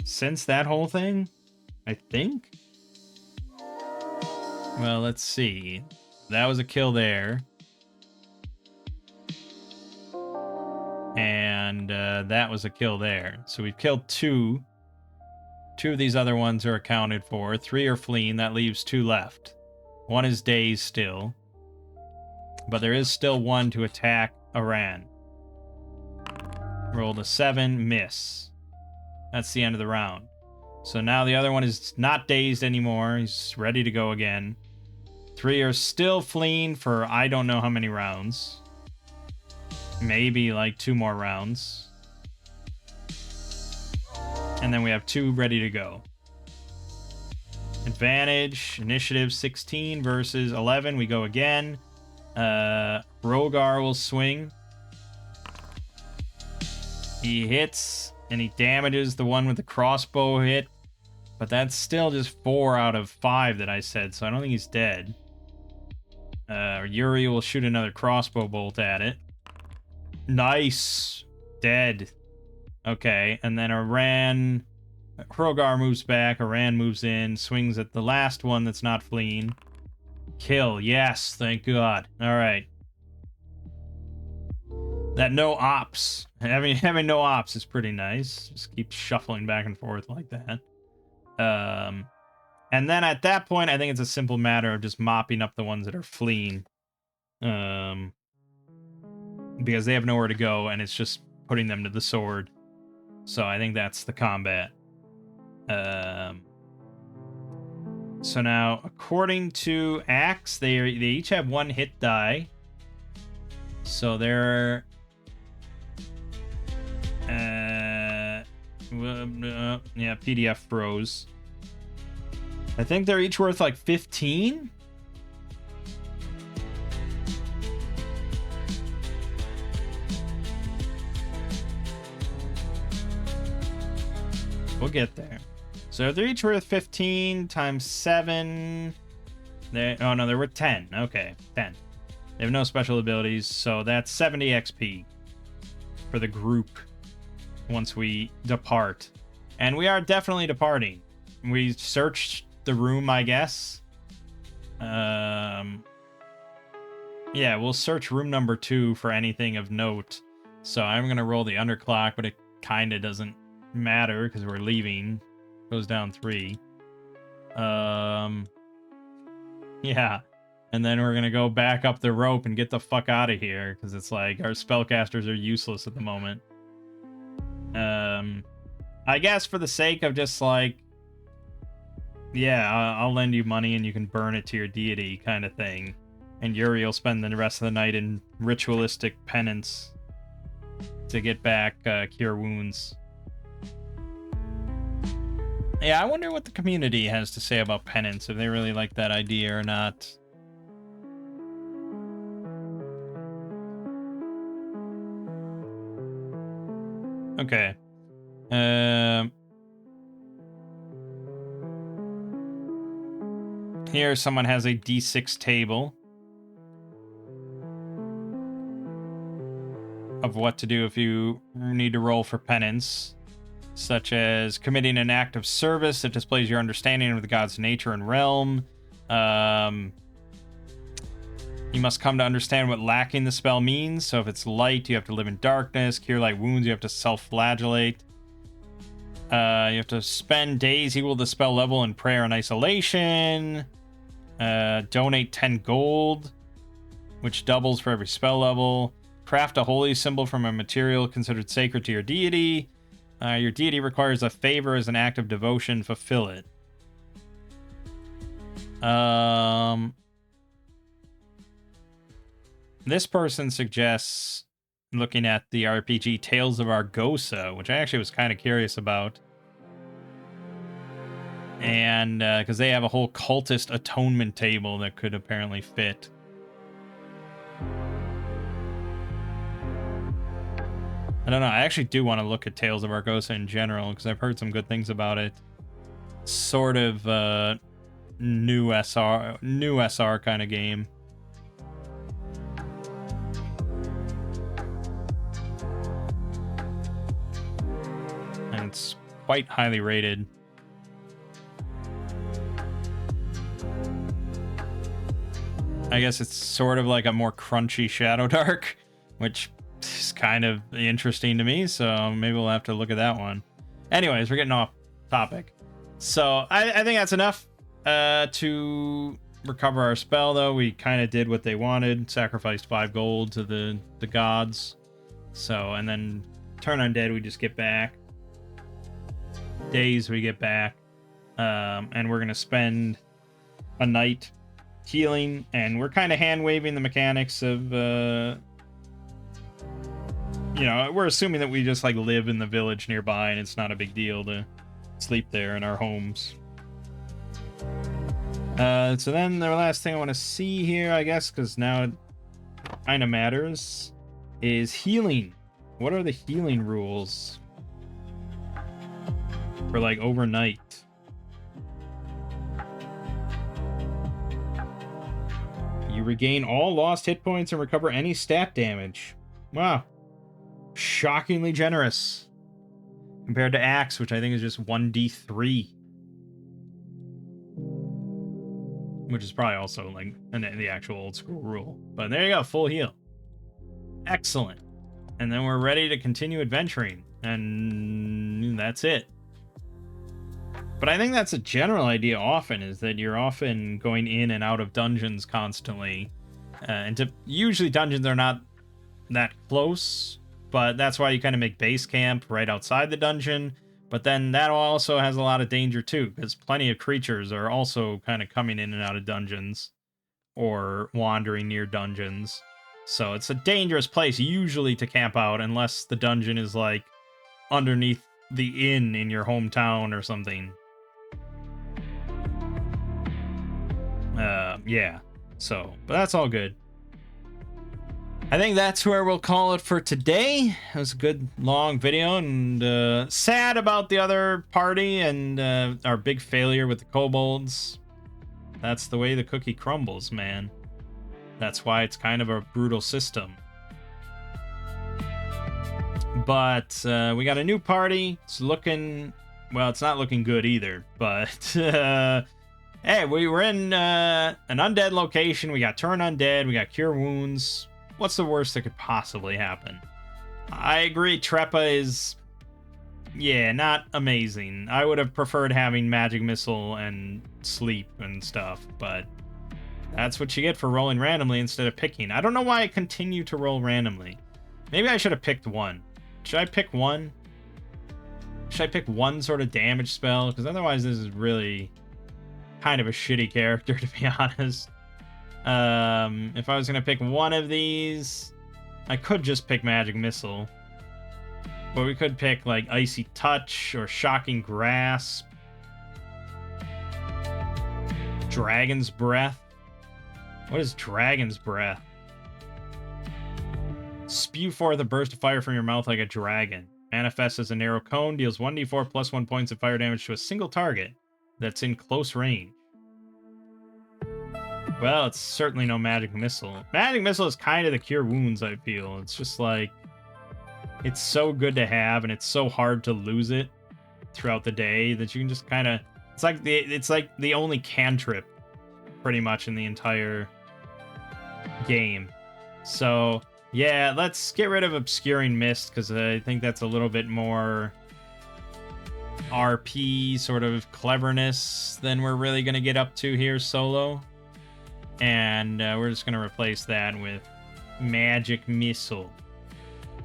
since that whole thing, I think. Well, let's see. That was a kill there. And that was a kill there. So we've killed 2. 2 of these other ones are accounted for. 3 are fleeing. That leaves 2 left. 1 is dazed still. But there is still 1 to attack Iran. Rolled a 7, miss. That's the end of the round. So now the other one is not dazed anymore. He's ready to go again. 3 are still fleeing for I don't know how many rounds. Maybe like 2 more rounds. And then we have 2 ready to go. Advantage, initiative 16 versus 11. We go again. Rogar will swing. He hits, and he damages the one with the crossbow hit. But that's still just 4 out of 5 that I said, so I don't think he's dead. Yuri will shoot another crossbow bolt at it. Nice. Dead. Okay, and then Iran... Rogar moves back, Iran moves in, swings at the last one that's not fleeing. Kill, yes, thank God. Alright. That no ops. Having no ops is pretty nice. Just keep shuffling back and forth like that. And then at that point, I think it's a simple matter of just mopping up the ones that are fleeing. Because they have nowhere to go, and it's just putting them to the sword. So I think that's the combat. So now, according to Axe, they each have 1 hit die. So they're... yeah, PDF froze. I think they're each worth like 15? We'll get there. So they're each worth 15 times 7. Oh no, they're worth 10. Okay, 10. They have no special abilities, so that's 70 XP for the group once we depart. And we are definitely departing. We searched the room, I guess. Yeah, we'll search room number 2 for anything of note. So I'm going to roll the underclock, but it kind of doesn't matter because we're leaving. Goes down 3. Yeah. And then we're going to go back up the rope and get the fuck out of here because it's like our spellcasters are useless at the moment. I guess for the sake of just like, yeah, I'll lend you money and you can burn it to your deity kind of thing. And Yuri will spend the rest of the night in ritualistic penance to get back Cure Wounds. Yeah, I wonder what the community has to say about penance, if they really like that idea or not. Okay. Here, someone has a D6 table of what to do if you need to roll for penance, such as committing an act of service that displays your understanding of the god's nature and realm. You must come to understand what lacking the spell means. So if it's light, you have to live in darkness. Cure light wounds, you have to self-flagellate. You have to spend days equal to the spell level in prayer and isolation. Donate 10 gold, which doubles for every spell level. Craft a holy symbol from a material considered sacred to your deity. Your deity requires a favor as an act of devotion. Fulfill it. This person suggests looking at the RPG Tales of Argosa, which I actually was kind of curious about. And because they have a whole cultist atonement table that could apparently fit. I don't know. I actually do want to look at Tales of Argosa in general because I've heard some good things about it. Sort of new SR kind of game. It's quite highly rated. I guess it's sort of like a more crunchy Shadowdark, which is kind of interesting to me, so maybe we'll have to look at that one. Anyways, we're getting off topic. So I think that's enough to recover our spell, though. We kind of did what they wanted, sacrificed 5 gold to the gods. So, and then turn undead, we just get back. Days we get back. And we're going to spend a night healing, and we're kind of hand-waving the mechanics of, you know, we're assuming that we just, like, live in the village nearby, and it's not a big deal to sleep there in our homes. So then the last thing I want to see here, I guess, because now it kind of matters, is healing. What are the healing rules for, like, overnight? You regain all lost hit points and recover any stat damage. Wow. Shockingly generous. Compared to Axe, which I think is just 1d3. Which is probably also like the actual old school rule. But there you go, full heal. Excellent. And then we're ready to continue adventuring. And that's it. But I think that's a general idea often, is that you're often going in and out of dungeons constantly. Usually dungeons are not that close, but that's why you kind of make base camp right outside the dungeon. But then that also has a lot of danger too, because plenty of creatures are also kind of coming in and out of dungeons or wandering near dungeons. So it's a dangerous place usually to camp out, unless the dungeon is like underneath the inn in your hometown or something. Yeah. So, but that's all good. I think that's where we'll call it for today. It was a good long video, and sad about the other party and our big failure with the kobolds. That's the way the cookie crumbles, man. That's why it's kind of a brutal system. But we got a new party. It's looking, well, it's not looking good either, but hey, we were in an undead location. We got turn undead. We got cure wounds. What's the worst that could possibly happen? I agree, Trepa is, yeah, not amazing. I would have preferred having magic missile and sleep and stuff, but that's what you get for rolling randomly instead of picking. I don't know why I continue to roll randomly. Maybe I should have picked one. Should I pick one? Should I pick one sort of damage spell? Because otherwise this is really kind of a shitty character, to be honest. If I was gonna pick one of these, I could just pick Magic Missile. But we could pick like Icy Touch or Shocking Grasp. Dragon's Breath. What is Dragon's Breath? Spew forth a burst of fire from your mouth like a dragon. Manifests as a narrow cone, deals 1d4 plus 1 points of fire damage to a single target that's in close range. Well, it's certainly no Magic Missile. Magic Missile is kind of the cure wounds, I feel. It's just like, it's so good to have, and it's so hard to lose it throughout the day that you can just kind of, it's like the only cantrip pretty much in the entire game. So yeah, let's get rid of Obscuring Mist, because I think that's a little bit more RP sort of cleverness than we're really going to get up to here solo. And we're just going to replace that with Magic Missile,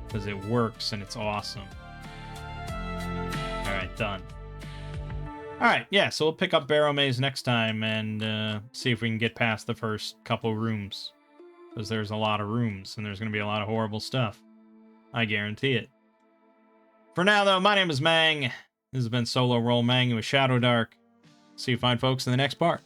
because it works and it's awesome. Alright, done. Alright, yeah, so we'll pick up Barrowmaze next time and see if we can get past the first couple rooms. Because there's a lot of rooms, and there's going to be a lot of horrible stuff. I guarantee it. For now, though, my name is Mang. This has been Solo Roll Mang with Shadowdark. See you fine folks in the next part.